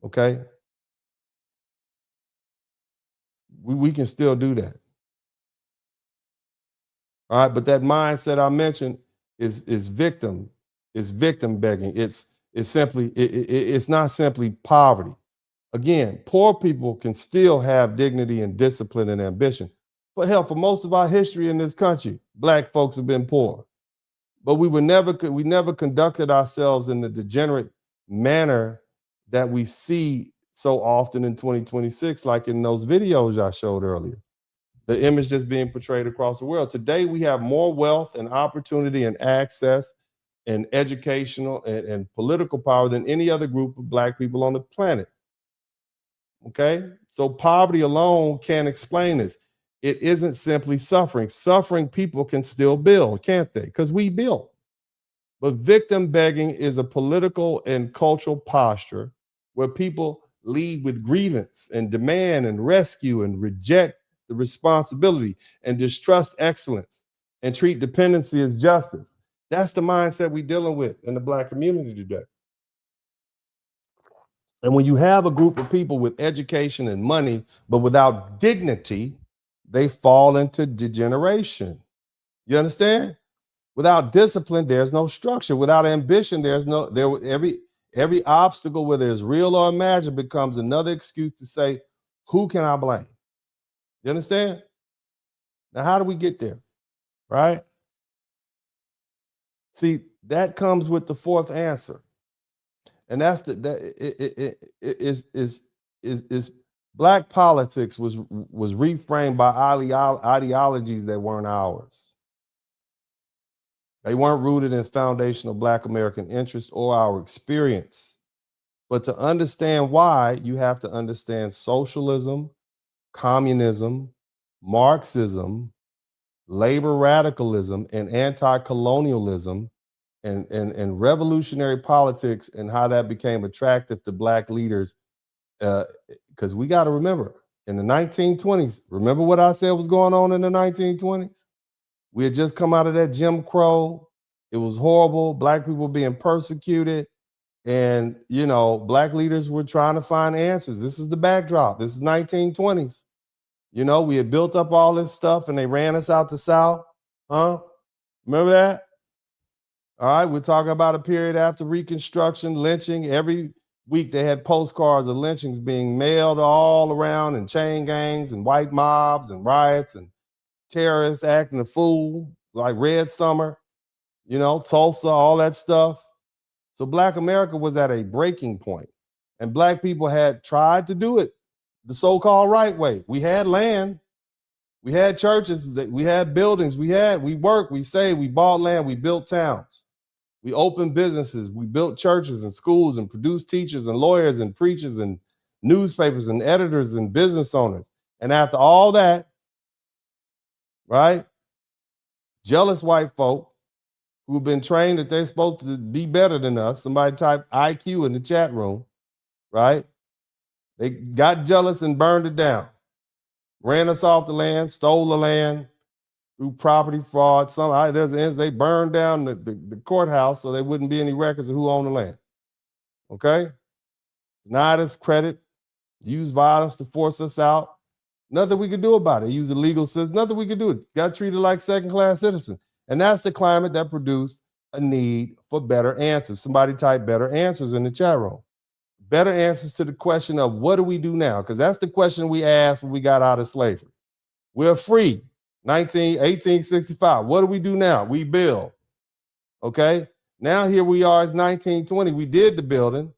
Okay? We can still do that. All right, but that mindset I mentioned is victim begging. It's simply it's not simply poverty. Again, poor people can still have dignity and discipline and ambition. But hell, for most of our history in this country, Black folks have been poor. But we never conducted ourselves in the degenerate manner that we see so often in 2026, like in those videos I showed earlier. The image that's being portrayed across the world. Today, we have more wealth and opportunity and access and educational and political power than any other group of Black people on the planet. Okay? So poverty alone can't explain this. It isn't simply suffering. Suffering people can still build, can't they? Because we built. But victim begging is a political and cultural posture where people lead with grievance and demand and rescue and reject the responsibility and distrust excellence and treat dependency as justice. That's the mindset we're dealing with in the Black community today. And when you have a group of people with education and money, but without dignity, they fall into degeneration. You understand? Without discipline, there's no structure. Without ambition, every obstacle, whether it's real or imagined, becomes another excuse to say, who can I blame? You understand? Now, how do we get there? Right? See, that comes with the fourth answer. And that's Black politics was reframed by ideologies that weren't ours. They weren't rooted in foundational Black American interests or our experience. But to understand why, you have to understand socialism, communism, Marxism, labor radicalism, and anti-colonialism, and revolutionary politics, and how that became attractive to Black leaders. Because we got to remember, in the 1920s, remember what I said was going on in the 1920s? We had just come out of that Jim Crow. It was horrible. Black people being persecuted. And, Black leaders were trying to find answers. This is the backdrop. This is 1920s. We had built up all this stuff and they ran us out the South. Huh? Remember that? All right, we're talking about a period after Reconstruction, lynching. Every week they had postcards of lynchings being mailed all around, and chain gangs and white mobs and riots and terrorists acting a fool, like Red Summer, Tulsa, all that stuff. So Black America was at a breaking point, and Black people had tried to do it the so-called right way. We had land, we had churches, we had buildings, we worked, we saved, we bought land, we built towns. We opened businesses, we built churches and schools and produced teachers and lawyers and preachers and newspapers and editors and business owners. And after all that, right, jealous white folk who've been trained that they're supposed to be better than us, somebody type IQ in the chat room, right? They got jealous and burned it down, ran us off the land, stole the land, through property fraud. They burned down the courthouse so there wouldn't be any records of who owned the land. Okay? Denied us credit, used violence to force us out. Nothing we could do about it. Use the legal system. Nothing we could do. Got treated like second-class citizens. And that's the climate that produced a need for better answers. Somebody type better answers in the chat room. Better answers to the question of what do we do now? Because that's the question we asked when we got out of slavery. We're free. 1865. What do we do now? We build. Okay. Now here we are. It's 1920. We did the building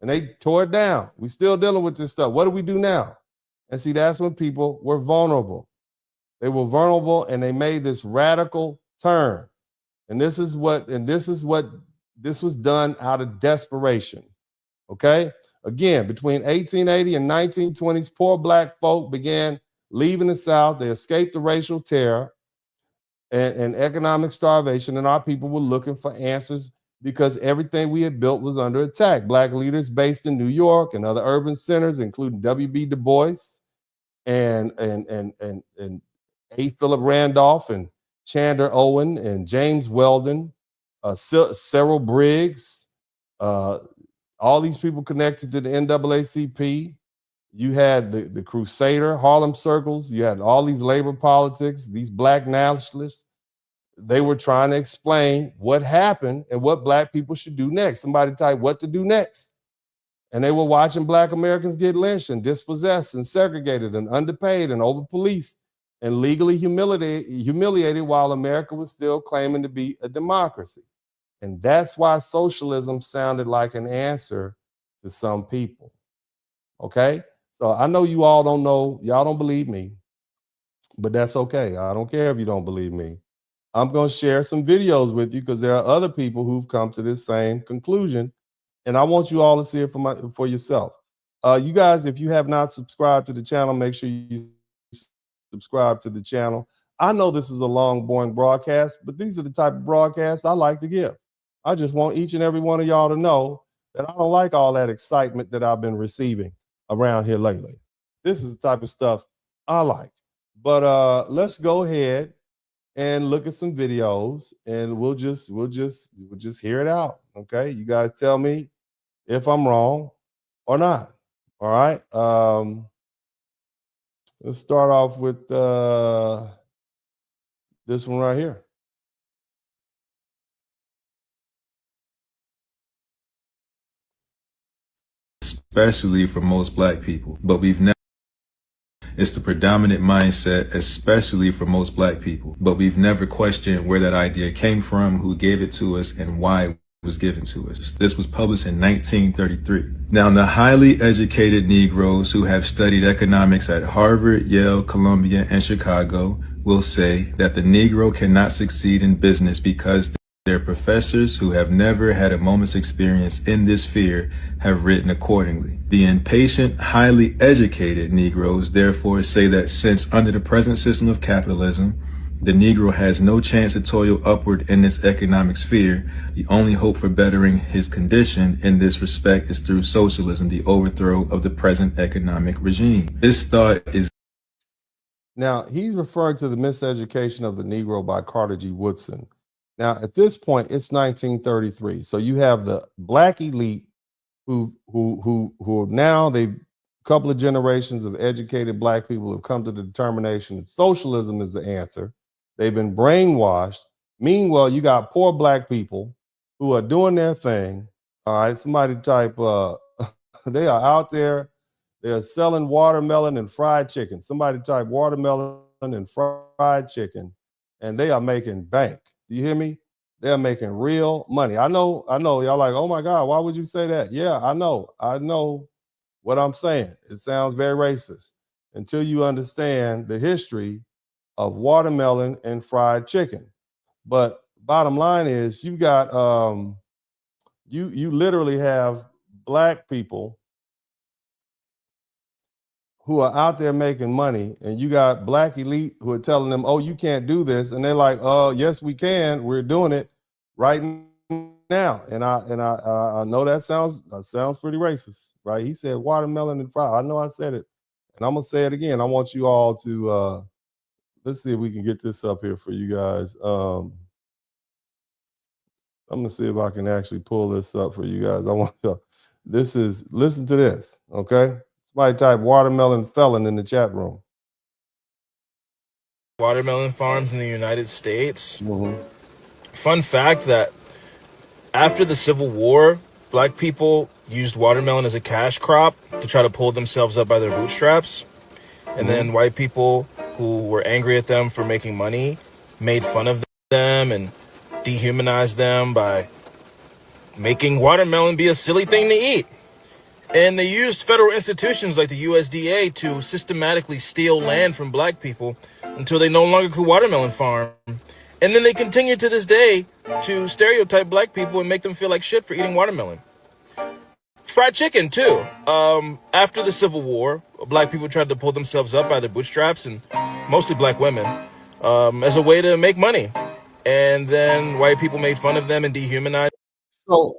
and they tore it down. We still dealing with this stuff. What do we do now? And see, that's when people were vulnerable. They were vulnerable and they made this radical turn. And this was done out of desperation. Okay. Again, between 1880 and 1920s, poor Black folk began leaving the South. They escaped the racial terror and economic starvation, and our people were looking for answers because everything we had built was under attack. Black leaders based in New York and other urban centers, including W.B. Du Bois and A. Philip Randolph and Chandler Owen and James Weldon, Cyril Briggs, all these people connected to the NAACP. You had the Crusader, Harlem Circles. You had all these labor politics, these black nationalists. They were trying to explain what happened and what black people should do next. Somebody typed what to do next. And they were watching black Americans get lynched and dispossessed and segregated and underpaid and over-policed and legally humiliated while America was still claiming to be a democracy. And that's why socialism sounded like an answer to some people. Okay? So I know you all don't know, y'all don't believe me, but that's okay. I don't care if you don't believe me. I'm going to share some videos with you because there are other people who've come to this same conclusion, and I want you all to see it for yourself. You guys, if you have not subscribed to the channel, make sure you subscribe to the channel. I know this is a long, boring broadcast, but these are the type of broadcasts I like to give. I just want each and every one of y'all to know that I don't like all that excitement that I've been receiving around here lately. This is the type of stuff I like. But let's go ahead and look at some videos, and we'll just hear it out. Okay, you guys tell me if I'm wrong or not. All right. Let's start off with this one right here. Especially for most black people, but we've never. It's the predominant mindset, especially for most black people, but we've never questioned where that idea came from, who gave it to us, and why it was given to us. This was published in 1933. Now, the highly educated Negroes who have studied economics at Harvard, Yale, Columbia, and Chicago will say that the Negro cannot succeed in business because their professors who have never had a moment's experience in this sphere have written accordingly. The impatient, highly educated Negroes therefore say that since under the present system of capitalism, the Negro has no chance to toil upward in this economic sphere, the only hope for bettering his condition in this respect is through socialism, the overthrow of the present economic regime. This thought is... Now, he's referring to the miseducation of the Negro by Carter G. Woodson. Now, at this point, it's 1933. So you have the black elite who now a couple of generations of educated black people have come to the determination that socialism is the answer. They've been brainwashed. Meanwhile, you got poor black people who are doing their thing. All right, somebody type, they are out there. They're selling watermelon and fried chicken. Somebody type watermelon and fried chicken, and they are making bank. Do you hear me? They're making real money. I know. Y'all like, oh my God, why would you say that? Yeah, I know what I'm saying. It sounds very racist until you understand the history of watermelon and fried chicken. But bottom line is you got you literally have black people who are out there making money, and you got black elite who are telling them, oh, you can't do this. And they're like, oh, yes, we can. We're doing it right now. And I know that sounds pretty racist, right? He said watermelon and fried. I know I said it, and I'm gonna say it again. I want you all to let's see if we can get this up here for you guys. I'm gonna see if I can actually pull this up for you guys. I want you. Listen to this, okay? Somebody type watermelon felon in the chat room. Watermelon farms in the United States. Fun fact that after the Civil War, black people used watermelon as a cash crop to try to pull themselves up by their bootstraps. And then white people who were angry at them for making money made fun of them and dehumanized them by making watermelon be a silly thing to eat. And they used federal institutions like the USDA to systematically steal land from black people until they no longer could watermelon farm. And then they continue to this day to stereotype black people and make them feel like shit for eating watermelon. Fried chicken, too. After the Civil War, black people tried to pull themselves up by their bootstraps, and mostly black women, as a way to make money. And then white people made fun of them and dehumanized. So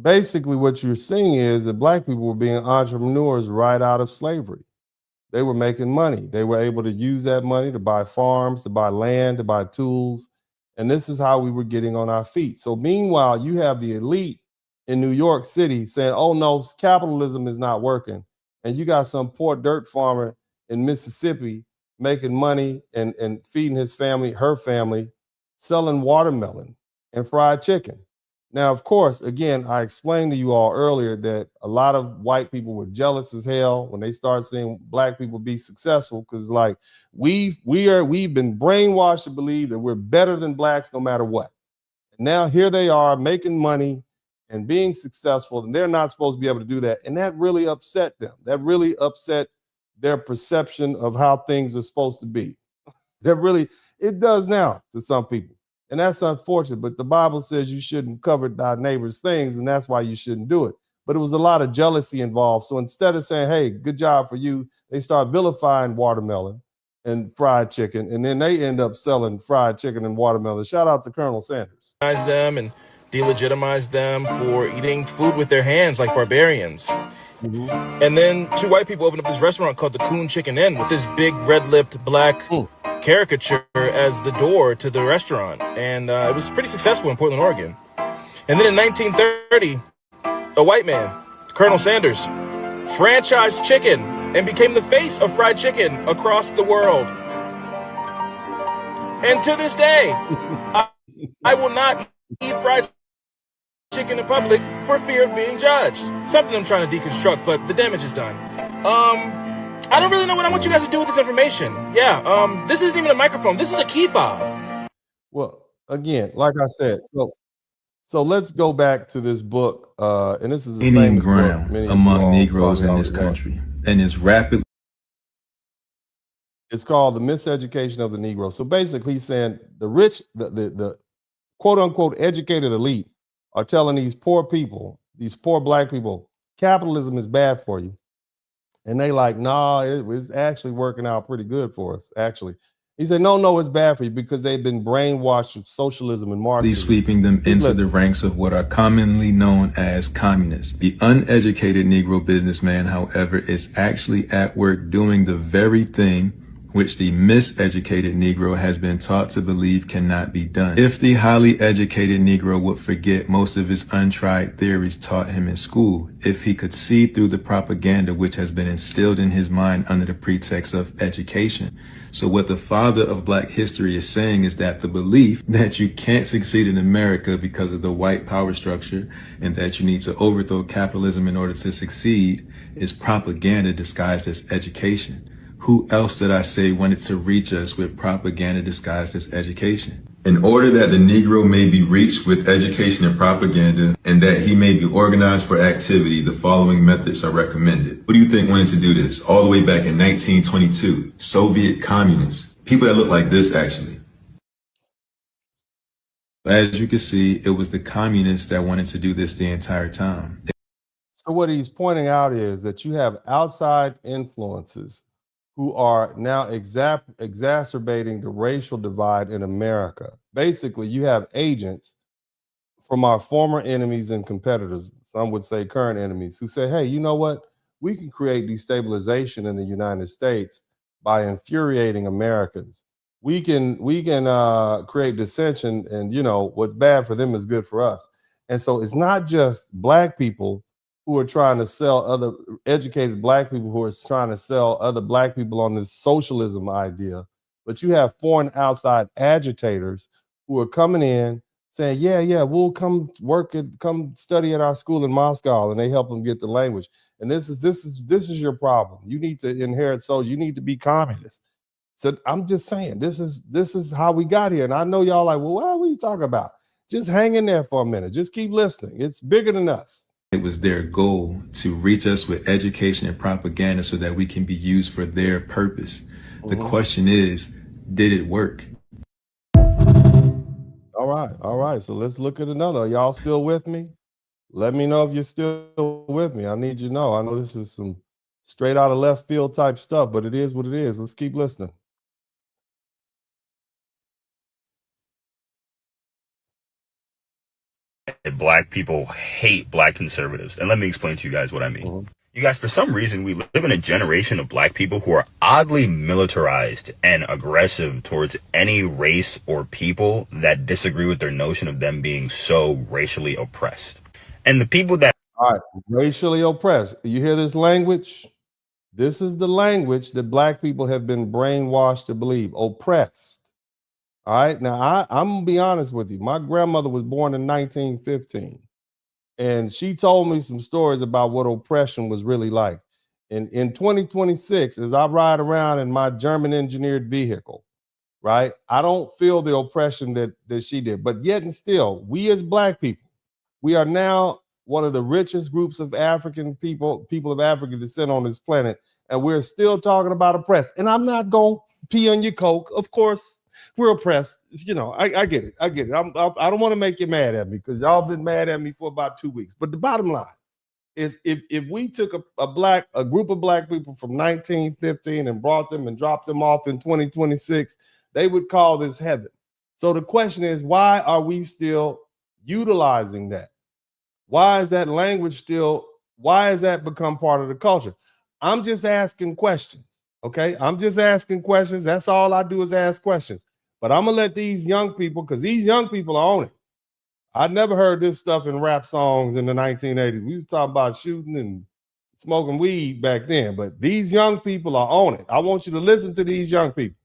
basically what you're seeing is that black people were being entrepreneurs right out of slavery. they were making money. They were able to use that money to buy farms, to buy land, to buy tools. And this is how we were getting on our feet. So meanwhile, you have the elite in New York City saying, oh no, capitalism is not working. And you got some poor dirt farmer in Mississippi making money and feeding his family, her family, selling watermelon and fried chicken. Now, of course, again, I explained to you all earlier that a lot of white people were jealous as hell when they started seeing black people be successful, because like we've been brainwashed to believe that we're better than blacks no matter what. And now here they are making money and being successful, and they're not supposed to be able to do that. And that really upset them. That really upset their perception of how things are supposed to be. It does now to some people. And that's unfortunate, but the Bible says you shouldn't covet thy neighbor's things, and that's why you shouldn't do it. But it was a lot of jealousy involved. So instead of saying, hey, good job for you, they start vilifying watermelon and fried chicken, and then they end up selling fried chicken and watermelon. Shout out to Colonel Sanders. Them and delegitimize them for eating food with their hands like barbarians. And then two white people opened up this restaurant called the Coon Chicken Inn with this big red-lipped black caricature as the door to the restaurant. And it was pretty successful in Portland, Oregon. And then in 1930, a white man, Colonel Sanders, franchised chicken and became the face of fried chicken across the world. And to this day, I will not eat fried chicken in public for fear of being judged. Something I'm trying to deconstruct, but the damage is done. I don't really know what I want you guys to do with this information. Yeah, this isn't even a microphone. This is a key fob. Well, again, like I said, so let's go back to this book, and this is a Gaining famous ground book. among Negroes in this country, and is rapidly. It's called The Miseducation of the Negro. So basically, he's saying the rich, the quote unquote educated elite are telling these poor people, these poor black people, capitalism is bad for you. And they like, nah, it's actually working out pretty good for us, actually. He said, no, it's bad for you because they've been brainwashed with socialism and Marxism. Sweeping them into the ranks of what are commonly known as communists. The uneducated Negro businessman, however, is actually at work doing the very thing which the miseducated Negro has been taught to believe cannot be done. If the highly educated Negro would forget most of his untried theories taught him in school, if he could see through the propaganda which has been instilled in his mind under the pretext of education. So what the father of black history is saying is that the belief that you can't succeed in America because of the white power structure and that you need to overthrow capitalism in order to succeed is propaganda disguised as education. Who else did I say wanted to reach us with propaganda disguised as education? In order that the Negro may be reached with education and propaganda, and that he may be organized for activity, the following methods are recommended. Who do you think wanted to do this? All the way back in 1922, Soviet communists. People that look like this, actually. As you can see, it was the communists that wanted to do this the entire time. So what he's pointing out is that you have outside influences who are now exacerbating the racial divide in America. Basically, you have agents from our former enemies and competitors, some would say current enemies, who say, hey, you know what? We can create destabilization in the United States by infuriating Americans. We can create dissension, and what's bad for them is good for us. And so it's not just black people who are trying to sell other educated black people who are trying to sell other black people on this socialism idea, but you have foreign outside agitators who are coming in saying, yeah, we'll come come study at our school in Moscow, and they help them get the language. And this is your problem. You need to inherit soldiers. You need to be communist. So I'm just saying, this is how we got here. And I know y'all like, well, what are you talking about? Just hang in there for a minute. Just keep listening. It's bigger than us. It was their goal to reach us with education and propaganda so that we can be used for their purpose. The question is, did it work? All right. So let's look at another. Are y'all still with me? Let me know if you're still with me. I need you to know. I know this is some straight out of left field type stuff, but it is what it is. Let's keep listening. Black people hate black conservatives. And let me explain to you guys what I mean. You guys, for some reason, we live in a generation of black people who are oddly militarized and aggressive towards any race or people that disagree with their notion of them being so racially oppressed. And the people that... All right, racially oppressed. You hear this language? This is the language that black people have been brainwashed to believe, oppressed. All right, now I'm gonna be honest with you. My grandmother was born in 1915. And she told me some stories about what oppression was really like. And in 2026, as I ride around in my German engineered vehicle, right, I don't feel the oppression that she did. But yet and still, we as black people, we are now one of the richest groups of African people of African descent on this planet. And we're still talking about oppressed. And I'm not going to pee on your coke. Of course, we're oppressed. You know, I get it. I get it. I don't want to make you mad at me because y'all been mad at me for about 2 weeks. But the bottom line is if we took a group of black people from 1915 and brought them and dropped them off in 2026, they would call this heaven. So the question is, why are we still utilizing that? Why is that language why has that become part of the culture? I'm just asking questions. Okay. I'm just asking questions. That's all I do is ask questions. But I'm gonna let these young people, because these young people are on it. I never heard this stuff in rap songs in the 1980s. We was talking about shooting and smoking weed back then, but these young people are on it. I want you to listen to these young people.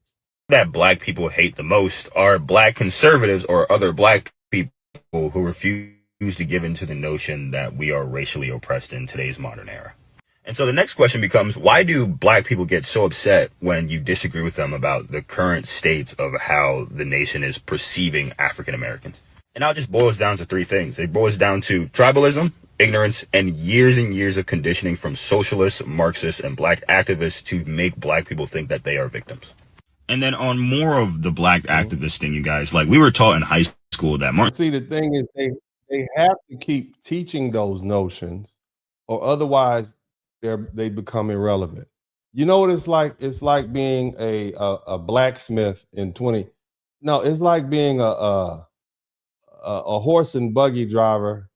That black people hate the most are black conservatives or other black people who refuse to give in to the notion that we are racially oppressed in today's modern era. And so the next question becomes, why do black people get so upset when you disagree with them about the current states of how the nation is perceiving African Americans? And now it just boils down to three things. It boils down to tribalism, ignorance, and years of conditioning from socialists, Marxists, and black activists to make black people think that they are victims. And then on more of the black activist thing, you guys, like we were taught in high school that Martin... See, the thing is they have to keep teaching those notions or otherwise they become irrelevant. You know what it's like? It's like being a blacksmith in 20. No, it's like being a horse and buggy driver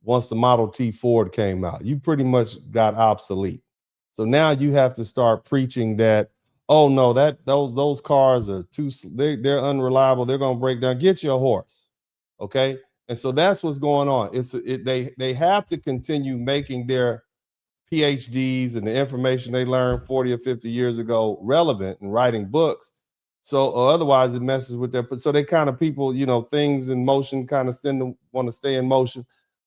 once the Model T Ford came out. You pretty much got obsolete. So now you have to start preaching that, oh no, those cars are they're unreliable. They're gonna break down. Get you a horse, okay? And so that's what's going on. They have to continue making their PhDs and the information they learned 40 or 50 years ago relevant and writing books. So or otherwise it messes with their, so they kind of people, you know, things in motion kind of want to stay in motion,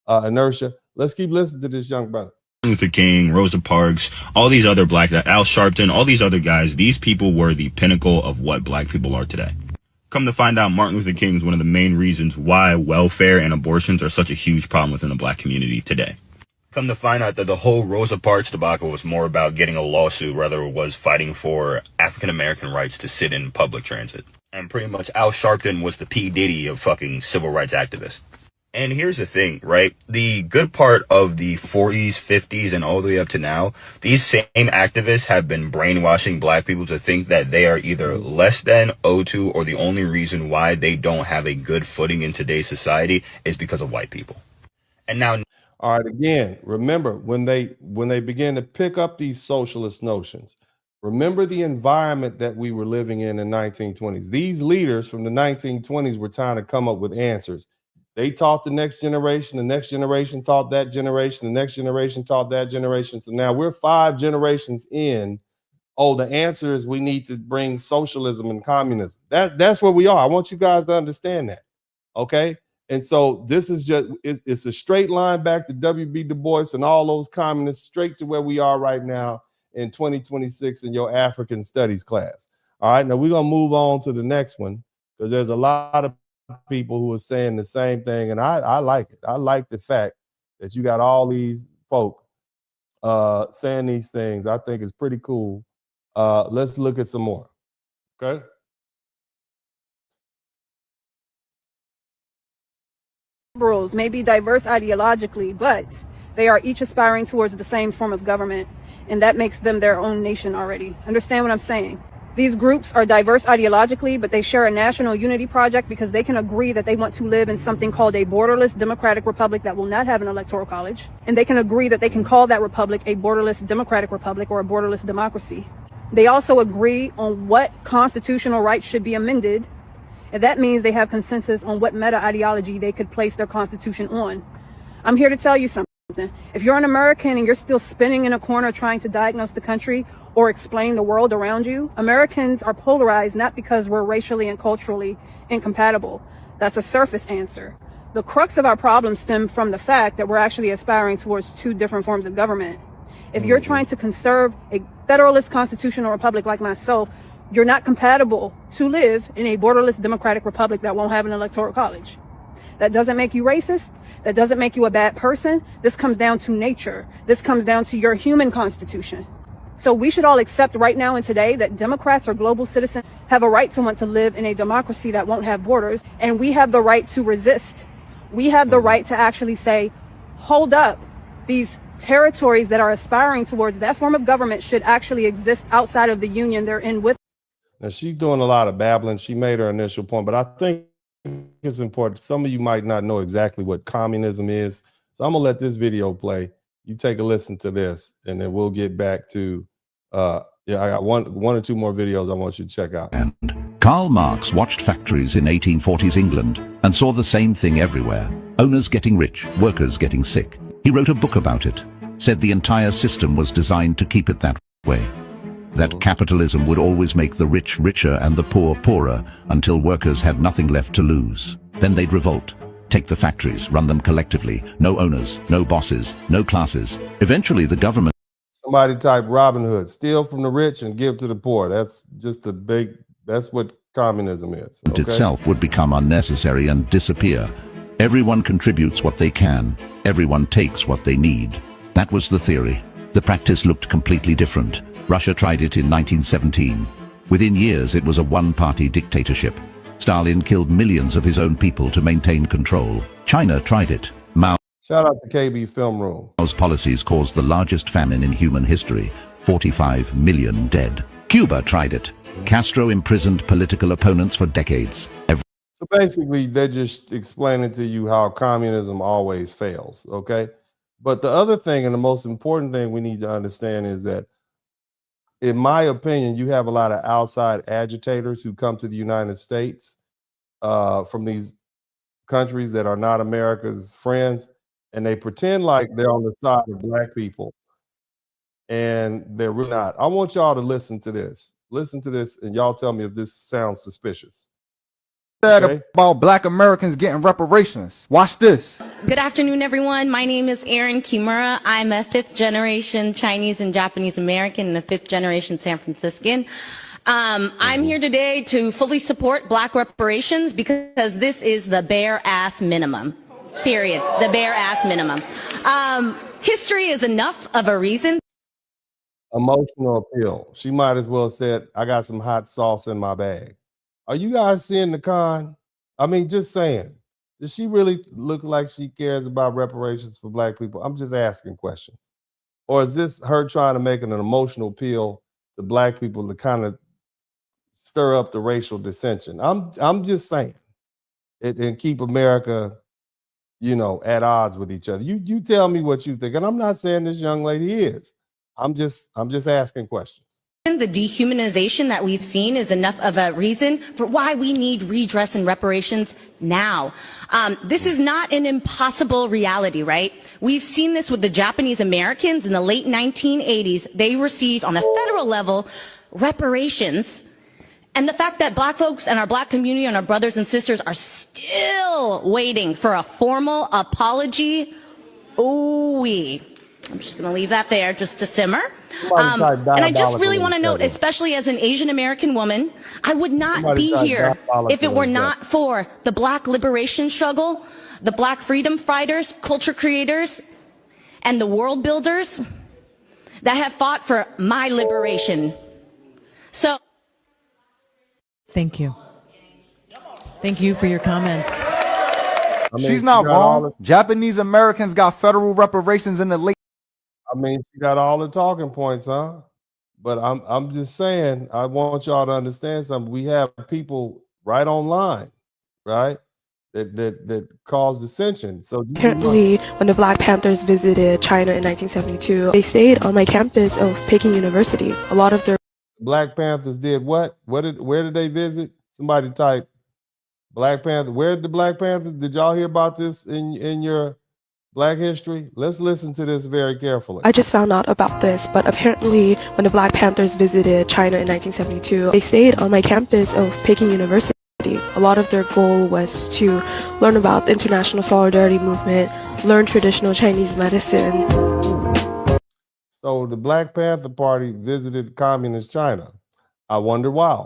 inertia. Let's keep listening to this young brother. Luther King, Rosa Parks, all these other black, Al Sharpton, all these other guys, these people were the pinnacle of what black people are today. Come to find out, Martin Luther King is one of the main reasons why welfare and abortions are such a huge problem within the black community today. Come to find out that the whole Rosa Parks debacle was more about getting a lawsuit rather it was fighting for African-American rights to sit in public transit. And pretty much Al Sharpton was the P. Diddy of fucking civil rights activists. And here's the thing, right? The good part of the 40s, 50s, and all the way up to now, these same activists have been brainwashing black people to think that they are either less than, owed to, or the only reason why they don't have a good footing in today's society is because of white people. And now... All right, again, remember when they begin to pick up these socialist notions, remember the environment that we were living in the 1920s. These leaders from the 1920s were trying to come up with answers. They taught the next generation taught that generation, the next generation taught that generation. So now we're 5 generations in. Oh, the answer is we need to bring socialism and communism. That's where we are. I want you guys to understand that. Okay. And so this is just, it's a straight line back to W.B. Du Bois and all those communists straight to where we are right now in 2026 in your African studies class. All right, now we're going to move on to the next one because there's a lot of people who are saying the same thing. And I like it. I like the fact that you got all these folk saying these things. I think it's pretty cool. Let's look at some more. Okay. Liberals may be diverse ideologically, but they are each aspiring towards the same form of government, and that makes them their own nation already. Understand what I'm saying? These groups are diverse ideologically, but they share a national unity project because they can agree that they want to live in something called a borderless democratic republic that will not have an electoral college. And they can agree that they can call that republic a borderless democratic republic or a borderless democracy. They also agree on what constitutional rights should be amended. And that means they have consensus on what meta ideology they could place their constitution on. I'm here to tell you something. If you're an American and you're still spinning in a corner trying to diagnose the country or explain the world around you, Americans are polarized not because we're racially and culturally incompatible. That's a surface answer. The crux of our problem stems from the fact that we're actually aspiring towards two different forms of government. If you're trying to conserve a federalist constitutional republic like myself, you're not compatible to live in a borderless democratic republic that won't have an electoral college. That doesn't make you racist. That doesn't make you a bad person. This comes down to nature. This comes down to your human constitution. So we should all accept right now and today that Democrats or global citizens have a right to want to live in a democracy that won't have borders, and we have the right to resist. We have the right to actually say, hold up, these territories that are aspiring towards that form of government should actually exist outside of the union they're in with. Now, she's doing a lot of babbling. She made her initial point, but I think it's important. Some of you might not know exactly what communism is. So I'm going to let this video play. You take a listen to this, and then we'll get back to, I got one or two more videos I want you to check out. And Karl Marx watched factories in 1840s England and saw the same thing everywhere. Owners getting rich, workers getting sick. He wrote a book about it, said the entire system was designed to keep it that way. That capitalism would always make the rich richer and the poor poorer until workers had nothing left to lose. Then they'd revolt, take the factories, run them collectively, no owners, no bosses, no classes. Eventually the government... Somebody type Robin Hood, steal from the rich and give to the poor. That's just that's what communism is. Okay? Itself would become unnecessary and disappear. Everyone contributes what they can. Everyone takes what they need. That was the theory. The practice looked completely different. Russia tried it in 1917. Within years, it was a one-party dictatorship. Stalin killed millions of his own people to maintain control. China tried it. Shout out to KB Film Room. Mao's policies caused the largest famine in human history, 45 million dead. Cuba tried it. Castro imprisoned political opponents for decades. So basically, they're just explaining to you how communism always fails, okay? But the other thing, and the most important thing we need to understand is that, in my opinion, you have a lot of outside agitators who come to the United States from these countries that are not America's friends, and they pretend like they're on the side of black people, and they're really not. I want y'all to listen to this. Listen to this, and y'all tell me if this sounds suspicious. Okay. About black Americans getting reparations. Watch this. Good afternoon, everyone. My name is Erin Kimura. I'm a fifth generation Chinese and Japanese American and a fifth generation San Franciscan. I'm here today to fully support black reparations because this is the bare ass minimum. Period. The bare ass minimum. History is enough of a reason. Emotional appeal. She might as well have said, I got some hot sauce in my bag. Are you guys seeing the con? I mean, just saying, does she really look like she cares about reparations for black people? I'm just asking questions. Or is this her trying to make an emotional appeal to black people to kind of stir up the racial dissension? I'm just saying it, and keep America, at odds with each other. You tell me what you think. And I'm not saying this young lady is. I'm just asking questions. The dehumanization that we've seen is enough of a reason for why we need redress and reparations now. This is not an impossible reality, right? We've seen this with the Japanese Americans in the late 1980s. They received on a federal level reparations. And the fact that black folks and our black community and our brothers and sisters are still waiting for a formal apology, I'm just going to leave that there just to simmer. And I just really want to note, especially as an Asian American woman, I would not be here if it were not for the black liberation struggle, the black freedom fighters, culture creators, and the world builders that have fought for my liberation. So. Thank you. Thank you for your comments. She's not wrong. Japanese Americans got federal reparations in the late. She got all the talking points, huh? But I'm just saying, I want y'all to understand something. We have people right online, right? That cause dissension. So Apparently, when the Black Panthers visited China in 1972, they stayed on my campus of Peking University. A lot of their Black Panthers did what? Where did they visit? Somebody type Black Panther. Where did the Black Panthers? Did y'all hear about this in your Black history? Let's listen to this very carefully. I just found out about this, but apparently when the Black Panthers visited China in 1972, they stayed on my campus of Peking University. A lot of their goal was to learn about the international solidarity movement, learn traditional Chinese medicine. So the Black Panther Party visited communist China. I wonder why.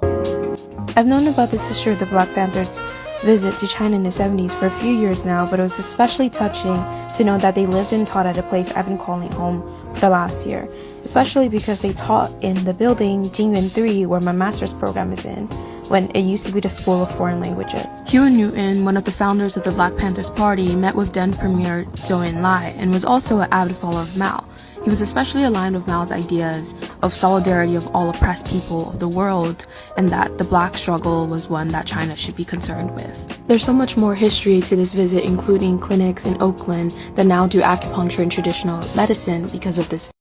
I've known about this history of the Black Panthers' visit to China in the 70s for a few years now, but it was especially touching to know that they lived and taught at a place I've been calling home for the last year, especially because they taught in the building Jingyuan 3 where my master's program is in, when it used to be the School of Foreign Languages. Hugh Newton, one of the founders of the Black Panthers Party, met with then Premier Zhou Enlai and was also an avid follower of Mao. He was especially aligned with Mao's ideas of solidarity of all oppressed people of the world, and that the black struggle was one that China should be concerned with. There's so much more history to this visit, including clinics in Oakland that now do acupuncture and traditional medicine because of this.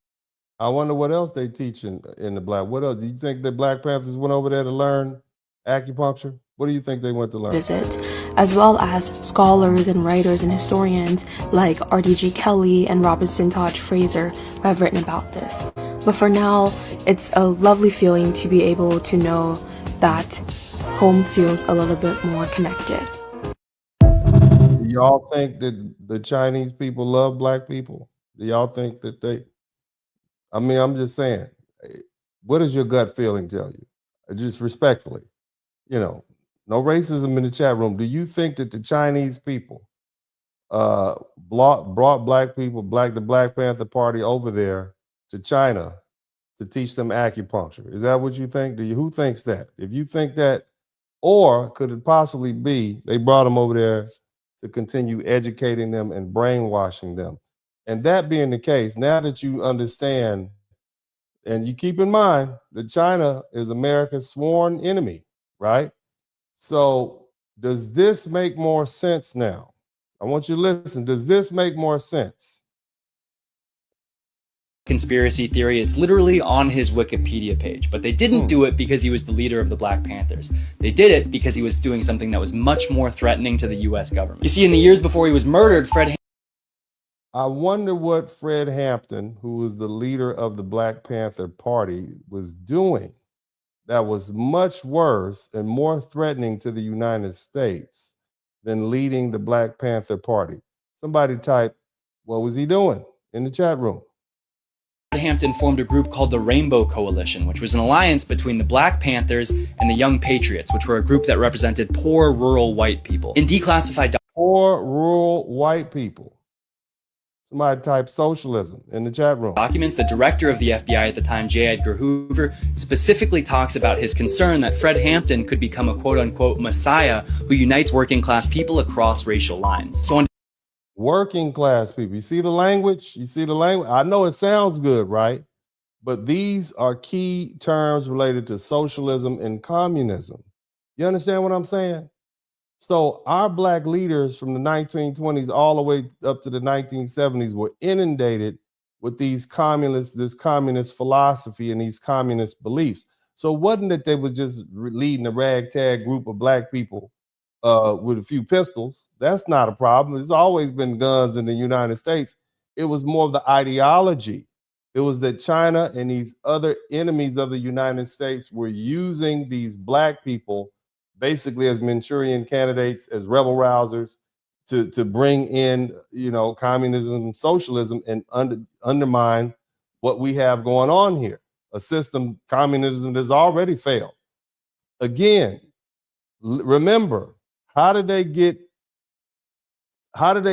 I wonder what else they teach in the Black. What else? Do you think the Black Panthers went over there to learn acupuncture? What do you think they went to learn? Visit, as well as scholars and writers and historians like R.D.G. Kelly and Robinson Todd Fraser who have written about this. But for now, it's a lovely feeling to be able to know that home feels a little bit more connected. Do y'all think that the Chinese people love Black people? Do y'all think that they? I mean, I'm just saying, what does your gut feeling tell you? Just respectfully, no racism in the chat room. Do you think that the Chinese people brought Black people, the Black Panther Party over there to China to teach them acupuncture? Is that what you think? Who thinks that? If you think that, or could it possibly be they brought them over there to continue educating them and brainwashing them? And that being the case, now that you understand, and you keep in mind that China is America's sworn enemy, right? So does this make more sense now? I want you to listen. Does this make more sense? Conspiracy theory. It's literally on his Wikipedia page, but they didn't do it because he was the leader of the Black Panthers. They did it because he was doing something that was much more threatening to the US government. You see, in the years before he was murdered, I wonder what Fred Hampton, who was the leader of the Black Panther Party, was doing that was much worse and more threatening to the United States than leading the Black Panther Party. Somebody type, what was he doing in the chat room? Hampton formed a group called the Rainbow Coalition, which was an alliance between the Black Panthers and the Young Patriots, which were a group that represented poor rural white people. In declassified poor rural white people. Somebody type socialism in the chat room. Documents, the director of the FBI at the time, J. Edgar Hoover, specifically talks about his concern that Fred Hampton could become a quote-unquote messiah who unites working-class people across racial lines. So on working class people, you see the language? You see the language? I know it sounds good, right? But these are key terms related to socialism and communism. You understand what I'm saying? So our Black leaders from the 1920s all the way up to the 1970s were inundated with this communist philosophy and these communist beliefs. So it wasn't that they were just leading a ragtag group of Black people with a few pistols. That's not a problem. There's always been guns in the United States. It was more of the ideology. It was that China and these other enemies of the United States were using these Black people basically as Manchurian candidates, as rebel rousers, to bring in, communism and socialism and undermine what we have going on here. A system, communism, that's already failed. Again, remember, how did they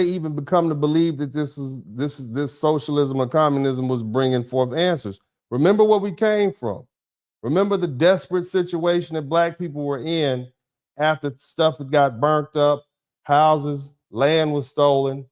even become to believe that this socialism or communism was bringing forth answers? Remember where we came from. Remember the desperate situation that Black people were in after stuff had got burnt up, houses, land was stolen.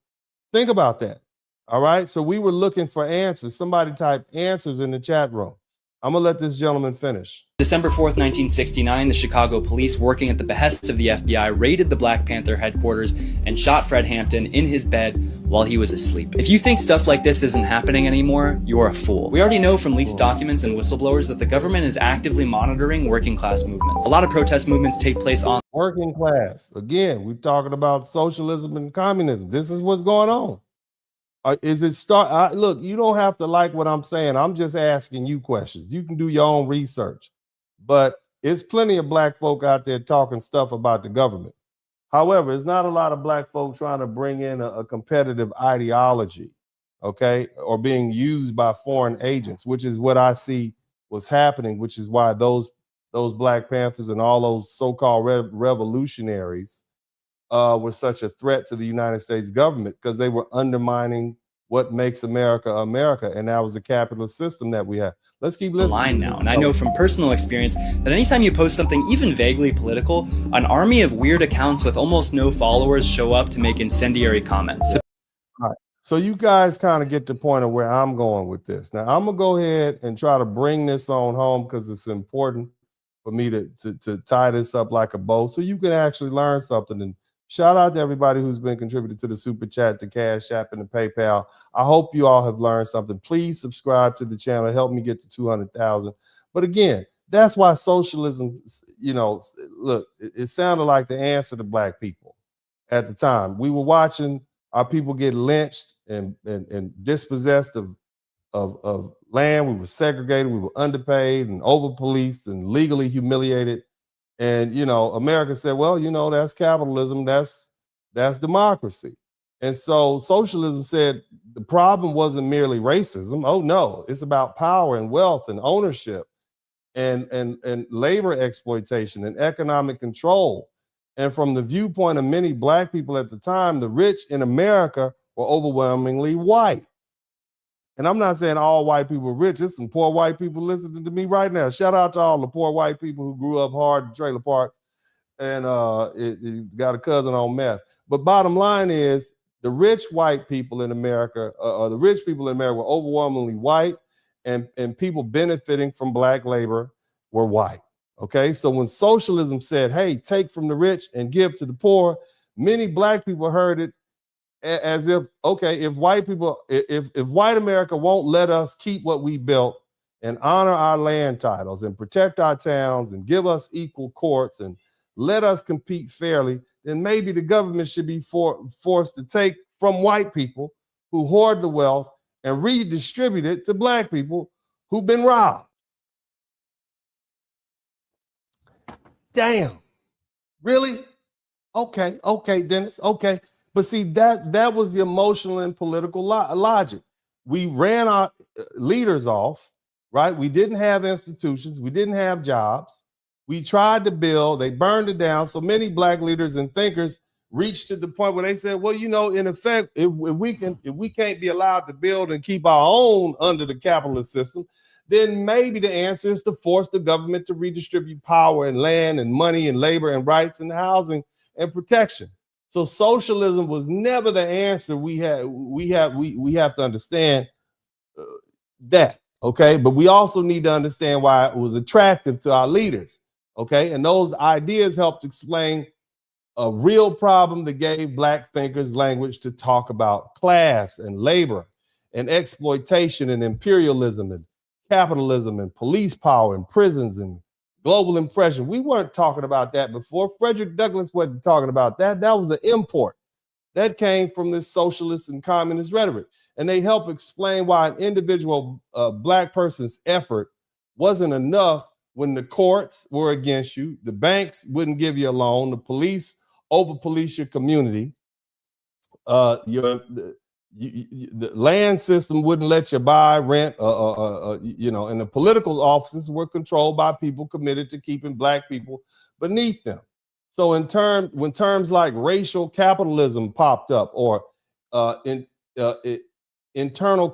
Think about that. All right. So we were looking for answers. Somebody type answers in the chat room. I'm gonna let this gentleman finish. December 4th, 1969, the Chicago police, working at the behest of the FBI, raided the Black Panther headquarters and shot Fred Hampton in his bed while he was asleep. If you think stuff like this isn't happening anymore, you're a fool. We already know from leaked documents and whistleblowers that the government is actively monitoring working class movements. A lot of protest movements take place on working class. Again, we're talking about socialism and communism. This is what's going on. Is it look, you don't have to like what I'm saying. I'm just asking you questions. You can do your own research. But it's plenty of black folk out there talking stuff about the government. However, it's not a lot of black folk trying to bring in a competitive ideology, okay, or being used by foreign agents, which is what I see was happening, which is why those Black Panthers and all those so-called revolutionaries were such a threat to the United States government, because they were undermining what makes America America, and that was the capitalist system that we have. Let's keep listening. Online now, and I know from personal experience that anytime you post something even vaguely political, an army of weird accounts with almost no followers show up to make incendiary comments. All right. So you guys kind of get the point of where I'm going with this. Now I'm gonna go ahead and try to bring this on home, because it's important for me to tie this up like a bow, so you can actually learn something. And shout out to everybody who's been contributing to the Super Chat, the Cash App, and the PayPal. I hope you all have learned something. Please subscribe to the channel. Help me get to 200,000. But again, that's why socialism, look, it sounded like the answer to black people at the time. We were watching our people get lynched and dispossessed of land. We were segregated. We were underpaid and over-policed and legally humiliated. And, America said, well, that's capitalism, that's democracy. And so socialism said the problem wasn't merely racism. Oh, no, it's about power and wealth and ownership and labor exploitation and economic control. And from the viewpoint of many black people at the time, the rich in America were overwhelmingly white. And I'm not saying all white people are rich. There's some poor white people listening to me right now. Shout out to all the poor white people who grew up hard in trailer parks and got a cousin on meth. But bottom line is, the rich white people in America, the rich people in America were overwhelmingly white, and people benefiting from black labor were white. Okay, so when socialism said, hey, take from the rich and give to the poor, many black people heard it as if, okay, if white America won't let us keep what we built and honor our land titles and protect our towns and give us equal courts and let us compete fairly, then maybe the government should be forced to take from white people who hoard the wealth and redistribute it to black people who've been robbed. Damn. Really? Okay, Dennis. Okay. But see, that was the emotional and political logic. We ran our leaders off, right? We didn't have institutions. We didn't have jobs. We tried to build. They burned it down. So many black leaders and thinkers reached to the point where they said, well, in effect, if we can't be allowed to build and keep our own under the capitalist system, then maybe the answer is to force the government to redistribute power and land and money and labor and rights and housing and protection. So socialism was never the answer. We have to understand that, okay? But we also need to understand why it was attractive to our leaders, okay? And those ideas helped explain a real problem that gave black thinkers language to talk about class and labor and exploitation and imperialism and capitalism and police power and prisons and global oppression. We weren't talking about that before. Frederick Douglass wasn't talking about that. That was an import. That came from this socialist and communist rhetoric. And they help explain why an individual black person's effort wasn't enough when the courts were against you, the banks wouldn't give you a loan, the police over-police your community, the land system wouldn't let you buy, rent, and the political offices were controlled by people committed to keeping black people beneath them. So when terms like racial capitalism popped up, or internal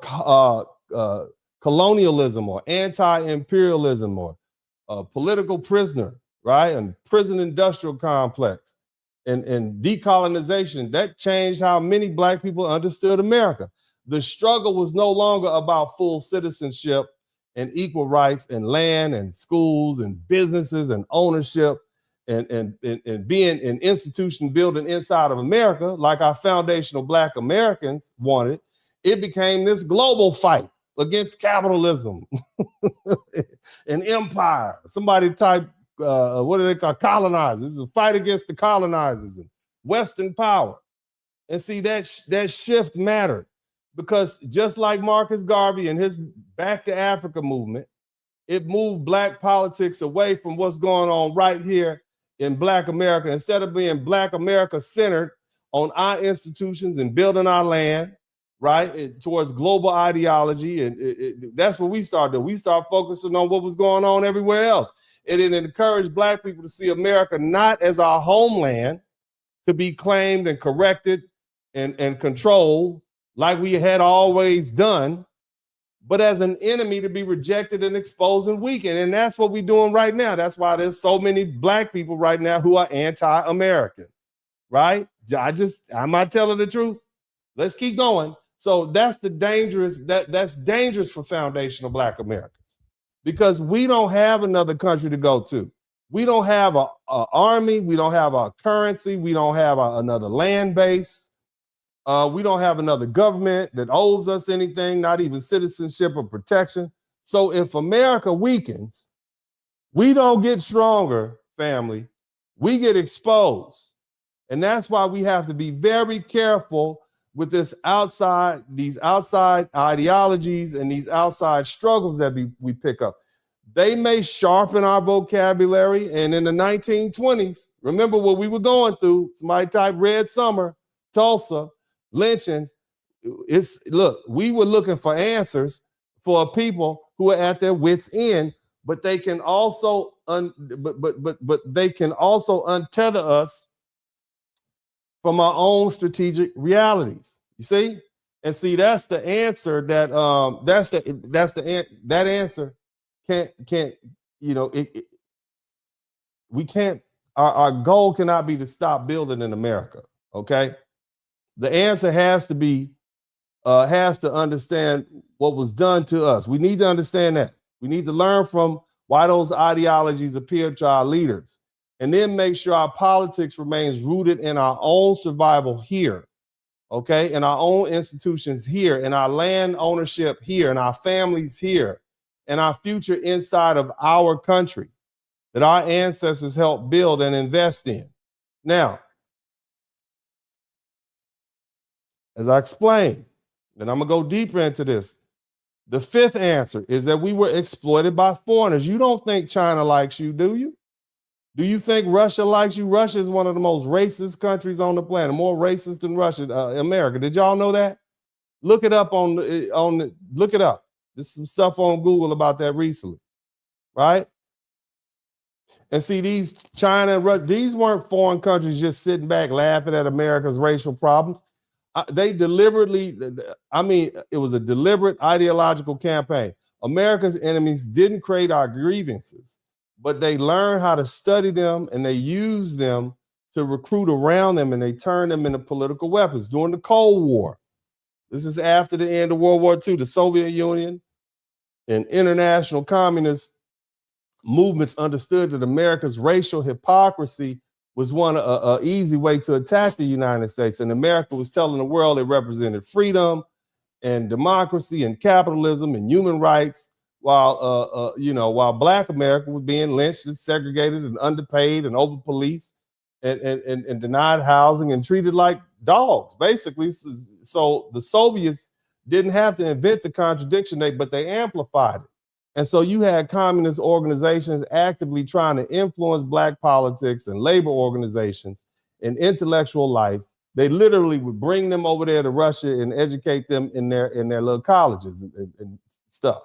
colonialism, or anti-imperialism, or political prisoner, right, and prison industrial complex, and decolonization, that changed how many black people understood America. The struggle was no longer about full citizenship and equal rights and land and schools and businesses and ownership and being an institution building inside of America, like our foundational Black Americans wanted, it became this global fight against capitalism and empire. Somebody type, what do they call colonizers? It's a fight against the colonizers and Western power. And see, that shift mattered, because just like Marcus Garvey and his Back to Africa movement, it moved Black politics away from what's going on right here in Black America. Instead of being Black America centered on our institutions and building our land, right, towards global ideology, and that's what we started doing. We started focusing on what was going on everywhere else. And it encouraged Black people to see America not as our homeland to be claimed and corrected and controlled like we had always done, but as an enemy to be rejected and exposed and weakened. And that's what we're doing right now. That's why there's so many Black people right now who are anti-American, right? I'm not telling the truth. Let's keep going. So that's that's dangerous for foundational Black Americans, because we don't have another country to go to. We don't have an army. We don't have a currency. We don't have another land base. We don't have another government that owes us anything, not even citizenship or protection. So if America weakens, we don't get stronger, family. We get exposed. And that's why we have to be very careful with these outside ideologies and these outside struggles that we pick up. They may sharpen our vocabulary. And in the 1920s, remember what we were going through. Somebody type Red Summer, Tulsa, lynchings. Look, we were looking for answers for people who are at their wits' end, but they can also they can also untether us from our own strategic realities. You see? And see, that's the answer that that answer can't we can't, our goal cannot be to stop building in America. Okay. The answer has to be, has to understand what was done to us. We need to understand that. We need to learn from why those ideologies appear to our leaders, and then make sure our politics remains rooted in our own survival here, okay? In our own institutions here, in our land ownership here, in our families here, and our future inside of our country that our ancestors helped build and invest in. Now, as I explained, and I'm gonna go deeper into this, the fifth answer is that we were exploited by foreigners. You don't think China likes you, do you? Do you think Russia likes you? Russia is one of the most racist countries on the planet, more racist than Russia, America. Did y'all know that? Look it up look it up. There's some stuff on Google about that recently, right? And see, these China and Russia, these weren't foreign countries just sitting back laughing at America's racial problems. They deliberately, it was a deliberate ideological campaign. America's enemies didn't create our grievances, but they learned how to study them, and they used them to recruit around them, and they turned them into political weapons during the Cold War. This is after the end of World War II. The Soviet Union and international communist movements understood that America's racial hypocrisy was one easy way to attack the United States. And America was telling the world it represented freedom and democracy and capitalism and human rights, while Black America was being lynched and segregated and underpaid and over-policed and denied housing and treated like dogs, basically. So the Soviets didn't have to invent the contradiction, but they amplified it. And so you had communist organizations actively trying to influence Black politics and labor organizations and intellectual life. They literally would bring them over there to Russia and educate them in their little colleges and stuff.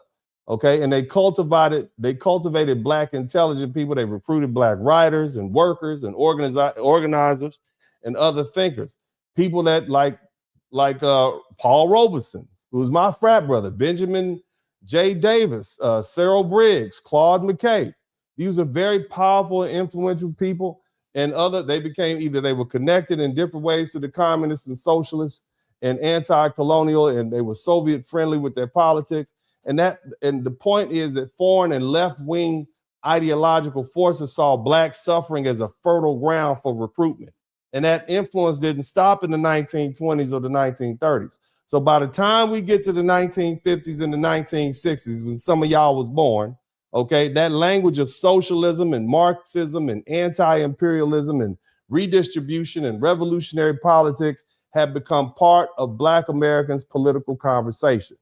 Okay, and they cultivated Black intelligent people. They recruited Black writers and workers and organizers and other thinkers. People that like Paul Robeson, who was my frat brother, Benjamin J. Davis, Cyril Briggs, Claude McKay. These are very powerful and influential people, and they were connected in different ways to the communists and socialists and anti-colonial, and they were Soviet friendly with their politics. And the point is that foreign and left-wing ideological forces saw black suffering as a fertile ground for recruitment. And that influence didn't stop in the 1920s or the 1930s. So by the time we get to the 1950s and the 1960s, when some of y'all was born, okay, that language of socialism and Marxism and anti-imperialism and redistribution and revolutionary politics had become part of Black Americans' political conversation.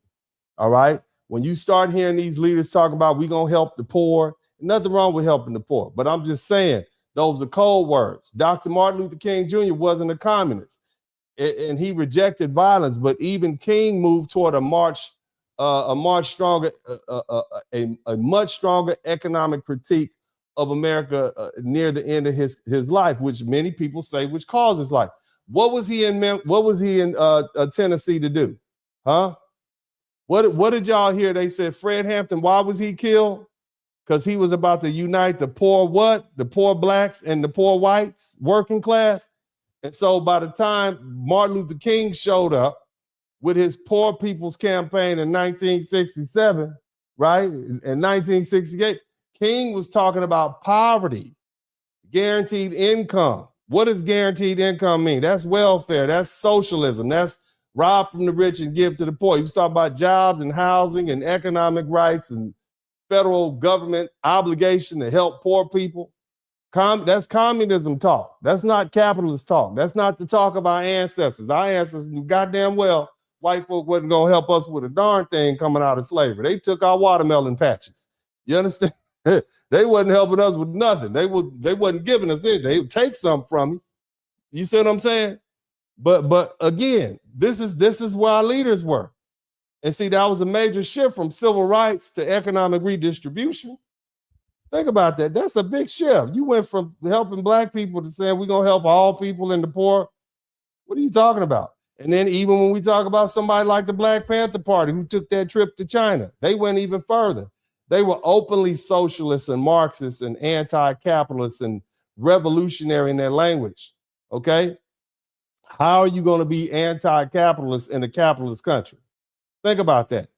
All right? When you start hearing these leaders talking about we gonna help the poor, nothing wrong with helping the poor. But I'm just saying, those are cold words. Dr. Martin Luther King Jr. wasn't a communist, and he rejected violence. But even King moved toward a much stronger economic critique of America near the end of his life, which many people say which caused his life. What was he in Tennessee to do? Huh? What did y'all hear? They said Fred Hampton, why was he killed? Because he was about to unite the poor what? The poor blacks and the poor whites, working class. And so by the time Martin Luther King showed up with his Poor People's Campaign in 1967, right? In 1968, King was talking about poverty, guaranteed income. What does guaranteed income mean? That's welfare. That's socialism. That's rob from the rich and give to the poor. He was talking about jobs and housing and economic rights and federal government obligation to help poor people. That's communism talk. That's not capitalist talk. That's not the talk of our ancestors. Our ancestors knew goddamn well white folk wasn't going to help us with a darn thing coming out of slavery. They took our watermelon patches. You understand? They wasn't helping us with nothing. They wasn't giving us anything. They would take something from you. You see what I'm saying? But again, this is where our leaders were. And see, that was a major shift from civil rights to economic redistribution. Think about that. That's a big shift. You went from helping black people to saying we're going to help all people and the poor. What are you talking about? And then even when we talk about somebody like the Black Panther Party who took that trip to China, they went even further. They were openly socialists and Marxists and anti-capitalists and revolutionary in their language. Okay? How are you going to be anti-capitalist in a capitalist country? Think about that.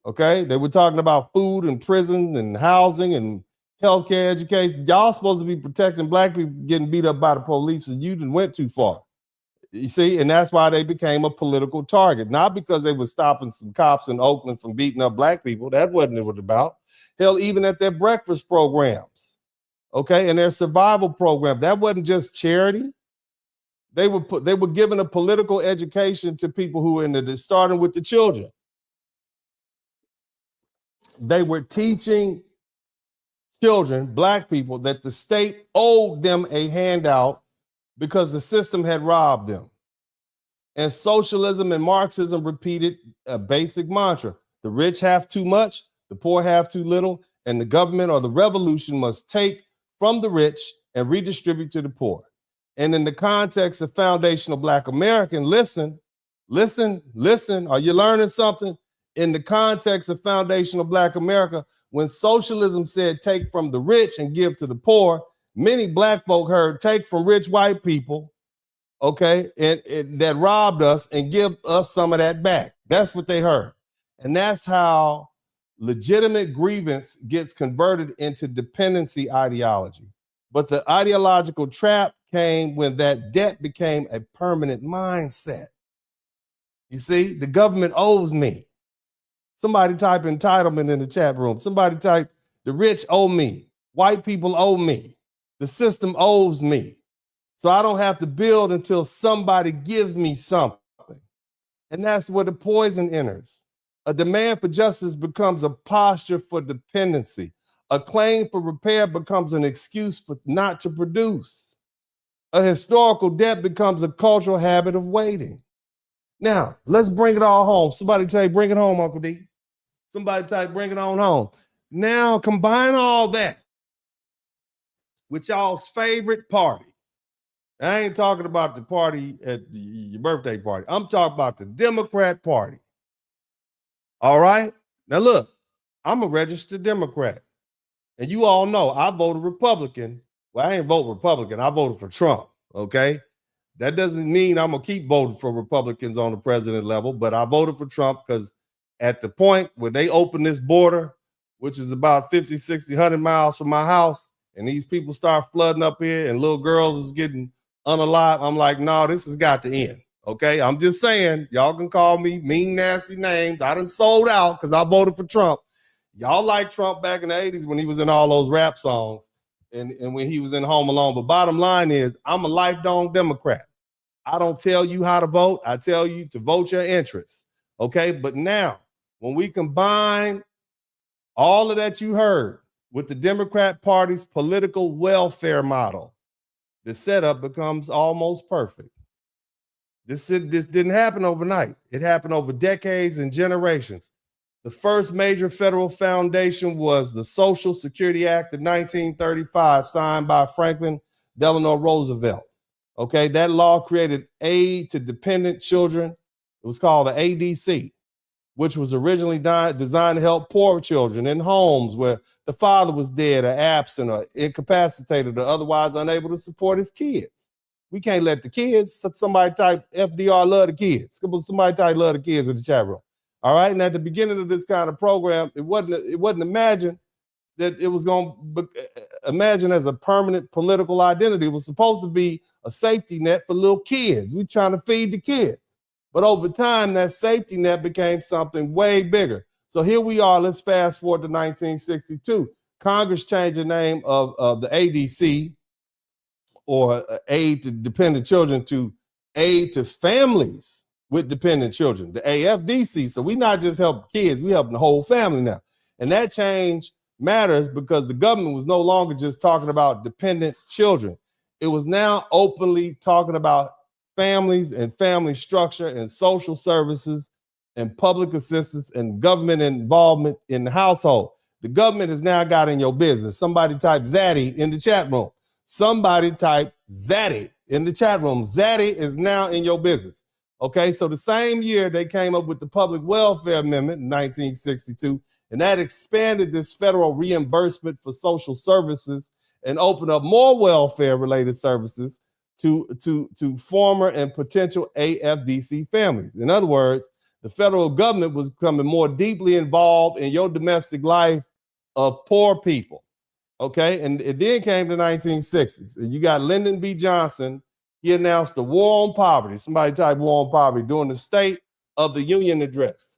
Okay? They were talking about food and prison and housing and healthcare, education. Y'all supposed to be protecting black people getting beat up by the police, and you didn't went too far. You see, and that's why they became a political target, not because they were stopping some cops in Oakland from beating up black people. That wasn't what it was about. Hell, even at their breakfast programs, okay, and their survival program, that wasn't just charity. They were giving a political education to people who were in the, starting with the children. They were teaching children, black people, that the state owed them a handout because the system had robbed them. And socialism and Marxism repeated a basic mantra. The rich have too much, the poor have too little, and the government or the revolution must take from the rich and redistribute to the poor. And in the context of foundational Black American, listen, are you learning something? In the context of foundational Black America, when socialism said take from the rich and give to the poor, many black folk heard take from rich white people, okay, and that robbed us and give us some of that back. That's what they heard. And that's how legitimate grievance gets converted into dependency ideology. But the ideological trap came when that debt became a permanent mindset. You see, the government owes me. Somebody type entitlement in the chat room. Somebody type, the rich owe me. White people owe me. The system owes me. So I don't have to build until somebody gives me something. And that's where the poison enters. A demand for justice becomes a posture for dependency. A claim for repair becomes an excuse for not to produce. A historical debt becomes a cultural habit of waiting. Now, let's bring it all home. Somebody say, bring it home, Uncle D. Somebody type, bring it on home. Now, combine all that with y'all's favorite party. I ain't talking about the party at your birthday party. I'm talking about the Democrat Party. All right? Now, look, I'm a registered Democrat. And you all know I voted Republican. Well, I ain't vote Republican. I voted for Trump, okay? That doesn't mean I'm going to keep voting for Republicans on the president level, but I voted for Trump because at the point where they open this border, which is about 50, 60, 100 miles from my house, and these people start flooding up here and little girls is getting unalive, I'm like, no, this has got to end. Okay, I'm just saying, y'all can call me mean, nasty names. I done sold out because I voted for Trump. Y'all liked Trump back in the 80s when he was in all those rap songs and when he was in Home Alone. But bottom line is, I'm a lifelong Democrat. I don't tell you how to vote. I tell you to vote your interests. Okay, but now, when we combine all of that you heard with the Democrat Party's political welfare model, the setup becomes almost perfect. This didn't happen overnight. It happened over decades and generations. The first major federal foundation was the Social Security Act of 1935, signed by Franklin Delano Roosevelt. Okay, that law created aid to dependent children. It was called the ADC, which was originally designed to help poor children in homes where the father was dead or absent or incapacitated or otherwise unable to support his kids. We can't let the kids, somebody type FDR love the kids. Somebody type love the kids in the chat room. All right, and at the beginning of this kind of program, it wasn't imagined that it was going to imagine as a permanent political identity. It was supposed to be a safety net for little kids. We're trying to feed the kids. But over time, that safety net became something way bigger. So here we are. Let's fast forward to 1962. Congress changed the name of the ADC, or aid to dependent children, to aid to families with dependent children, the AFDC. So we not just help kids, we help the whole family now. And that change matters because the government was no longer just talking about dependent children. It was now openly talking about families and family structure and social services and public assistance and government involvement in the household. The government has now got in your business. Somebody type Zaddy in the chat room. Somebody type Zaddy in the chat room. Zaddy is now in your business. Okay, so the same year they came up with the Public Welfare Amendment in 1962, and that expanded this federal reimbursement for social services and opened up more welfare-related services to former and potential AFDC families. In other words, the federal government was becoming more deeply involved in your domestic life of poor people. Okay, and it then came to the 1960s. And you got Lyndon B. Johnson. He announced the war on poverty. Somebody type war on poverty during the State of the Union address.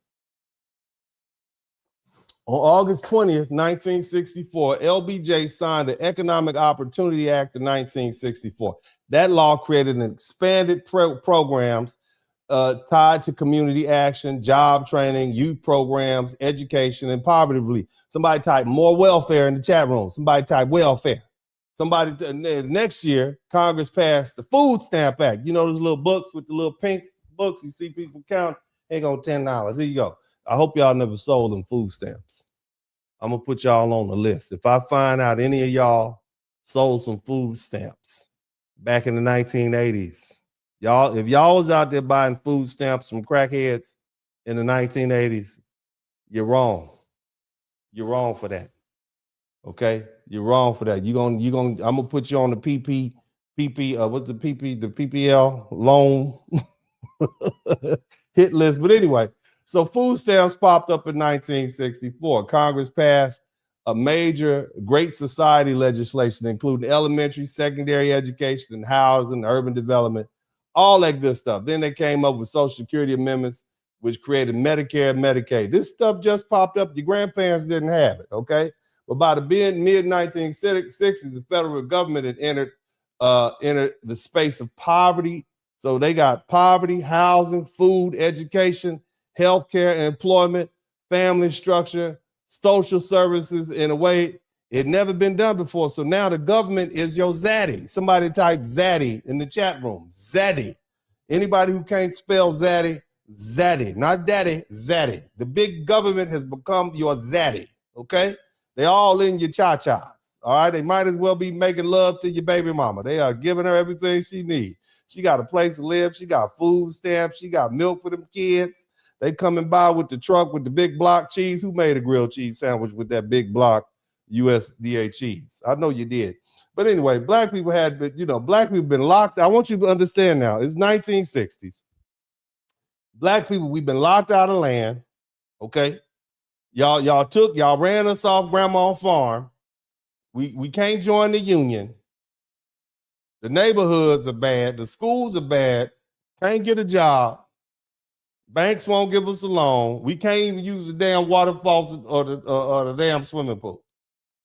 On August 20th, 1964, LBJ signed the Economic Opportunity Act of 1964. That law created an expanded programs tied to community action, job training, youth programs, education, and poverty relief. Somebody type more welfare in the chat room. Somebody type welfare. Next year, Congress passed the Food Stamp Act. You know those little books with the little pink books you see people count? Ain't gonna $10. Here you go. I hope y'all never sold them food stamps. I'm gonna put y'all on the list. If I find out any of y'all sold some food stamps back in the 1980s, if y'all was out there buying food stamps from crackheads in the 1980s, you're wrong. You're wrong for that. Okay, you're wrong for that. I'm gonna put you on the what's the PPL loan hit list. But anyway, so food stamps popped up in 1964. Congress passed a major Great Society legislation, including elementary, secondary education, and housing, urban development, all that good stuff. Then they came up with Social Security amendments, which created Medicare and Medicaid. This stuff just popped up. Your grandparents didn't have it, okay? But by the mid-1960s, the federal government had entered the space of poverty. So they got poverty, housing, food, education, healthcare, employment, family structure, social services in a way it never been done before. So now the government is your zaddy. Somebody type zaddy in the chat room. Zaddy. Anybody who can't spell zaddy, zaddy. Not daddy, zaddy. The big government has become your zaddy, okay? They all in your cha-chas, all right? They might as well be making love to your baby mama. They are giving her everything she needs. She got a place to live. She got food stamps. She got milk for them kids. They coming by with the truck with the big block cheese. Who made a grilled cheese sandwich with that big block USDA cheese? I know you did. But anyway, black people black people been locked. I want you to understand now, it's 1960s. Black people, we've been locked out of land, Okay, y'all ran us off grandma's farm. We can't join the union. The neighborhoods are bad. The schools are bad. Can't get a job. Banks won't give us a loan. We can't even use the damn water faucet or the damn swimming pool.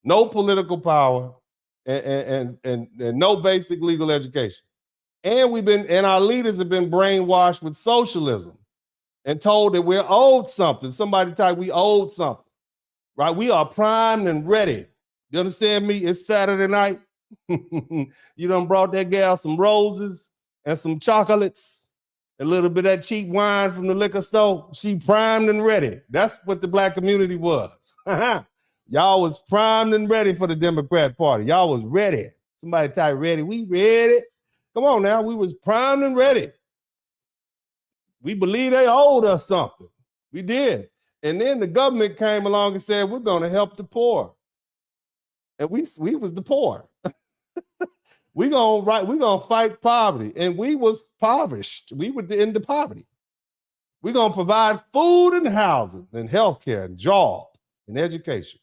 No political power and no basic legal education. And our leaders have been brainwashed with socialism and told that we're owed something. Somebody type, we owed something, right? We are primed and ready. You understand me? It's Saturday night. You done brought that gal some roses and some chocolates, a little bit of that cheap wine from the liquor store. She primed and ready. That's what the black community was. Y'all was primed and ready for the Democrat Party. Y'all was ready. Somebody type ready. We ready. Come on now. We was primed and ready. We believe they owed us something. We did. And then the government came along and said, we're going to help the poor. And we was the poor. We're gonna fight poverty. And we was impoverished. We were into poverty. We're gonna provide food and housing and healthcare and jobs and education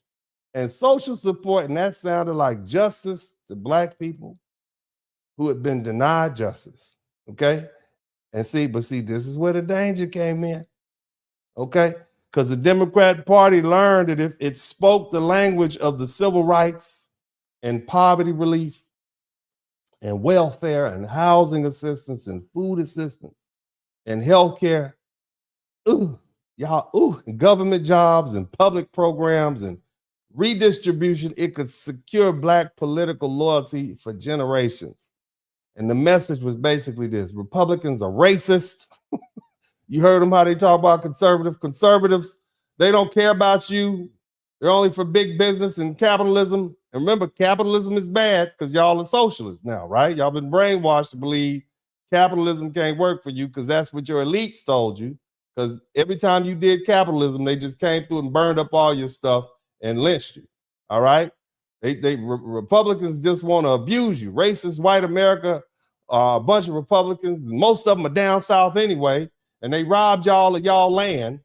and social support. And that sounded like justice to black people who had been denied justice. Okay. And see, this is where the danger came in. Okay. Because the Democrat Party learned that if it spoke the language of the civil rights and poverty relief and welfare and housing assistance and food assistance and healthcare, and government jobs and public programs and redistribution, it could secure black political loyalty for generations. And the message was basically this: Republicans are racist. You heard them how they talk about conservatives. They don't care about you. They're only for big business and capitalism. And remember, capitalism is bad because y'all are socialists now, right? Y'all been brainwashed to believe capitalism can't work for you because that's what your elites told you. Because every time you did capitalism, they just came through and burned up all your stuff and lynched you. All right? Republicans just want to abuse you. Racist white America, a bunch of Republicans, most of them are down south anyway, and they robbed y'all of y'all land,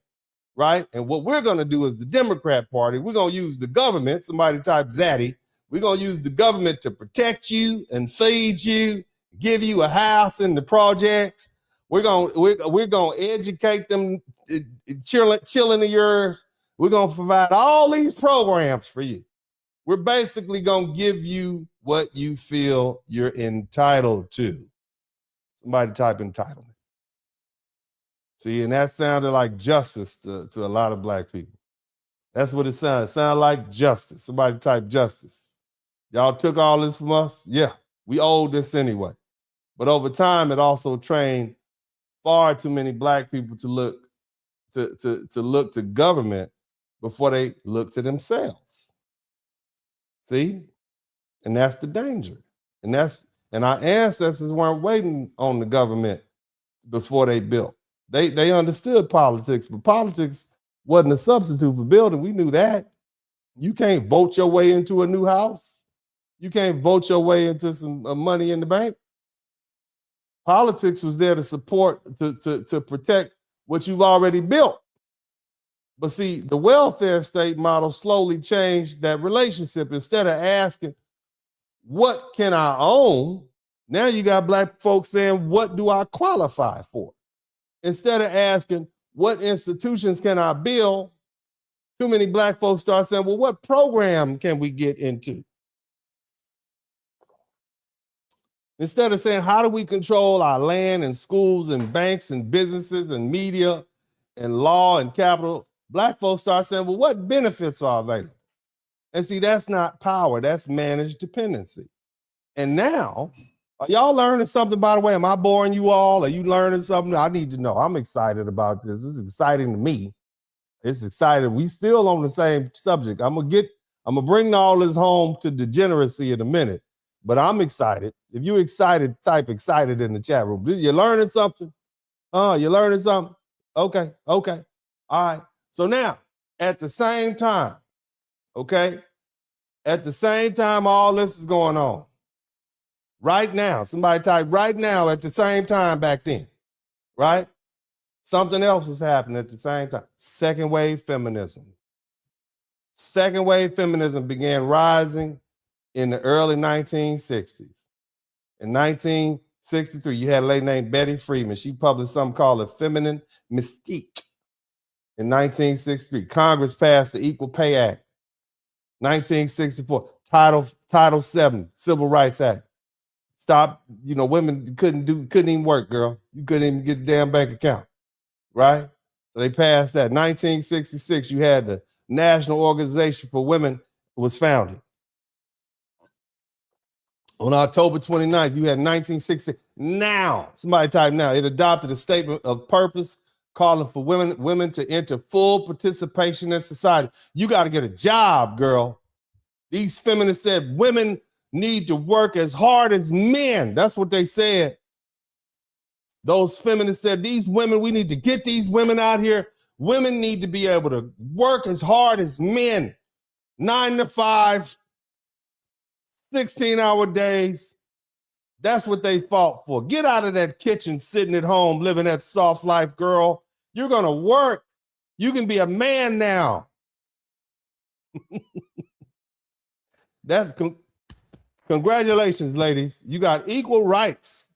right? And what we're going to do is the Democrat Party, we're going to use the government, somebody type Zaddy, we're going to use the government to protect you and feed you, give you a house in the projects. We're going to educate them, chilling of yours. We're going to provide all these programs for you. We're basically going to give you what you feel you're entitled to. Somebody type entitlement. See, and that sounded like justice to a lot of black people. That's what it sounded. It sounded like justice. Somebody type justice. Y'all took all this from us? Yeah, we owed this anyway. But over time, it also trained far too many black people to look to government before they look to themselves. See? And that's the danger. And our ancestors weren't waiting on the government before they built. They understood politics, but politics wasn't a substitute for building. We knew that. You can't vote your way into a new house. You can't vote your way into some money in the bank. Politics was there to support, to protect what you've already built. But see, the welfare state model slowly changed that relationship. Instead of asking, what can I own? Now you got black folks saying, what do I qualify for? Instead of asking, what institutions can I build? Too many black folks start saying, well, what program can we get into? Instead of saying, how do we control our land and schools and banks and businesses and media and law and capital, black folks start saying, well, what benefits are available? And see, that's not power, that's managed dependency. And now, are y'all learning something, by the way? Am I boring you all? Are you learning something? I need to know. I'm excited about this. It's exciting to me. It's exciting. We still on the same subject. I'm gonna bring all this home to degeneracy in a minute, but I'm excited. If you excited, type excited in the chat room. You learning something? You learning something? Okay. All right. So now, at the same time, okay, at the same time all this is going on, right now, somebody type right now at the same time back then, right? Something else was happening at the same time. Second wave feminism. Second wave feminism began rising in the early 1960s. In 1963, you had a lady named Betty Freeman. She published something called The Feminine Mystique. In 1963, Congress passed the Equal Pay Act. 1964, Title VII, Civil Rights Act. Stop, women couldn't even work, girl. You couldn't even get a damn bank account, right? So they passed that. 1966, you had the National Organization for Women was founded. On October 29th, you had 1960. Now, somebody type now. It adopted a statement of purpose calling for women to enter full participation in society. You got to get a job, girl. These feminists said women need to work as hard as men. That's what they said. Those feminists said these women, we need to get these women out here. Women need to be able to work as hard as men. 9 to 5, 16-hour days. That's what they fought for. Get out of that kitchen, sitting at home, living that soft life, girl. You're going to work. You can be a man now. Congratulations, ladies. You got equal rights.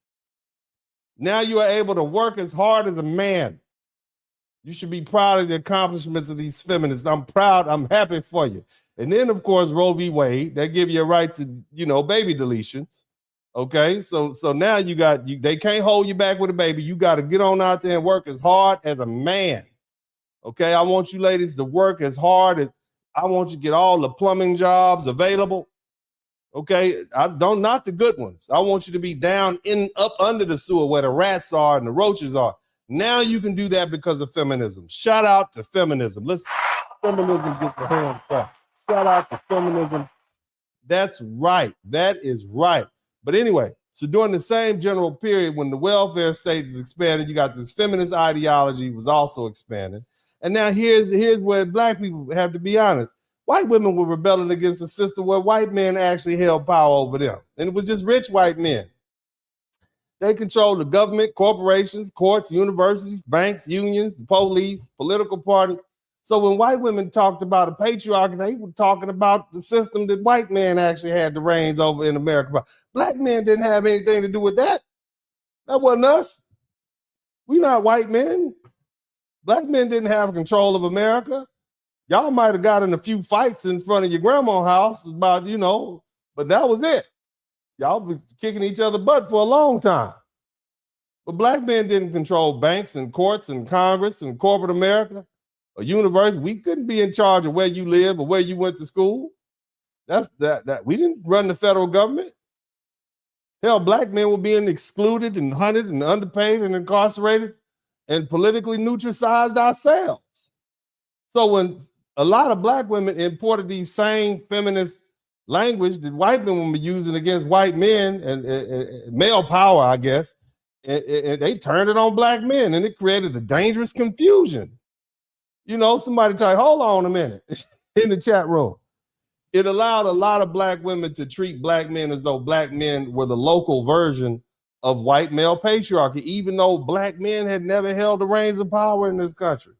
Now you are able to work as hard as a man. You should be proud of the accomplishments of these feminists. I'm proud. I'm happy for you. And then, of course, Roe v. Wade, they give you a right to, baby deletions. Okay, so now they can't hold you back with a baby. You got to get on out there and work as hard as a man. Okay, I want you ladies to work as hard as, I want you to get all the plumbing jobs available. Okay, not the good ones. I want you to be down up under the sewer where the rats are and the roaches are. Now you can do that because of feminism. Shout out to feminism. Feminism gets a hand clap. Shout out to feminism. That's right. That is right. But anyway, so during the same general period when the welfare state is expanded, you got this feminist ideology was also expanding. And now here's where black people have to be honest. White women were rebelling against a system where white men actually held power over them. And it was just rich white men. They controlled the government, corporations, courts, universities, banks, unions, the police, political parties. So when white women talked about a patriarchy, they were talking about the system that white men actually had the reins over in America. Black men didn't have anything to do with that. That wasn't us. We not white men. Black men didn't have control of America. Y'all might have got in a few fights in front of your grandma's house about, but that was it. Y'all been kicking each other butt for a long time. But black men didn't control banks and courts and Congress and corporate America. A university, we couldn't be in charge of where you live or where you went to school. That's that we didn't run the federal government. Hell, black men were being excluded and hunted and underpaid and incarcerated and politically neutralized ourselves. So when a lot of black women imported these same feminist language that white women were using against white men and male power, I guess, and they turned it on black men and it created a dangerous confusion. Somebody tell you, hold on a minute, in the chat room. It allowed a lot of black women to treat black men as though black men were the local version of white male patriarchy, even though black men had never held the reins of power in this country.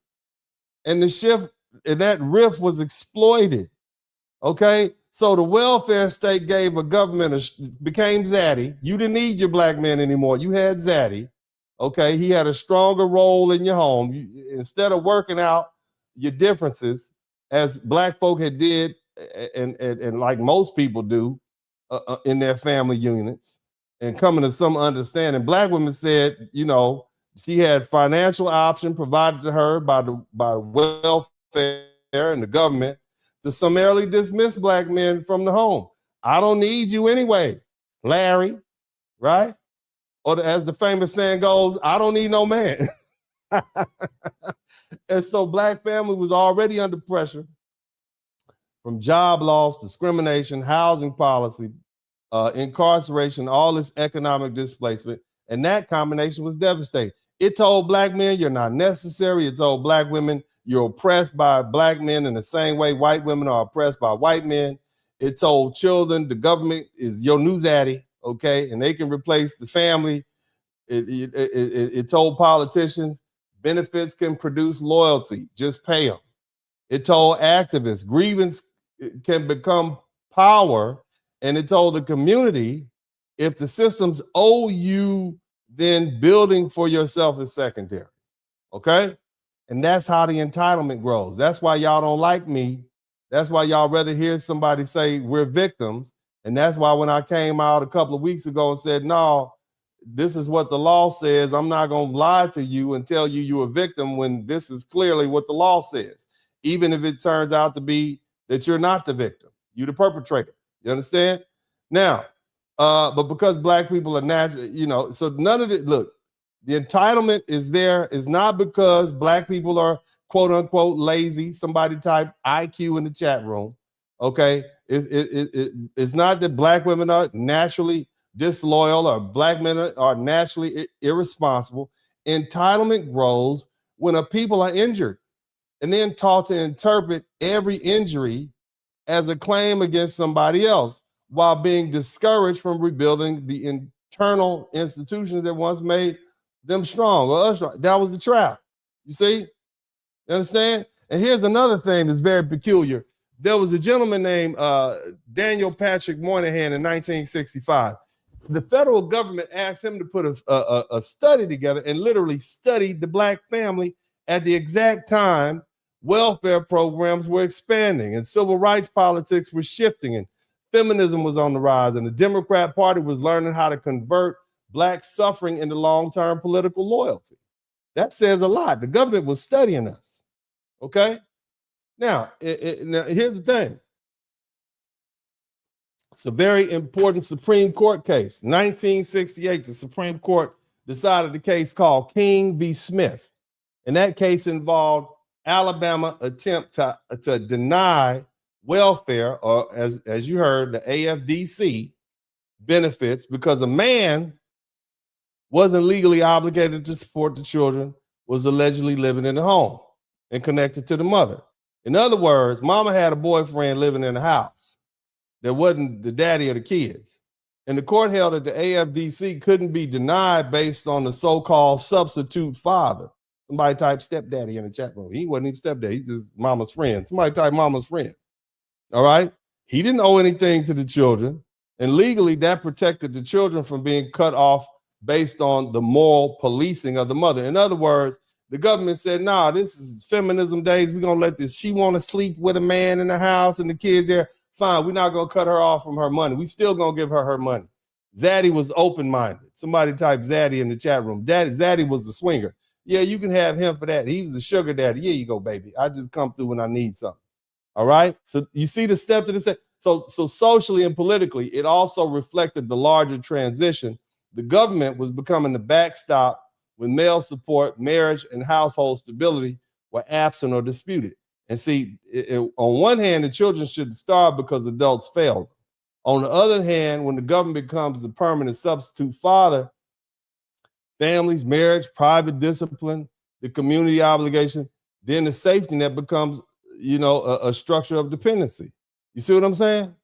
And the shift, that rift was exploited. Okay, so the welfare state gave a government, became Zaddy. You didn't need your black men anymore. You had Zaddy. Okay, he had a stronger role in your home. Instead of working out your differences as black folk had did, and like most people do in their family units, and coming to some understanding, black women said, she had financial option provided to her by welfare and the government to summarily dismiss black men from the home. I don't need you anyway, Larry, right? Or as the famous saying goes, I don't need no man. And so black family was already under pressure from job loss, discrimination, housing policy, incarceration, all this economic displacement. And that combination was devastating. It told black men you're not necessary. It told black women you're oppressed by black men in the same way white women are oppressed by white men. It told children the government is your new zaddy, okay, and they can replace the family. It told politicians benefits can produce loyalty. Just pay them. It told activists grievance can become power. And it told the community, if the systems owe you, then building for yourself is secondary. Okay? And that's how the entitlement grows. That's why y'all don't like me. That's why y'all rather hear somebody say we're victims. And that's why when I came out a couple of weeks ago and said, no, this is what the law says, I'm not going to lie to you and tell you you're a victim when this is clearly what the law says, even if it turns out to be that you're not the victim, you're the perpetrator. You understand? Now, but because black people are natural, you know, so none of it, look, the entitlement is there is not because black people are quote unquote lazy. Somebody type IQ in the chat room. Okay. It's not that black women are naturally disloyal or black men are naturally irresponsible. Entitlement grows when a people are injured and then taught to interpret every injury as a claim against somebody else while being discouraged from rebuilding the internal institutions that once made them strong or us strong. That was the trap. You see? You understand? And here's another thing that's very peculiar. There was a gentleman named Daniel Patrick Moynihan in 1965. The federal government asked him to put a study together and literally study the black family at the exact time welfare programs were expanding and civil rights politics were shifting and feminism was on the rise and the Democrat Party was learning how to convert black suffering into long-term political loyalty. That says a lot. The government was studying us. Okay? Now, now here's the thing. It's a very important Supreme Court case. 1968, the Supreme Court decided the case called King v. Smith. And that case involved Alabama attempt to deny welfare, or as you heard, the AFDC benefits because a man wasn't legally obligated to support the children, was allegedly living in the home and connected to the mother. In other words, mama had a boyfriend living in the house that wasn't the daddy of the kids. And the court held that the AFDC couldn't be denied based on the so-called substitute father. Somebody type stepdaddy in the chat room. He wasn't even stepdaddy, he just mama's friend. Somebody type mama's friend. All right? He didn't owe anything to the children. And legally, that protected the children from being cut off based on the moral policing of the mother. In other words, the government said, nah, this is feminism days. We're going to let this. She want to sleep with a man in the house and the kids there. Fine, we're not going to cut her off from her money. We still going to give her money. Zaddy was open-minded. Somebody type Zaddy in the chat room. Zaddy was the swinger. Yeah, you can have him for that. He was a sugar daddy. Here you go, baby. I just come through when I need something. All right? So you see the step to the so socially and politically, it also reflected the larger transition. The government was becoming the backstop when male support, marriage, and household stability were absent or disputed. And see, on one hand, the children should starve because adults failed. On the other hand, when the government becomes the permanent substitute father, families, marriage, private discipline, the community obligation, then the safety net becomes, you know, a structure of dependency. You see what I'm saying?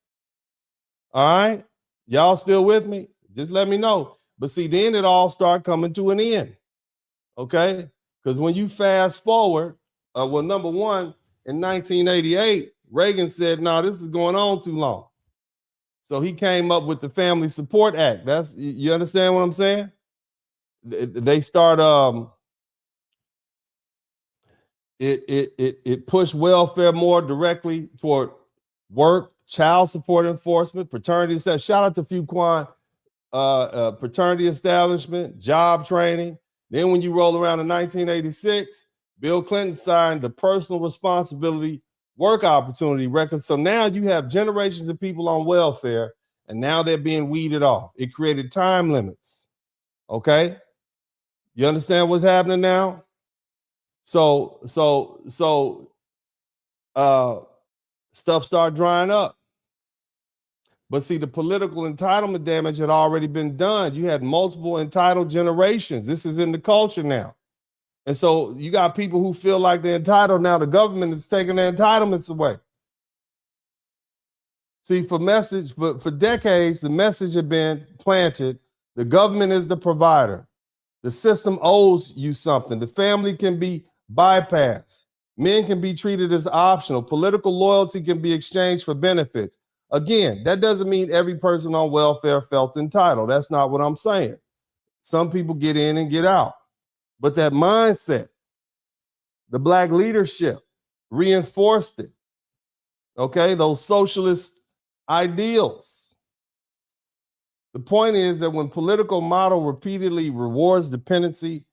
All right? Y'all still with me? Just let me know. But see, then it all start coming to an end. Okay? Because when you fast forward, well, number one, in 1988, Reagan said, no, this is going on too long. So he came up with the Family Support Act. That's, you understand what I'm saying? They start it pushed welfare more directly toward work, child support enforcement, paternity establishment. Shout out to Fuquan, paternity establishment, job training. Then when you roll around in 1986, Bill Clinton signed the personal responsibility work opportunity record. So now you have generations of people on welfare, and now they're being weeded off. It created time limits. Okay? You understand what's happening now? So stuff started drying up. But see, the political entitlement damage had already been done. You had multiple entitled generations. This is in the culture now. And so you got people who feel like they're entitled. Now the government is taking their entitlements away. See, for decades, the message had been planted. The government is the provider. The system owes you something. The family can be bypassed. Men can be treated as optional. Political loyalty can be exchanged for benefits. Again, that doesn't mean every person on welfare felt entitled. That's not what I'm saying. Some people get in and get out. But that mindset, the Black leadership reinforced it. Okay, those socialist ideals. The point is that when political model repeatedly rewards dependency,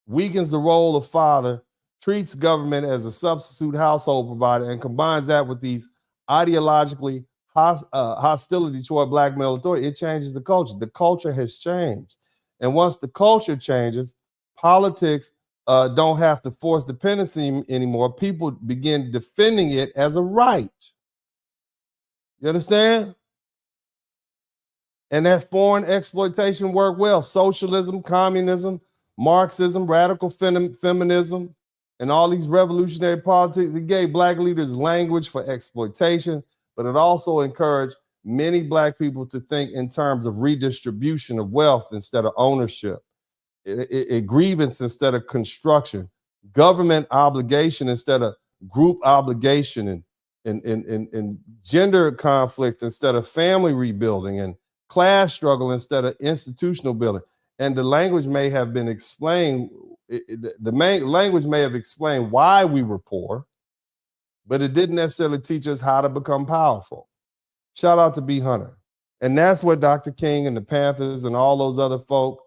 weakens the role of father, treats government as a substitute household provider, and combines that with these ideologically hostility toward Black male authority, it changes the culture. The culture has changed. And once the culture changes, politics don't have to force dependency anymore. People begin defending it as a right. You understand? And that foreign exploitation worked well. Socialism, communism, Marxism, radical feminism, and all these revolutionary politics, it gave Black leaders language for exploitation, but it also encouraged many Black people to think in terms of redistribution of wealth instead of ownership, grievance instead of construction, government obligation instead of group obligation, and gender conflict instead of family rebuilding, and class struggle instead of institutional building. And the language may have been explained, the main language may have explained why we were poor, but it didn't necessarily teach us how to become powerful. Shout out to B. Hunter. And that's what Dr. King and the Panthers and all those other folk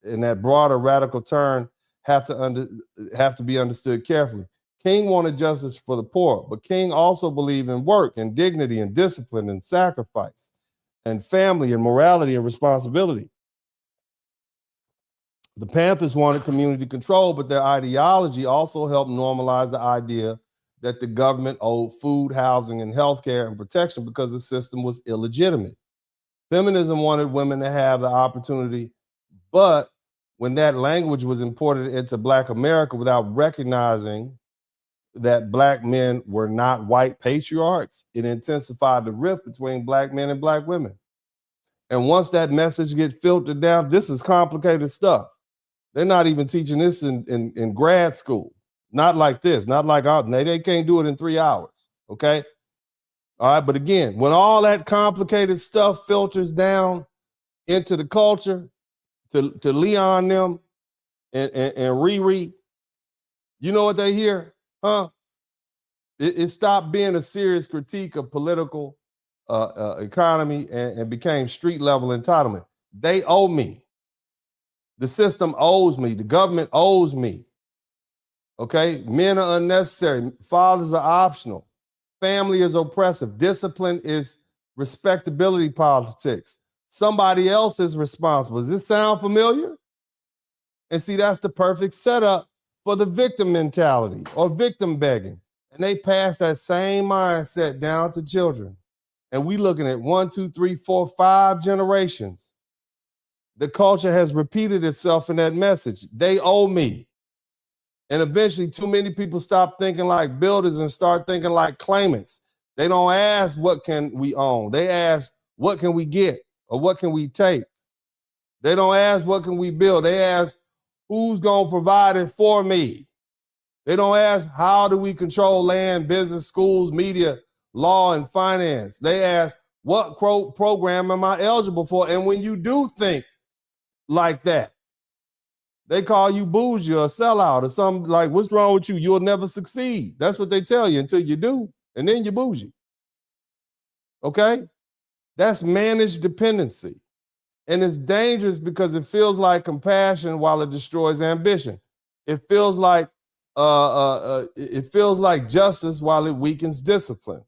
in that broader radical turn have to be understood carefully. King wanted justice for the poor, but King also believed in work and dignity and discipline and sacrifice and family and morality and responsibility. The Panthers wanted community control, but their ideology also helped normalize the idea that the government owed food, housing, and healthcare and protection because the system was illegitimate. Feminism wanted women to have the opportunity, but when that language was imported into Black America without recognizing that Black men were not white patriarchs, it intensified the rift between Black men and Black women. And once that message gets filtered down, this is complicated stuff. They're not even teaching this in grad school. Not like this, not like they can't do it in 3 hours, okay? All right, but again, when all that complicated stuff filters down into the culture, to Leon them and Riri, you know what they hear? Huh? It stopped being a serious critique of political economy and became street level entitlement. They owe me. The system owes me. The government owes me. Okay? Men are unnecessary. Fathers are optional. Family is oppressive. Discipline is respectability politics. Somebody else is responsible. Does this sound familiar? And see, that's the perfect setup for the victim mentality or victim begging. And they pass that same mindset down to children. And we looking at 1, 2, 3, 4, 5 generations. The culture has repeated itself in that message. They owe me. And eventually too many people stop thinking like builders and start thinking like claimants. They don't ask what can we own. They ask what can we get or what can we take. They don't ask what can we build. They ask who's going to provide it for me. They don't ask how do we control land, business, schools, media, law, and finance. They ask what program am I eligible for? And when you do think like that, they call you bougie or sellout or something like, what's wrong with you? You'll never succeed. That's what they tell you until you do, and then you're bougie. Okay? That's managed dependency. And it's dangerous because it feels like compassion while it destroys ambition. It feels like justice while it weakens discipline.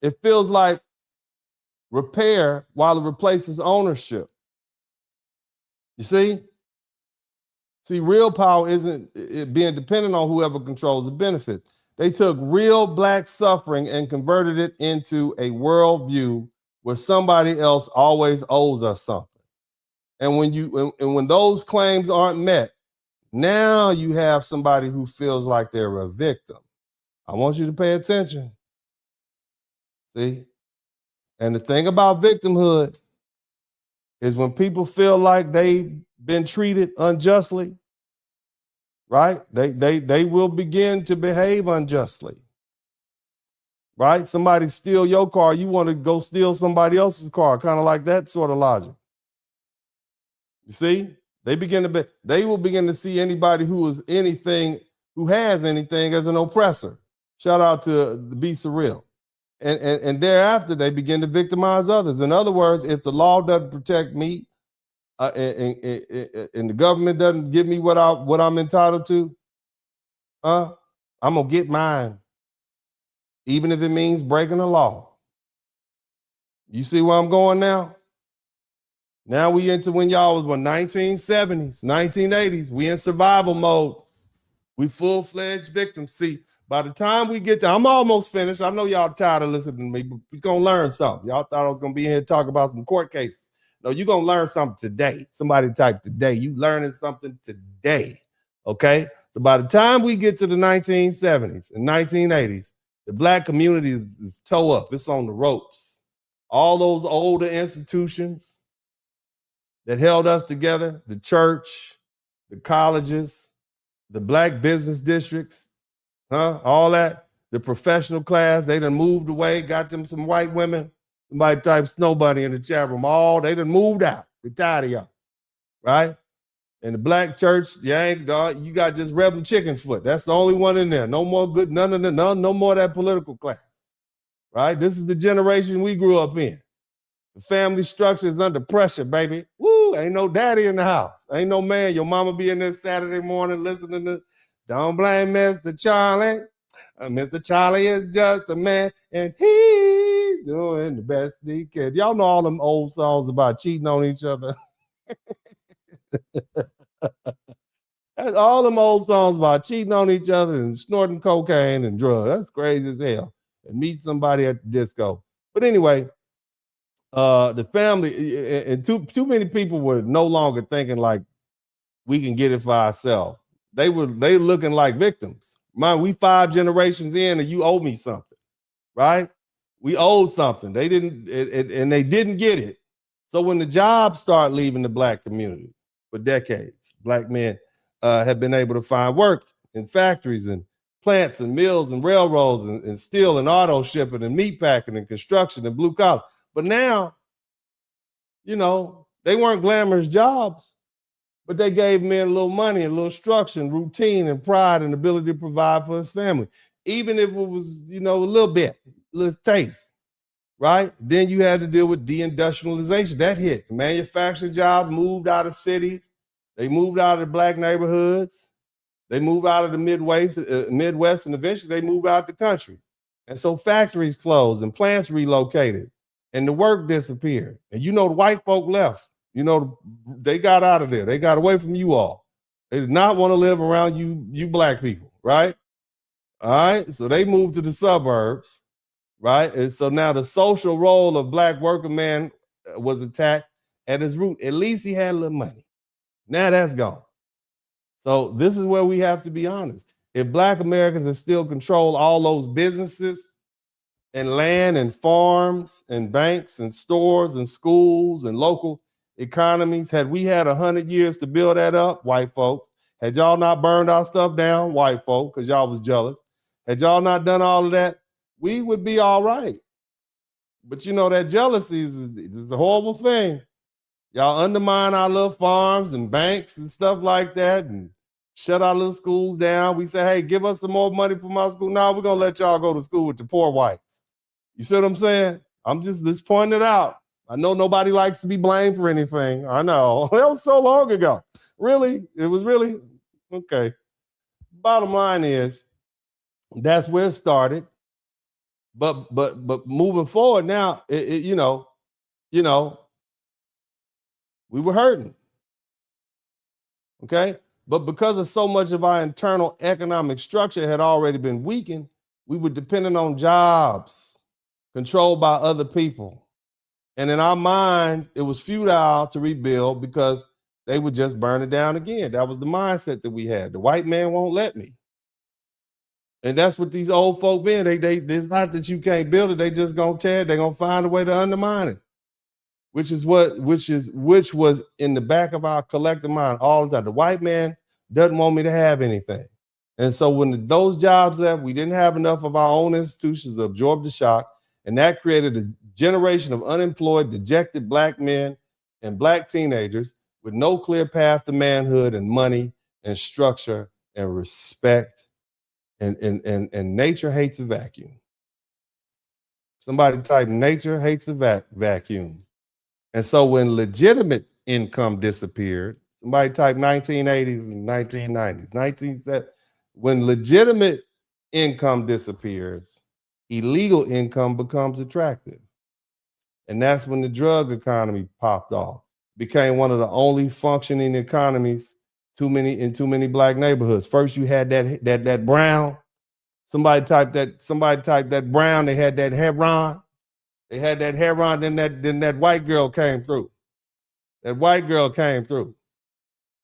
It feels like repair while it replaces ownership. You see? See, real power isn't it being dependent on whoever controls the benefits. They took real Black suffering and converted it into a worldview where somebody else always owes us something. And when those claims aren't met, now you have somebody who feels like they're a victim. I want you to pay attention. See? And the thing about victimhood is when people feel like they've been treated unjustly, right? They will begin to behave unjustly, right? Somebody steal your car, you want to go steal somebody else's car, kind of like that sort of logic. You see, they will begin to see anybody who has anything as an oppressor. Shout out to the Be Surreal. And thereafter, they begin to victimize others. In other words, if the law doesn't protect me, and the government doesn't give me what I'm entitled to, I'm gonna get mine, even if it means breaking the law. You see where I'm going now? Now we into when y'all was 1970s, 1980s. We in survival mode. We full-fledged victims. See, by the time we get there, I'm almost finished. I know y'all tired of listening to me, but we're gonna learn something. Y'all thought I was gonna be in here to talk about some court cases. No, you're gonna learn something today. Somebody type today. You learning something today. Okay? So by the time we get to the 1970s and 1980s, the Black community is toe up. It's on the ropes. All those older institutions that held us together, the church, the colleges, the Black business districts, all that, the professional class, they done moved away, got them some white women. Somebody type Snowbunny in the chat room. They done moved out. We're tired of y'all, right? And the Black church, you got just Reverend Chickenfoot. That's the only one in there. No more good, no more of that political class, right? This is the generation we grew up in. The family structure is under pressure, baby. Woo, ain't no daddy in the house. Ain't no man. Your mama be in there Saturday morning listening to Don't Blame Mr. Charlie. Mr. Charlie is just a man, and he's doing the best he can. Y'all know all them old songs about cheating on each other. That's all them old songs about cheating on each other and snorting cocaine and drugs. That's crazy as hell. And meet somebody at the disco. But anyway, the family and too many people were no longer thinking like we can get it for ourselves. They looking like victims. Man, we 5 generations in and you owe me something, right? We owed something. They didn't, and they didn't get it. So when the jobs start leaving the Black community for decades, Black men have been able to find work in factories and plants and mills and railroads and steel and auto shipping and meat packing and construction and blue collar. But now, they weren't glamorous jobs, but they gave men a little money, a little structure and routine and pride and ability to provide for his family. Even if it was, a little bit, a little taste, right? Then you had to deal with deindustrialization. That hit. The manufacturing jobs moved out of cities. They moved out of the Black neighborhoods. They moved out of the Midwest, and eventually they moved out the country. And so factories closed and plants relocated and the work disappeared. And the white folk left. They got out of there. They got away from you all. They did not want to live around you Black people, right? All right. So they moved to the suburbs, right? And so now the social role of Black working man was attacked at its root. At least he had a little money. Now that's gone. So this is where we have to be honest. If Black Americans still control all those businesses and land and farms and banks and stores and schools and local economies, had we had 100 years to build that up, white folks, had y'all not burned our stuff down, white folk, because y'all was jealous, had y'all not done all of that, we would be all right. But that jealousy is a horrible thing. Y'all undermine our little farms and banks and stuff like that and shut our little schools down. We say, hey, give us some more money from our school. Now we're going to let y'all go to school with the poor whites. You see what I'm saying? I'm just pointing it out. I know nobody likes to be blamed for anything. I know. That was so long ago. Really? It was really? Okay. Bottom line is, that's where it started. But moving forward now, we were hurting. Okay? But because of so much of our internal economic structure had already been weakened, we were dependent on jobs controlled by other people. And in our minds, it was futile to rebuild because they would just burn it down again. That was the mindset that we had. The white man won't let me. And that's what these old folk been. It's not that you can't build it. They just gonna tear it. They're gonna find a way to undermine it. which was in the back of our collective mind all the time. The white man doesn't want me to have anything. And so when those jobs left, we didn't have enough of our own institutions to absorb the shock. And that created a generation of unemployed, dejected black men and black teenagers with no clear path to manhood and money and structure and respect. And nature hates a vacuum. Somebody type, nature hates a vacuum. And so when legitimate income disappeared, somebody type 1980s and 1990s, when legitimate income disappears, illegal income becomes attractive. And that's when the drug economy popped off, became one of the only functioning economies in too many black neighborhoods. First, you had that brown. Somebody typed that brown. They had that heron. They had that heron. Then that white girl came through. That white girl came through.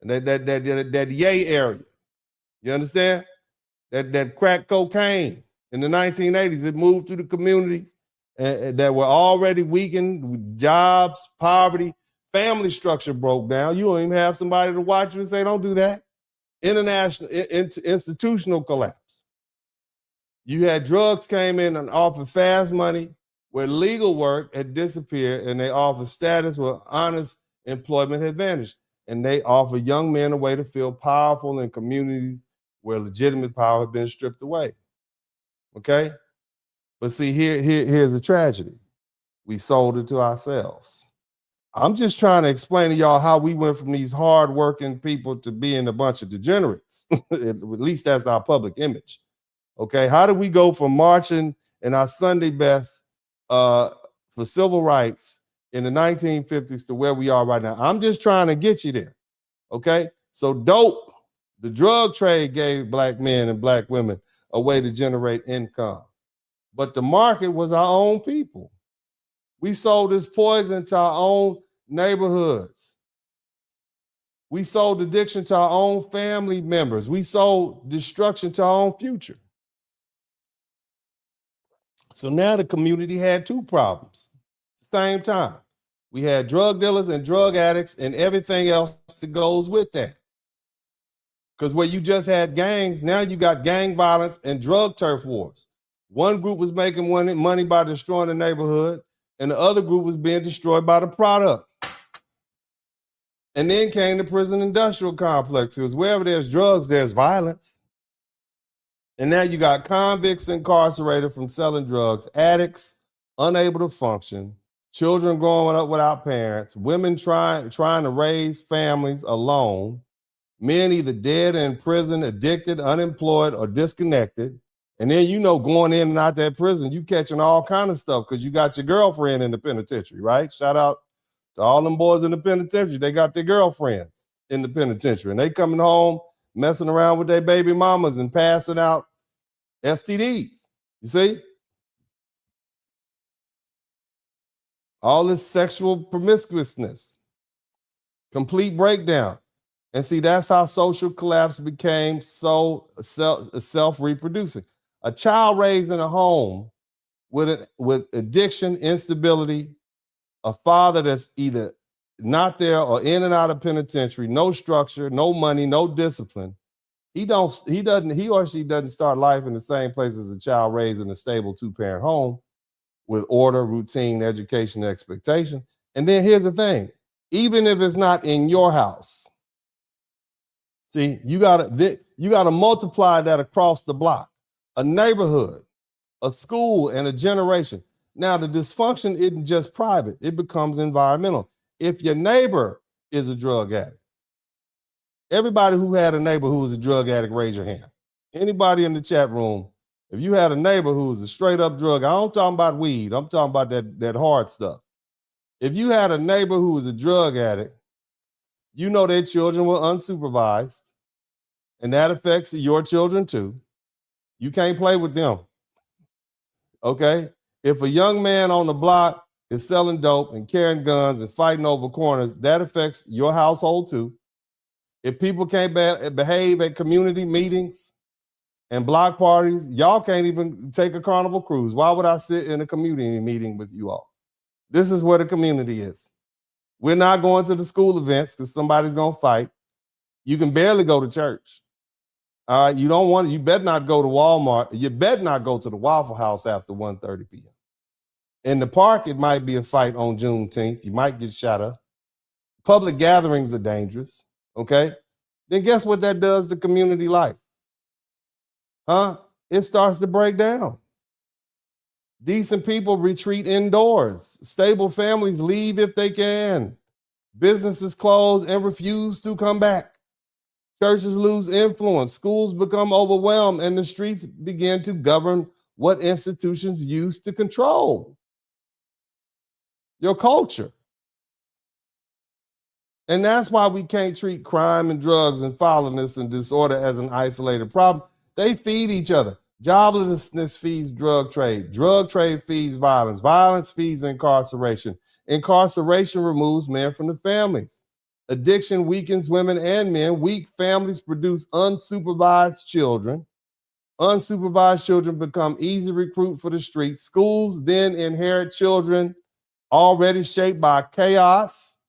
And that yay area. You understand? That crack cocaine in the 1980s, it moved through the communities that were already weakened with jobs, poverty, family structure broke down. You don't even have somebody to watch you and say, don't do that. Institutional collapse. You had drugs came in and offered fast money where legal work had disappeared, and they offered status where honest employment had vanished. And they offer young men a way to feel powerful in communities where legitimate power had been stripped away. Okay? But see, here's the tragedy. We sold it to ourselves. I'm just trying to explain to y'all how we went from these hardworking people to being a bunch of degenerates. At least that's our public image. Okay? How did we go from marching in our Sunday best for civil rights in the 1950s to where we are right now? I'm just trying to get you there. Okay? So dope, the drug trade gave black men and black women a way to generate income. But the market was our own people. We sold this poison to our own neighborhoods. We sold addiction to our own family members. We sold destruction to our own future. So now the community had two problems at the same time. We had drug dealers and drug addicts and everything else that goes with that. Because where you just had gangs, now you got gang violence and drug turf wars. One group was making money by destroying the neighborhood, and the other group was being destroyed by the product. And then came the prison industrial complex, because wherever there's drugs, there's violence. And now you got convicts incarcerated from selling drugs, addicts unable to function, children growing up without parents, women trying to raise families alone, men either dead in prison, addicted, unemployed, or disconnected. And then, going in and out that prison, you catching all kind of stuff because you got your girlfriend in the penitentiary, right? Shout out to all them boys in the penitentiary. They got their girlfriends in the penitentiary, and they coming home messing around with their baby mamas and passing out STDs. You see? All this sexual promiscuousness, complete breakdown. And see, that's how social collapse became so self-reproducing. A child raised in a home with addiction, instability, a father that's either not there or in and out of penitentiary, no structure, no money, no discipline. He or she doesn't start life in the same place as a child raised in a stable two-parent home with order, routine, education, expectation. And then here's the thing, even if it's not in your house, see, you gotta multiply that across the block, a neighborhood, a school, and a generation. Now, the dysfunction isn't just private, it becomes environmental. If your neighbor is a drug addict, everybody who had a neighbor who was a drug addict, raise your hand. Anybody in the chat room, if you had a neighbor who was a straight up drug, I don't talking about weed, I'm talking about that hard stuff. If you had a neighbor who was a drug addict, their children were unsupervised, and that affects your children too. You can't play with them. Okay? If a young man on the block is selling dope and carrying guns and fighting over corners, that affects your household too. If people can't behave at community meetings and block parties, y'all can't even take a carnival cruise. Why would I sit in a community meeting with you all? This is where the community is. We're not going to the school events because somebody's going to fight. You can barely go to church. All right, you better not go to Walmart. You better not go to the Waffle House after 1:30 p.m. In the park, it might be a fight on Juneteenth. You might get shot up. Public gatherings are dangerous, okay? Then guess what that does to community life? Huh? It starts to break down. Decent people retreat indoors. Stable families leave if they can. Businesses close and refuse to come back. Churches lose influence. Schools become overwhelmed, and the streets begin to govern what institutions use to control your culture. And that's why we can't treat crime and drugs and foulness and disorder as an isolated problem. They feed each other. Joblessness feeds drug trade. Drug trade feeds violence. Violence feeds incarceration. Incarceration removes men from the families. Addiction weakens women and men. Weak families produce unsupervised children. Unsupervised children become easy recruit for the streets. Schools then inherit children already shaped by chaos.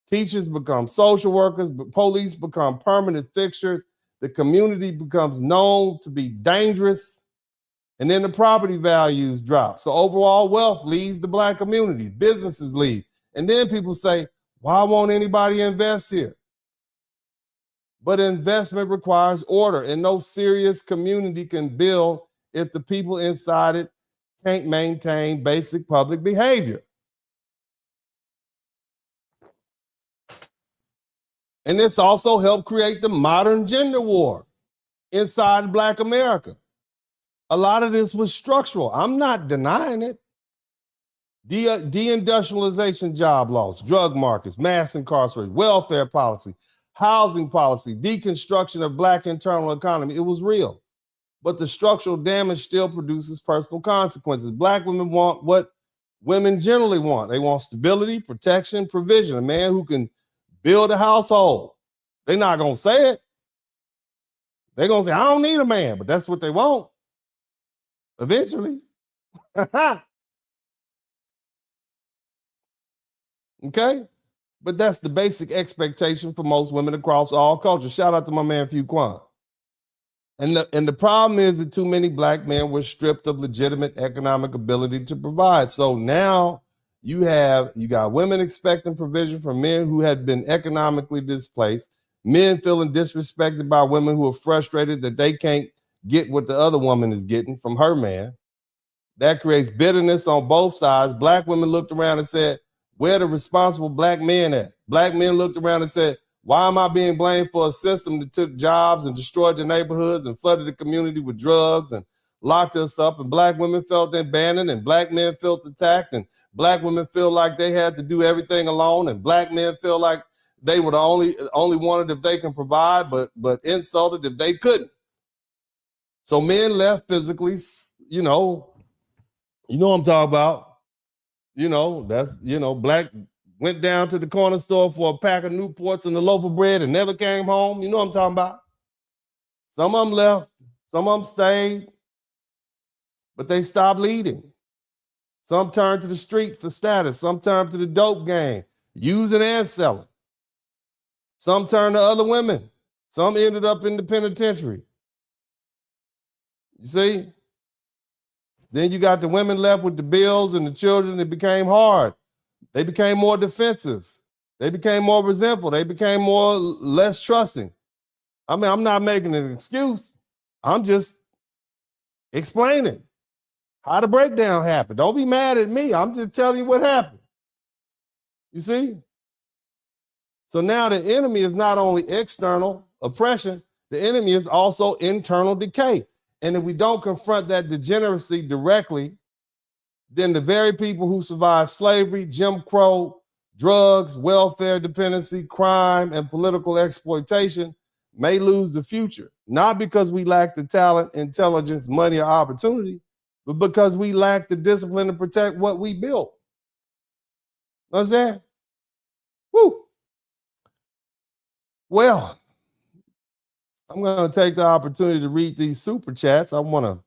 Teachers become social workers, but police become permanent fixtures. The community becomes known to be dangerous, and then the property values drop. So overall wealth leaves the Black community. Businesses leave. And then people say, why won't anybody invest here? But investment requires order, and no serious community can build if the people inside it can't maintain basic public behavior. And this also helped create the modern gender war inside Black America. A lot of this was structural. I'm not denying it. Deindustrialization, job loss, drug markets, mass incarceration, welfare policy, housing policy, deconstruction of Black internal economy. It was real. But the structural damage still produces personal consequences. Black women want what women generally want. They want stability, protection, provision, a man who can build a household. They're not going to say it. They're going to say, I don't need a man, but that's what they want. Eventually. Okay? But that's the basic expectation for most women across all cultures. Shout out to my man, Phu Quan. And the problem is that too many Black men were stripped of legitimate economic ability to provide. So now you got women expecting provision from men who had been economically displaced, men feeling disrespected by women who are frustrated that they can't get what the other woman is getting from her man. That creates bitterness on both sides. Black women looked around and said, where are the responsible Black men at? Black men looked around and said, why am I being blamed for a system that took jobs and destroyed the neighborhoods and flooded the community with drugs and locked us up? And Black women felt abandoned, and Black men felt attacked, and Black women feel like they had to do everything alone, and Black men feel like they were the only wanted if they can provide, but insulted if they couldn't. So men left physically, you know what I'm talking about. Black went down to the corner store for a pack of Newports and a loaf of bread and never came home. You know what I'm talking about. Some of them left, some of them stayed, but they stopped leading. Some turned to the street for status. Some turned to the dope game, using and selling. Some turned to other women. Some ended up in the penitentiary. You see? Then you got the women left with the bills and the children. It became hard. They became more defensive. They became more resentful. They became less trusting. I mean, I'm not making an excuse. I'm just explaining how the breakdown happened. Don't be mad at me. I'm just telling you what happened. You see? So now the enemy is not only external oppression, the enemy is also internal decay. And if we don't confront that degeneracy directly, then the very people who survived slavery, Jim Crow, drugs, welfare dependency, crime, and political exploitation may lose the future. Not because we lack the talent, intelligence, money, or opportunity, but because we lack the discipline to protect what we built. Understand? Woo! Well, I'm going to take the opportunity to read these super chats. I want to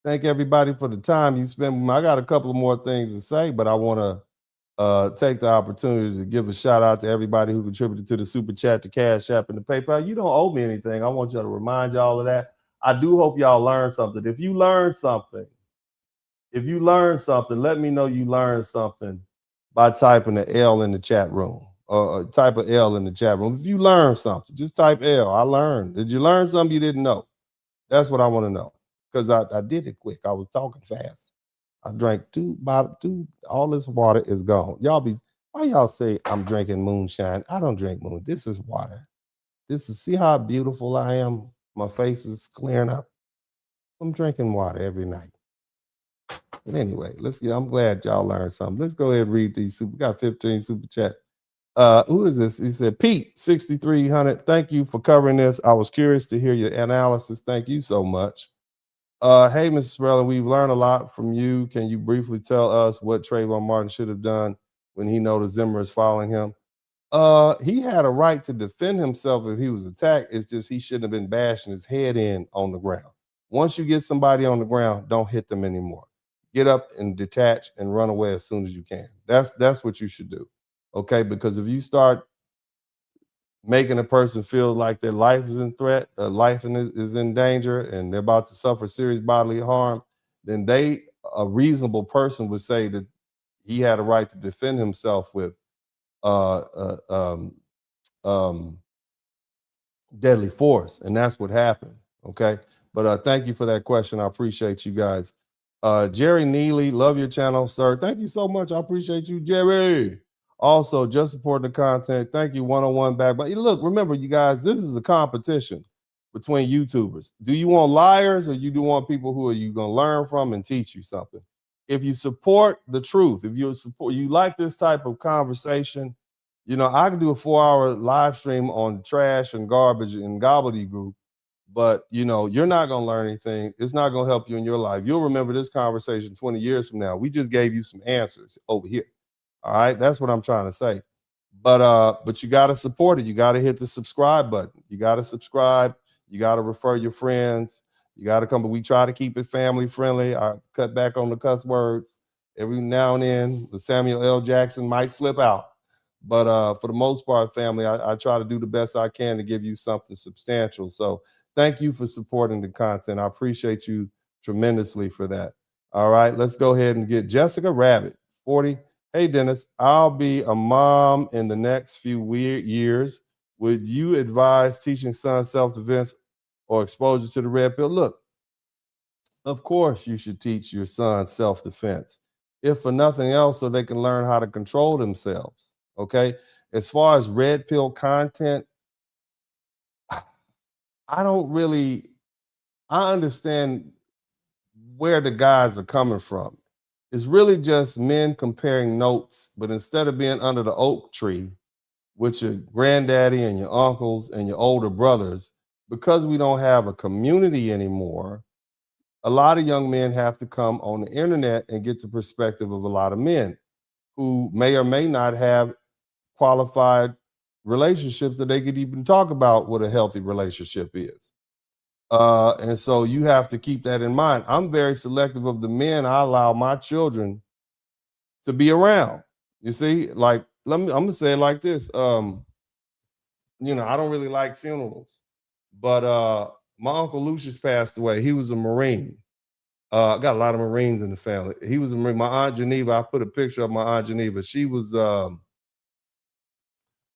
thank everybody for the time you spent with me. I got a couple of more things to say, but I want to take the opportunity to give a shout out to everybody who contributed to the Super Chat, the Cash App, and the PayPal. You don't owe me anything. I want y'all to remind y'all of that. I do hope y'all learned something. If you learned something, let me know you learned something by typing the L in the chat room. Or type an L in the chat room. If you learned something, just type L. I learned. Did you learn something you didn't know? That's what I want to know. Because I did it quick. I was talking fast. I drank two, all this water is gone. Why y'all say I'm drinking moonshine? I don't drink moon. This is water. See how beautiful I am? My face is clearing up. I'm drinking water every night. But anyway, I'm glad y'all learned something. Let's go ahead and read these. We got 15 super chat. Who is this? He said, Pete, 6,300. Thank you for covering this. I was curious to hear your analysis. Thank you so much. Hey, Mrs. Spurling, we've learned a lot from you. Can you briefly tell us what Trayvon Martin should have done when he noticed Zimmer is following him? He had a right to defend himself if he was attacked. It's just he shouldn't have been bashing his head in on the ground. Once you get somebody on the ground, don't hit them anymore. Get up and detach and run away as soon as you can. That's what you should do. Okay, because if you start making a person feel like their life is in threat, life is in danger, and they're about to suffer serious bodily harm, then a reasonable person would say that he had a right to defend himself with deadly force, and that's what happened. Okay, but thank you for that question. I appreciate you guys. Jerry Neely, love your channel, sir. Thank you so much. I appreciate you, Jerry. Also, just supporting the content. Thank you, 101 back. But look, remember, you guys, this is the competition between YouTubers. Do you want liars, or you do want people who are you going to learn from and teach you something? If you support the truth, if you like this type of conversation, I can do a 4-hour live stream on trash and garbage and gobbledygook, but you're not going to learn anything. It's not going to help you in your life. You'll remember this conversation 20 years from now. We just gave you some answers over here. All right, that's what I'm trying to say. But you got to support it. You got to hit the subscribe button. You got to subscribe. You got to refer your friends. You got to come. But we try to keep it family friendly. I cut back on the cuss words every now and then. The Samuel L. Jackson might slip out. But for the most part, family, I try to do the best I can to give you something substantial. So thank you for supporting the content. I appreciate you tremendously for that. All right, let's go ahead and get Jessica Rabbit, 40. Hey, Dennis, I'll be a mom in the next few years. Would you advise teaching sons self-defense or exposure to the red pill? Look, of course you should teach your son self-defense, if for nothing else, so they can learn how to control themselves. Okay, as far as red pill content, I understand where the guys are coming from. It's really just men comparing notes, but instead of being under the oak tree with your granddaddy and your uncles and your older brothers, because we don't have a community anymore, a lot of young men have to come on the internet and get the perspective of a lot of men who may or may not have qualified relationships that they could even talk about what a healthy relationship is. And so you have to keep that in mind. I'm very selective of the men I allow my children to be around. You see, like, I'm gonna say it like this. I don't really like funerals, but my Uncle Lucius passed away. He was a Marine. I got a lot of Marines in the family. He was a Marine. My Aunt Geneva, I put a picture of my Aunt Geneva. She was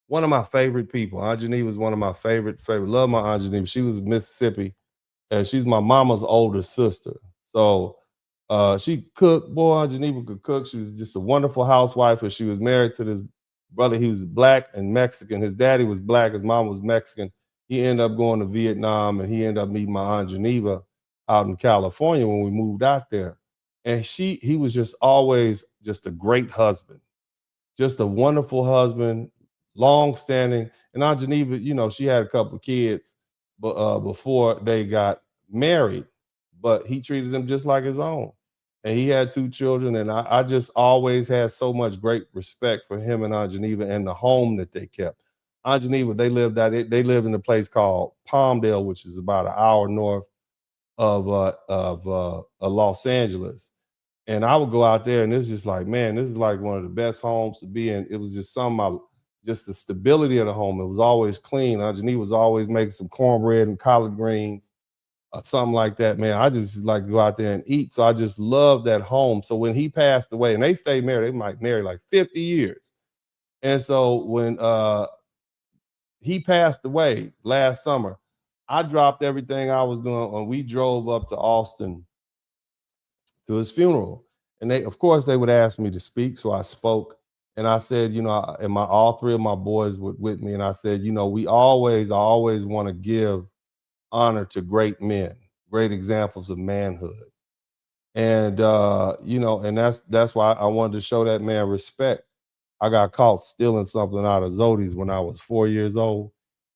one of my favorite people. Aunt Geneva was one of my favorite. Love my Aunt Geneva. She was Mississippi, and she's my mama's older sister. So she cooked. Boy, Aunt Geneva could cook. She was just a wonderful housewife, and she was married to this brother. He was black and Mexican. His daddy was black. His mom was Mexican. He ended up going to Vietnam, and he ended up meeting my Aunt Geneva out in California when we moved out there. And he was just always just a great husband, just a wonderful husband, long-standing. And Aunt Geneva, she had a couple of kids before they got married, but he treated them just like his own. And he had 2 children, and I just always had so much great respect for him and Aunt Geneva and the home that they kept. Aunt Geneva, they lived in a place called Palmdale, which is about an hour north of Los Angeles. And I would go out there, and it's just like, man, this is like one of the best homes to be in. It was just just the stability of the home. It was always clean. Aunt Janine was always making some cornbread and collard greens or something like that, man. I just like to go out there and eat. So I just love that home. So when he passed away, and they stayed married, they might marry like 50 years. And so when he passed away last summer, I dropped everything I was doing and we drove up to Austin to his funeral. And of course, they would ask me to speak. So I spoke and I said, and all three of my boys were with me. And I said, I always want to give honor to great men, great examples of manhood. And, and that's why I wanted to show that man respect. I got caught stealing something out of Zodi's when I was 4 years old.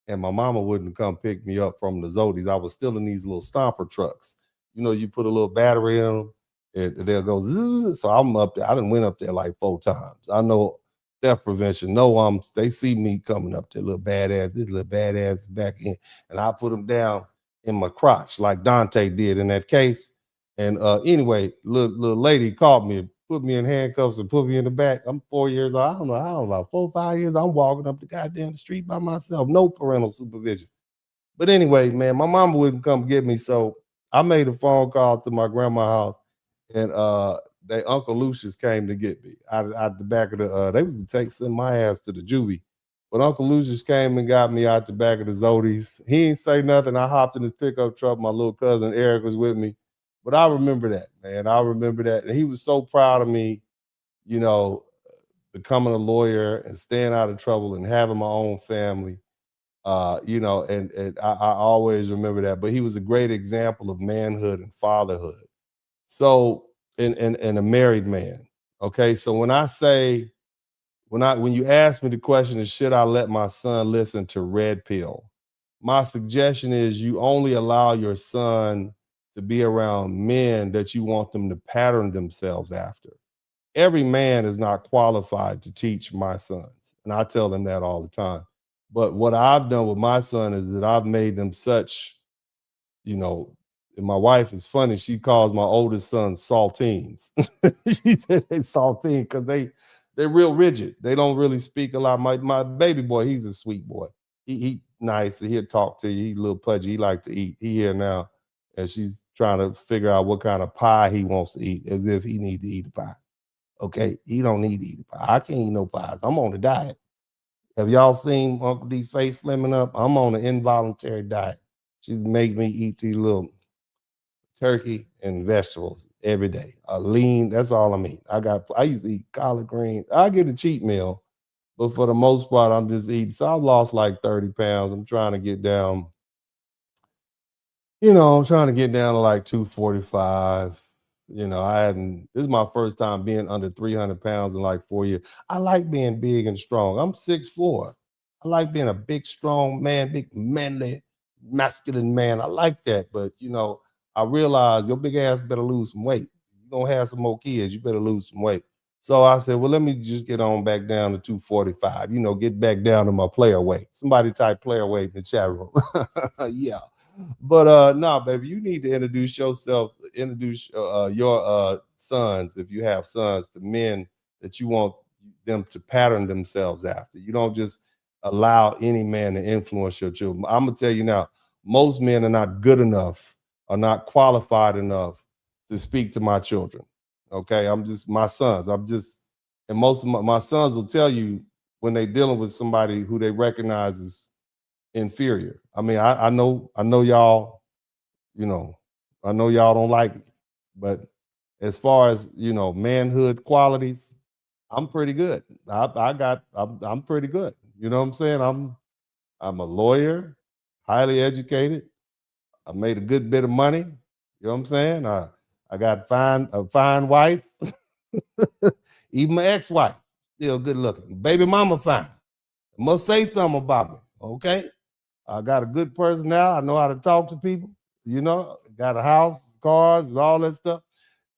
And my mama wouldn't come pick me up from the Zodi's. I was stealing these little stomper trucks. You put a little battery in them, and they'll go zzz. So I'm up there. I done went up there like 4 times. I know theft prevention. They see me coming up there, this little badass back in, and I put them down in my crotch like Dante did in that case. And anyway, little lady caught me, put me in handcuffs and put me in the back. I'm 4 years old. I don't know, about 4 or 5 years. I'm walking up the goddamn street by myself, no parental supervision. But anyway, man, my mama wouldn't come get me. So I made a phone call to my grandma's house, and Uncle Lucius came to get me out the back of they was send my ass to the juvie. But Uncle Lucius came and got me out the back of the Zodi's. He didn't say nothing. I hopped in his pickup truck. My little cousin Eric was with me. But I remember that, man. I remember that. And he was so proud of me, becoming a lawyer and staying out of trouble and having my own family. And I always remember that. But he was a great example of manhood and fatherhood. So, and a married man. Okay. So when you ask me the question is, should I let my son listen to Red Pill? My suggestion is you only allow your son to be around men that you want them to pattern themselves after. Every man is not qualified to teach my sons. And I tell them that all the time. But what I've done with my son is that I've made them such, and my wife is funny. She calls my oldest son saltines. She said they saltine because they're real rigid. They don't really speak a lot. My baby boy, he's a sweet boy. He nice. He'll talk to you. He's a little pudgy. He like to eat. He here now. And she's trying to figure out what kind of pie he wants to eat, as if he needs to eat a pie. Okay, he don't need to eat a pie. I can't eat no pies. I'm on a diet. Have y'all seen Uncle D face slimming up? I'm on an involuntary diet. She make me eat these little turkey and vegetables every day. Lean, that's all I eat. I used to eat collard greens. I get a cheat meal, but for the most part, I'm just eating. So I've lost like 30 pounds. I'm trying to get down. I'm trying to get down to like 245. This is my first time being under 300 pounds in like 4 years. I like being big and strong. I'm 6'4". I like being a big, strong man, big, manly, masculine man. I like that. But, I realize your big ass better lose some weight. You're going to have some more kids. You better lose some weight. So I said, well, let me just get on back down to 245, get back down to my player weight. Somebody type player weight in the chat room. Yeah. But no, baby, you need to introduce your sons, if you have sons, to men that you want them to pattern themselves after. You don't just allow any man to influence your children. I'm gonna tell you now, most men are not good enough, are not qualified enough to speak to my children. Okay, my sons. And most of my sons will tell you when they're dealing with somebody who they recognize as inferior. I mean, I know y'all, I know y'all don't like me, but as far as, manhood qualities, I'm pretty good. I'm pretty good. You know what I'm saying? I'm a lawyer, highly educated. I made a good bit of money. You know what I'm saying? I got a fine wife. Even my ex-wife, still good looking. Baby mama fine. Must say something about me, okay? I got a good personality. I know how to talk to people, got a house, cars, and all that stuff.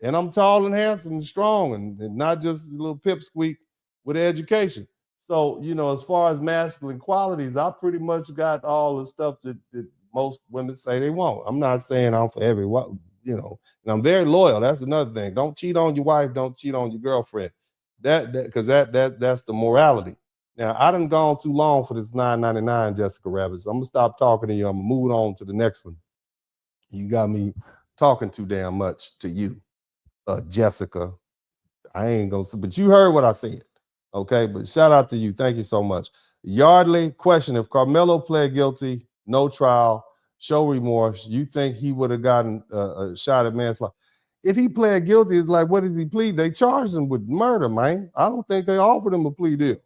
And I'm tall and handsome and strong and not just a little pipsqueak with education. So, as far as masculine qualities, I pretty much got all the stuff that most women say they want. I'm not saying I'm for every you know, and I'm very loyal. That's another thing. Don't cheat on your wife. Don't cheat on your girlfriend. Because that's the morality. Now, I done gone too long for this $9.99, Jessica Rabbit. So I'm gonna stop talking to you. I'm moving on to the next one. You got me talking too damn much to you, Jessica. I ain't gonna say, but you heard what I said. Okay, but shout out to you. Thank you so much. Yardley, question: if Carmelo pled guilty, no trial, show remorse, you think he would have gotten a shot at manslaughter? If he pled guilty, it's like, what did he plead? They charged him with murder, man. I don't think they offered him a plea deal.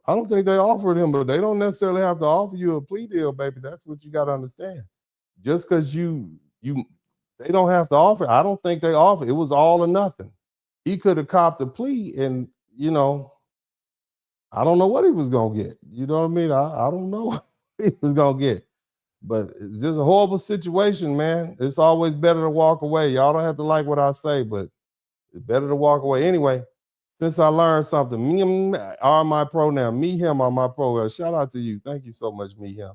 I don't think they offered him, but they don't necessarily have to offer you a plea deal, baby. That's what you got to understand. Just because they don't have to offer. I don't think they offered. It was all or nothing. He could have copped a plea, and I don't know what he was gonna get. You know what I mean? I don't know what he was gonna get. But it's just a horrible situation, man. It's always better to walk away. Y'all don't have to like what I say, but it's better to walk away. Anyway, since I learned something, me are my pronoun. Me, him are my pronoun. Shout out to you. Thank you so much, me, him.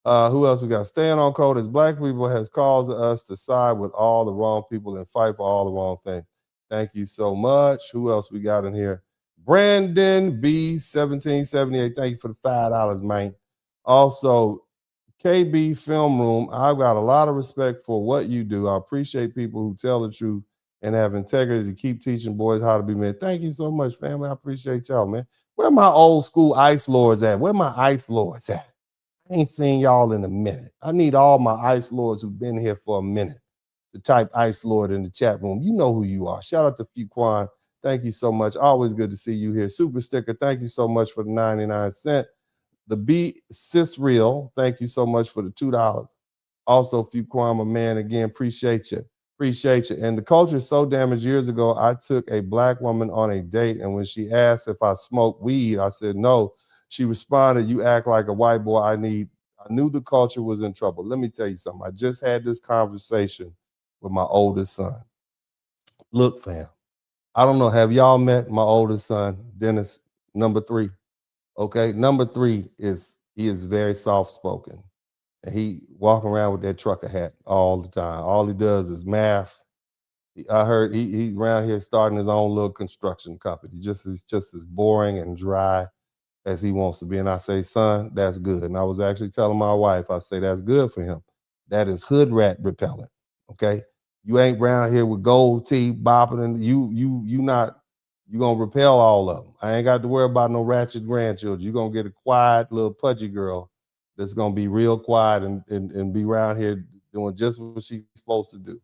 Who else we got? Staying on code as Black people has caused us to side with all the wrong people and fight for all the wrong things. Thank you so much. Who else we got in here? Brandon B 1778. Thank you for the $5, man. Also, KB Film Room. I've got a lot of respect for what you do. I appreciate people who tell the truth and have integrity to keep teaching boys how to be men. Thank you so much, family. I appreciate y'all, man. Where my old school ice lords at? Where my ice lords at? I ain't seen y'all in a minute. I need all my ice lords who've been here for a minute to type ice lord in the chat room. You know who you are. Shout out to Fuquan. Thank you so much. Always good to see you here. Super Sticker, thank you so much for the 99 cents. The B Sis Real, thank you so much for the $2. Also, Fuquan, my man, again, appreciate you. Appreciate you. And the culture is so damaged. Years ago, I took a Black woman on a date, and when she asked if I smoked weed, I said no. She responded, "You act like a white boy. I knew the culture was in trouble." Let me tell you something. I just had this conversation with my oldest son. Look, fam, I don't know. Have y'all met my oldest son, Dennis, number 3? Okay, number 3 he is very soft-spoken. And he walking around with that trucker hat all the time. All he does is math. I heard he around here starting his own little construction company. Just as boring and dry as he wants to be. And I say, son, that's good. And I was actually telling my wife, I say, that's good for him. That is hood rat repellent. Okay. You ain't around here with gold teeth bopping, and you gonna repel all of them. I ain't got to worry about no ratchet grandchildren. You're gonna get a quiet little pudgy girl that's gonna be real quiet and be around here doing just what she's supposed to do.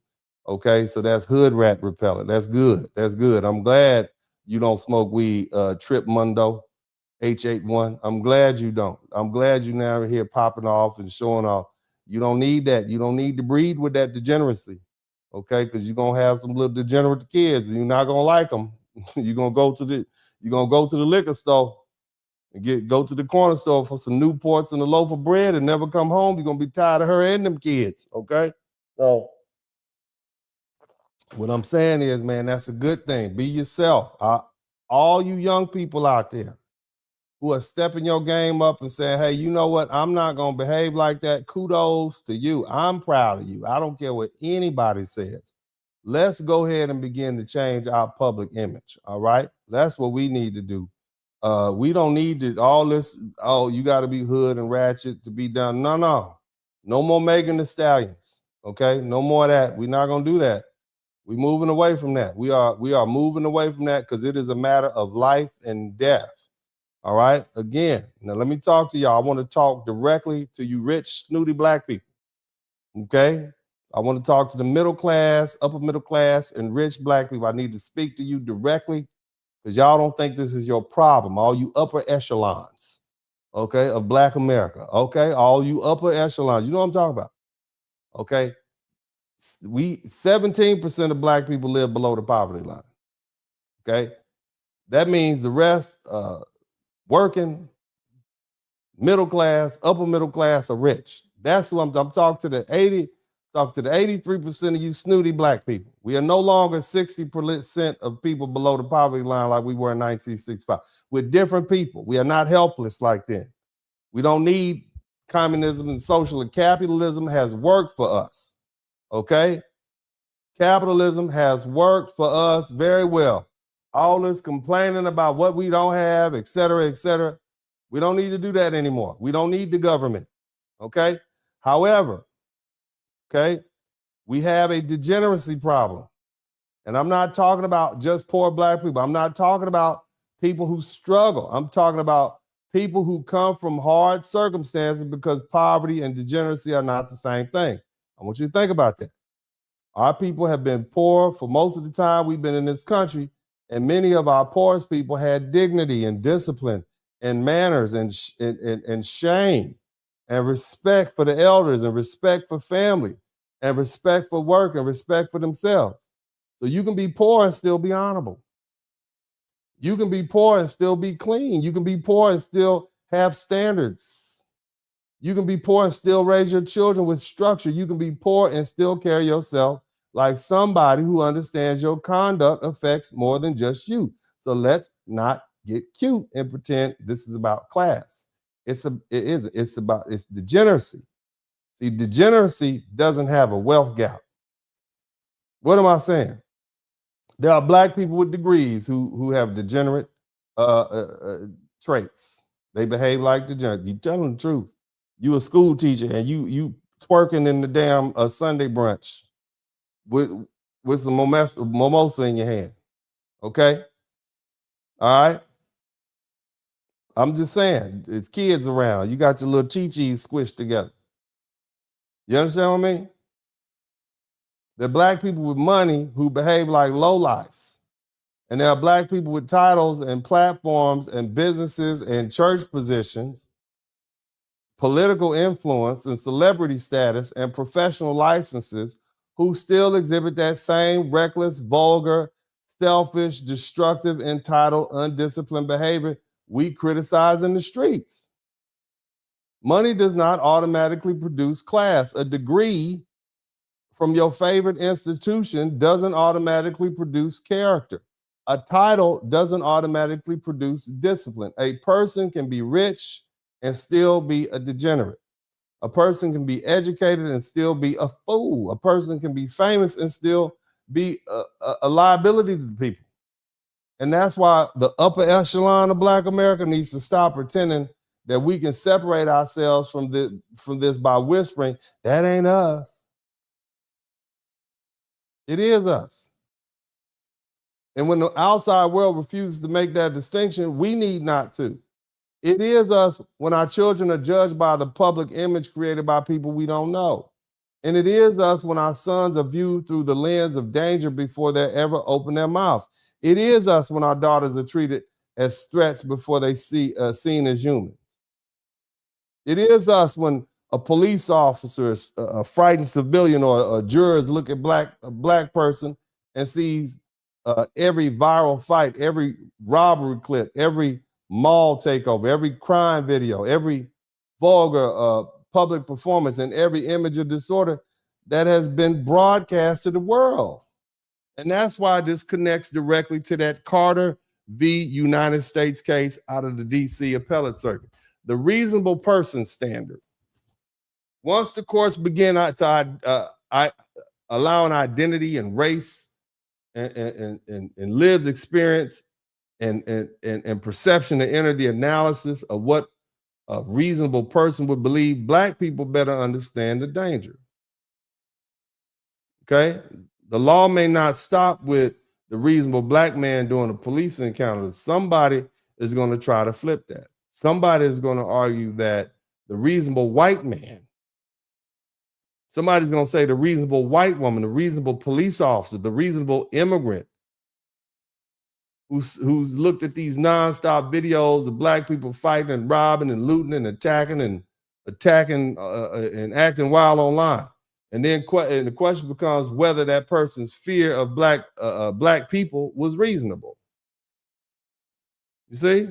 Okay, so that's hood rat repellent. That's good. That's good. I'm glad you don't smoke weed, Trip Mundo, H81. I'm glad you don't. I'm glad you now are here popping off and showing off. You don't need that. You don't need to breed with that degeneracy. Okay, because you're gonna have some little degenerate kids and you're not gonna like them. You're gonna go to the liquor store and go to the corner store for some Newports and a loaf of bread and never come home. You're gonna be tired of her and them kids. Okay, so what I'm saying is, man, that's a good thing. Be yourself. All you young people out there who are stepping your game up and saying, hey, you know what? I'm not going to behave like that. Kudos to you. I'm proud of you. I don't care what anybody says. Let's go ahead and begin to change our public image. All right. That's what we need to do. We don't need to all this. Oh, you got to be hood and ratchet to be done. No. No more Megan Thee Stallions. Okay. No more of that. We're not going to do that. We're moving away from that. We are moving away from that because it is a matter of life and death. All right. Again, now let me talk to y'all. I want to talk directly to you rich, snooty Black people. Okay. I want to talk to the middle class, upper middle class, and rich Black people. I need to speak to you directly because y'all don't think this is your problem. All you upper echelons, okay, of Black America. Okay. All you upper echelons. You know what I'm talking about. Okay. 17% of Black people live below the poverty line. Okay. That means the rest, working, middle class, upper middle class are rich. That's who I'm talking to the 83% of you snooty Black people. We are no longer 60% of people below the poverty line like we were in 1965. We're different people. We are not helpless like then. We don't need communism and social, and capitalism has worked for us. Okay? Capitalism has worked for us very well. All this complaining about what we don't have, et cetera, et cetera. We don't need to do that anymore. We don't need the government. Okay. However, okay, we have a degeneracy problem. And I'm not talking about just poor black people. I'm not talking about people who struggle. I'm talking about people who come from hard circumstances, because poverty and degeneracy are not the same thing. I want you to think about that. Our people have been poor for most of the time we've been in this country, and many of our poorest people had dignity and discipline and manners and shame and respect for the elders and respect for family and respect for work and respect for themselves. So you can be poor and still be honorable. You can be poor and still be clean. You can be poor and still have standards. You can be poor and still raise your children with structure. You can be poor and still carry yourself like somebody who understands your conduct affects more than just you. So let's not get cute and pretend this is about class. It's degeneracy. See, degeneracy doesn't have a wealth gap. What am I saying? There are black people with degrees who have degenerate traits. They behave like degenerate. You tell them the truth. You a school teacher and you twerking in the damn Sunday brunch with some mimosa in your hand. Okay? All right? I'm just saying, it's kids around. You got your little chi-chis squished together. You understand what I mean? There are black people with money who behave like lowlifes. And there are black people with titles and platforms and businesses and church positions, political influence and celebrity status and professional licenses who still exhibit that same reckless, vulgar, selfish, destructive, entitled, undisciplined behavior we criticize in the streets. Money does not automatically produce class. A degree from your favorite institution doesn't automatically produce character. A title doesn't automatically produce discipline. A person can be rich and still be a degenerate. A person can be educated and still be a fool. A person can be famous and still be a liability to the people. And that's why the upper echelon of Black America needs to stop pretending that we can separate ourselves from this by whispering, that ain't us. It is us. And when the outside world refuses to make that distinction, we need not to. It is us when our children are judged by the public image created by people we don't know. And it is us when our sons are viewed through the lens of danger before they ever open their mouths. It is us when our daughters are treated as threats before they seen as humans. It is us when a police officer, a frightened civilian, or jurors look at a black person and sees every viral fight, every robbery clip, every mall takeover, every crime video, every vulgar public performance, and every image of disorder that has been broadcast to the world. And that's why this connects directly to that Carter v. United States case out of the DC appellate circuit. The reasonable person standard. Once the courts begin to allow an identity and race and lived experience and perception to enter the analysis of what a reasonable person would believe, Black people better understand the danger. Okay? The law may not stop with the reasonable Black man doing a police encounter. Somebody is going to try to flip that. Somebody is going to argue that the reasonable white man, somebody's going to say the reasonable white woman, the reasonable police officer, the reasonable immigrant who's looked at these nonstop videos of Black people fighting and robbing and looting and attacking and acting wild online. And then the question becomes whether that person's fear of Black people was reasonable. You see?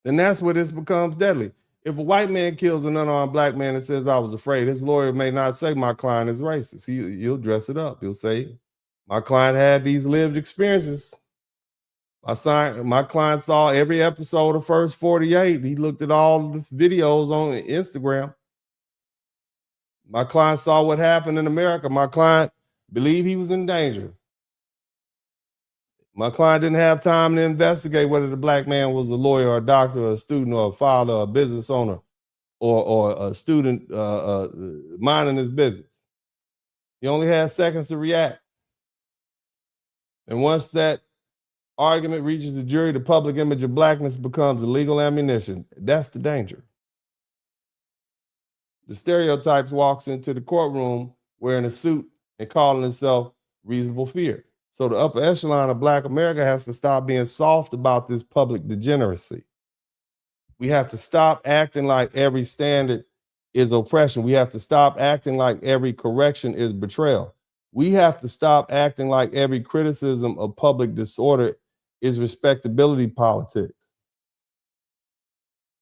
Then that's where this becomes deadly. If a white man kills an unarmed Black man and says, I was afraid, his lawyer may not say my client is racist. He'll dress it up. He'll say, my client had these lived experiences. My client saw every episode of First 48. He looked at all the videos on Instagram. My client saw what happened in America. My client believed he was in danger. My client didn't have time to investigate whether the black man was a lawyer or a doctor or a student or a father or a business owner or a student minding his business. He only had seconds to react. And once that argument reaches the jury, the public image of blackness becomes illegal ammunition. That's the danger. The stereotypes walks into the courtroom wearing a suit and calling himself reasonable fear. So the upper echelon of Black America has to stop being soft about this public degeneracy. We have to stop acting like every standard is oppression. We have to stop acting like every correction is betrayal. We have to stop acting like every criticism of public disorder is respectability politics.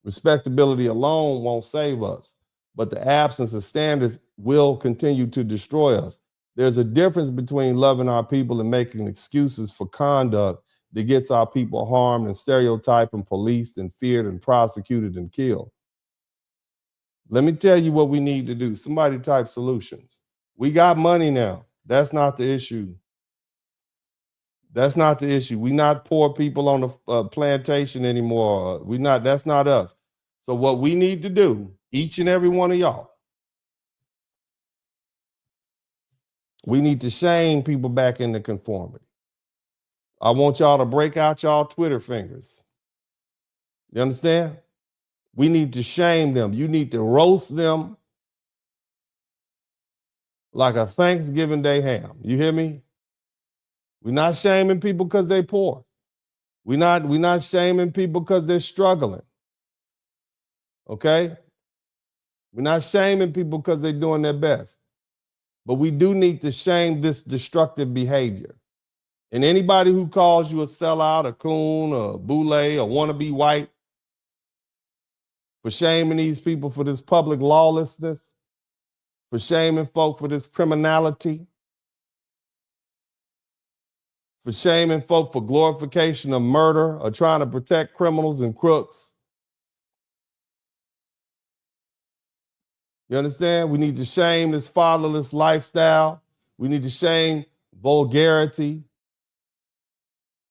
Respectability alone won't save us, but the absence of standards will continue to destroy us. There's a difference between loving our people and making excuses for conduct that gets our people harmed and stereotyped and policed and feared and prosecuted and killed. Let me tell you what we need to do. Somebody type solutions. We got money now. That's not the issue. That's not the issue. We're not poor people on the plantation anymore. That's not us. So what we need to do, each and every one of y'all, we need to shame people back into conformity. I want y'all to break out y'all Twitter fingers. You understand? We need to shame them. You need to roast them like a Thanksgiving Day ham. You hear me? We're not shaming people because they're poor. We're not shaming people because they're struggling. Okay? We're not shaming people because they're doing their best. But we do need to shame this destructive behavior. And anybody who calls you a sellout, a coon, a boule, or wannabe white, for shaming these people for this public lawlessness, for shaming folk for this criminality, for shaming folk for glorification of murder or trying to protect criminals and crooks. You understand? We need to shame this fatherless lifestyle. We need to shame vulgarity,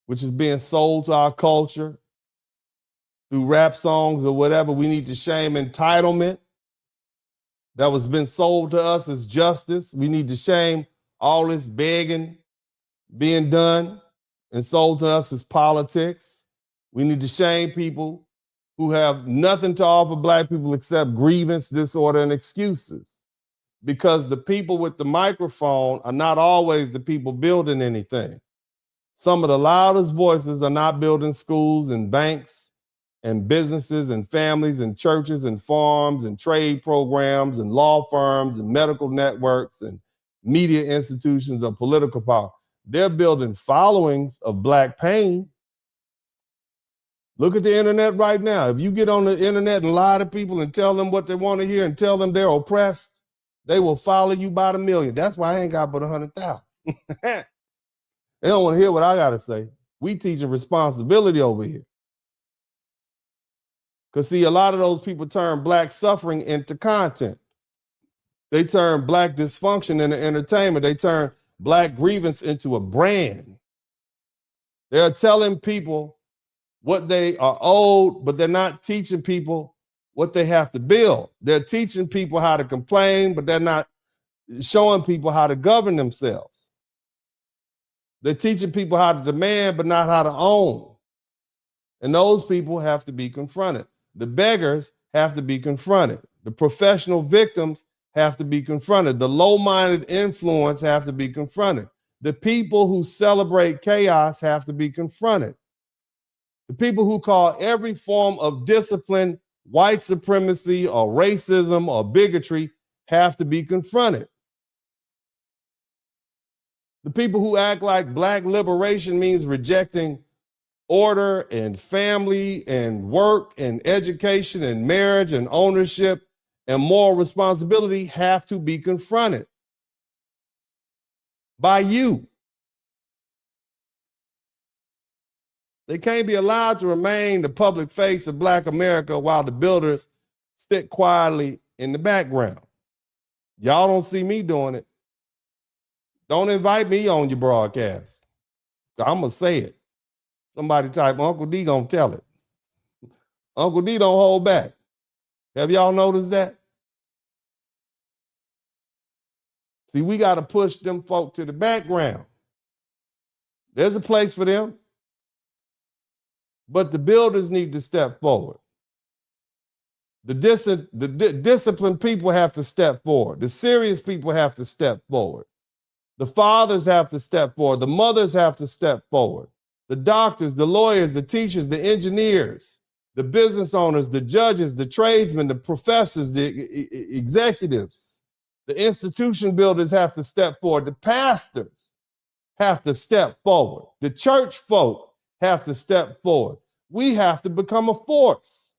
which is being sold to our culture through rap songs or whatever. We need to shame entitlement that was been sold to us as justice. We need to shame all this begging being done and sold to us as politics. We need to shame people who have nothing to offer Black people except grievance, disorder, and excuses. Because the people with the microphone are not always the people building anything. Some of the loudest voices are not building schools and banks and businesses and families and churches and farms and trade programs and law firms and medical networks and media institutions or political power. They're building followings of Black pain. Look at the internet right now. If you get on the internet and lie to people and tell them what they want to hear and tell them they're oppressed, they will follow you by the million. That's why I ain't got but 100,000. They don't want to hear what I got to say. We teaching responsibility over here. Because see, a lot of those people turn Black suffering into content. They turn Black dysfunction into entertainment. They turn Black grievance into a brand. They're telling people what they are owed, but they're not teaching people what they have to build. They're teaching people how to complain, but they're not showing people how to govern themselves. They're teaching people how to demand, but not how to own. And those people have to be confronted. The beggars have to be confronted. The professional victims have to be confronted. The low-minded influence have to be confronted. The people who celebrate chaos have to be confronted. The people who call every form of discipline white supremacy or racism or bigotry have to be confronted. The people who act like Black liberation means rejecting order and family and work and education and marriage and ownership and moral responsibility have to be confronted by you. They can't be allowed to remain the public face of Black America while the builders sit quietly in the background. Y'all don't see me doing it. Don't invite me on your broadcast. I'm going to say it. Somebody type, Uncle D going to tell it. Uncle D don't hold back. Have y'all noticed that? See, we got to push them folk to the background. There's a place for them. But the builders need to step forward. The disciplined people have to step forward. The serious people have to step forward. The fathers have to step forward. The mothers have to step forward. The doctors, the lawyers, the teachers, the engineers, the business owners, the judges, the tradesmen, the professors, the executives, the institution builders have to step forward. The pastors have to step forward. The church folk have to step forward. We have to become a force.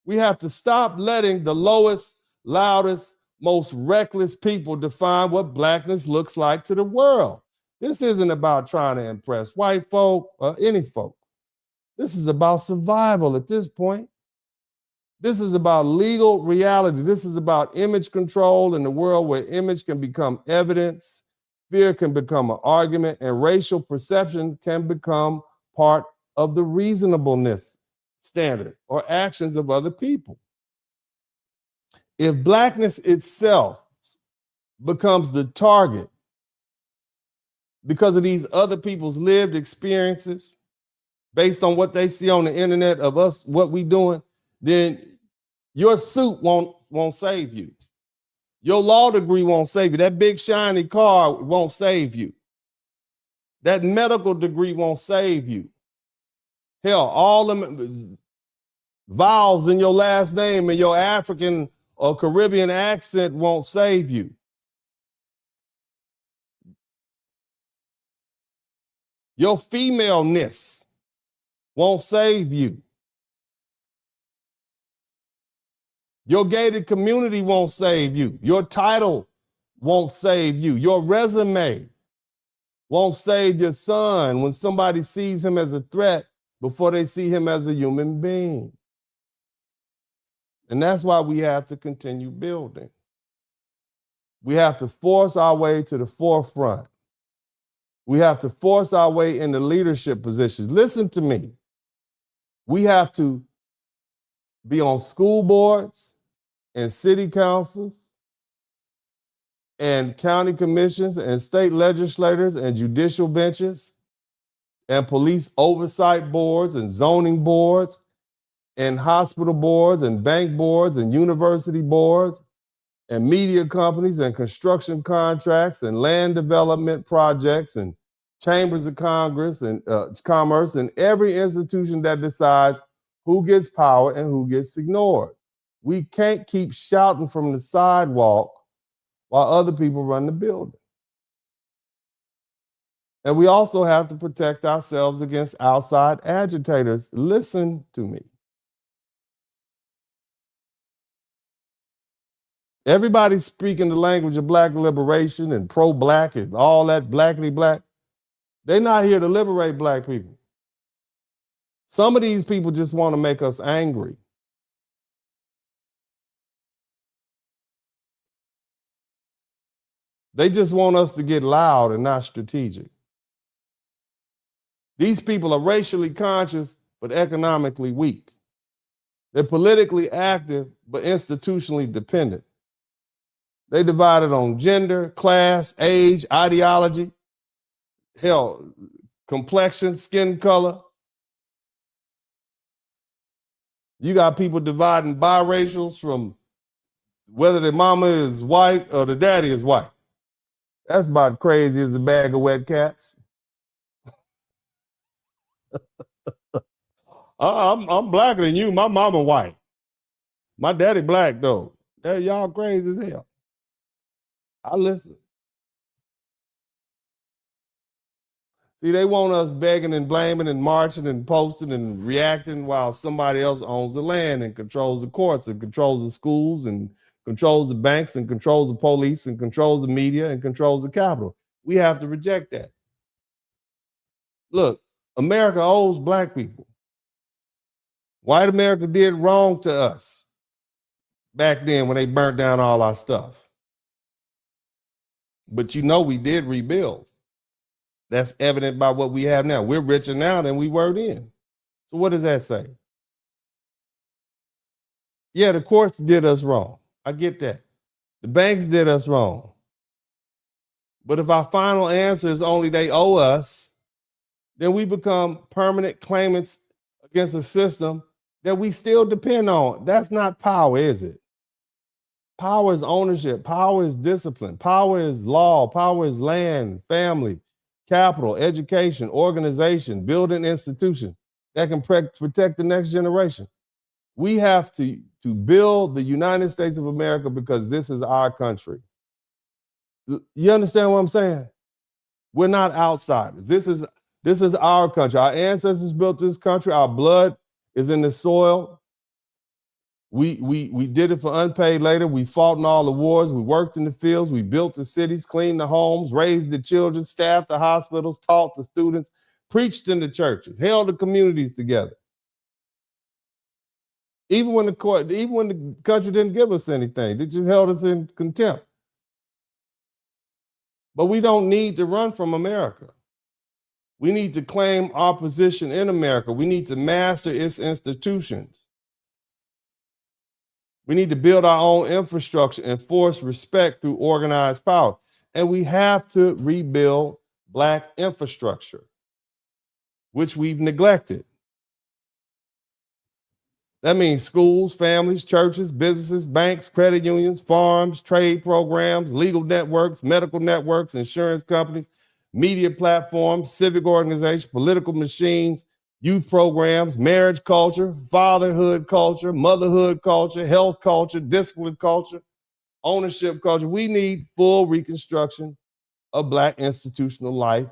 We have to stop letting the lowest, loudest, most reckless people define what Blackness looks like to the world. This isn't about trying to impress white folk or any folk. This is about survival at this point. This is about legal reality. This is about image control in a world where image can become evidence, fear can become an argument, and racial perception can become part of the reasonableness standard or actions of other people. If Blackness itself becomes the target because of these other people's lived experiences, based on what they see on the internet of us, what we doing, then your suit won't save you. Your law degree won't save you. That big shiny car won't save you. That medical degree won't save you. Hell, all them vowels in your last name and your African or Caribbean accent won't save you. Your femaleness won't save you. Your gated community won't save you. Your title won't save you. Your resume won't save your son when somebody sees him as a threat before they see him as a human being. And that's why we have to continue building. We have to force our way to the forefront. We have to force our way into leadership positions. Listen to me. We have to be on school boards and city councils and county commissions and state legislators and judicial benches and police oversight boards and zoning boards and hospital boards and bank boards and university boards and media companies and construction contracts and land development projects and chambers of Congress and commerce and every institution that decides who gets power and who gets ignored. We can't keep shouting from the sidewalk while other people run the building. And we also have to protect ourselves against outside agitators. Listen to me. Everybody's speaking the language of Black liberation and pro-Black and all that blackity black. They're not here to liberate Black people. Some of these people just want to make us angry. They just want us to get loud and not strategic. These people are racially conscious, but economically weak. They're politically active, but institutionally dependent. They divided on gender, class, age, ideology, hell, complexion, skin color. You got people dividing biracials from whether their mama is white or the daddy is white. That's about crazy as a bag of wet cats. I'm blacker than you. My mama white. My daddy black though. Y'all crazy as hell. I listen. See, they want us begging and blaming and marching and posting and reacting while somebody else owns the land and controls the courts and controls the schools and controls the banks and controls the police and controls the media and controls the capital. We have to reject that. Look, America owes black people. White America did wrong to us back then when they burnt down all our stuff. But you know we did rebuild. That's evident by what we have now. We're richer now than we were then. So what does that say? Yeah, the courts did us wrong. I get that. The banks did us wrong. But if our final answer is only they owe us, then we become permanent claimants against a system that we still depend on. That's not power, is it? Power is ownership. Power is discipline. Power is law. Power is land, family, capital, education, organization, building institution that can protect the next generation. We have to build the United States of America because this is our country. You understand what I'm saying? We're not outsiders. This is our country. Our ancestors built this country. Our blood is in the soil. We did it for unpaid labor. We fought in all the wars. We worked in the fields. We built the cities, cleaned the homes, raised the children, staffed the hospitals, taught the students, preached in the churches, held the communities together. Even when the country didn't give us anything, they just held us in contempt. But we don't need to run from America. We need to claim our position in America. We need to master its institutions. We need to build our own infrastructure and force respect through organized power. And we have to rebuild Black infrastructure, which we've neglected. That means schools, families, churches, businesses, banks, credit unions, farms, trade programs, legal networks, medical networks, insurance companies, media platforms, civic organizations, political machines, youth programs, marriage culture, fatherhood culture, motherhood culture, health culture, discipline culture, ownership culture. We need full reconstruction of Black institutional life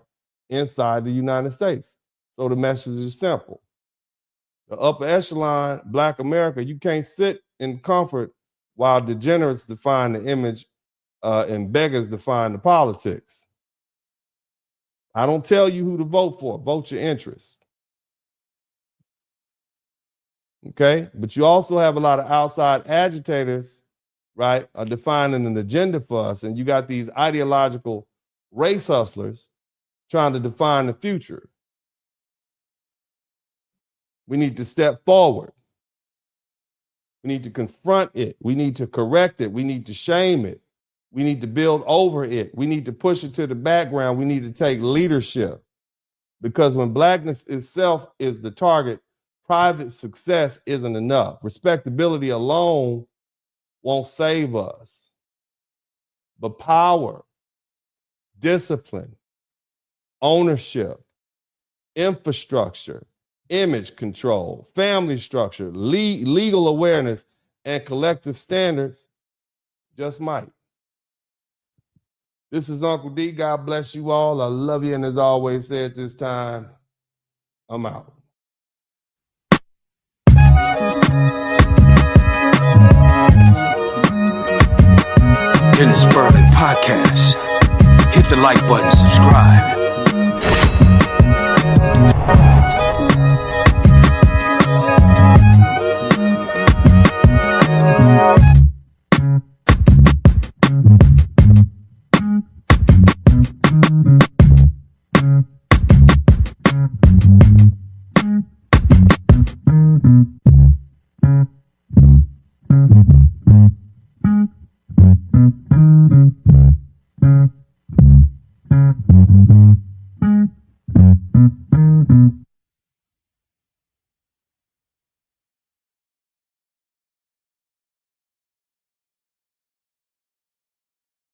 inside the United States. So the message is simple. The upper echelon, Black America, you can't sit in comfort while degenerates define the image and beggars define the politics. I don't tell you who to vote for. Vote your interest. Okay? But you also have a lot of outside agitators, right, are defining an agenda for us. And you got these ideological race hustlers trying to define the future. We need to step forward. We need to confront it. We need to correct it. We need to shame it. We need to build over it. We need to push it to the background. We need to take leadership. Because when Blackness itself is the target, private success isn't enough. Respectability alone won't save us. But power, discipline, ownership, infrastructure, image control, family structure, legal awareness, and collective standards just might. This is Uncle D. God bless you all. I love you. And as always said this time, I'm out. In the Spurling podcast, hit the like button, subscribe.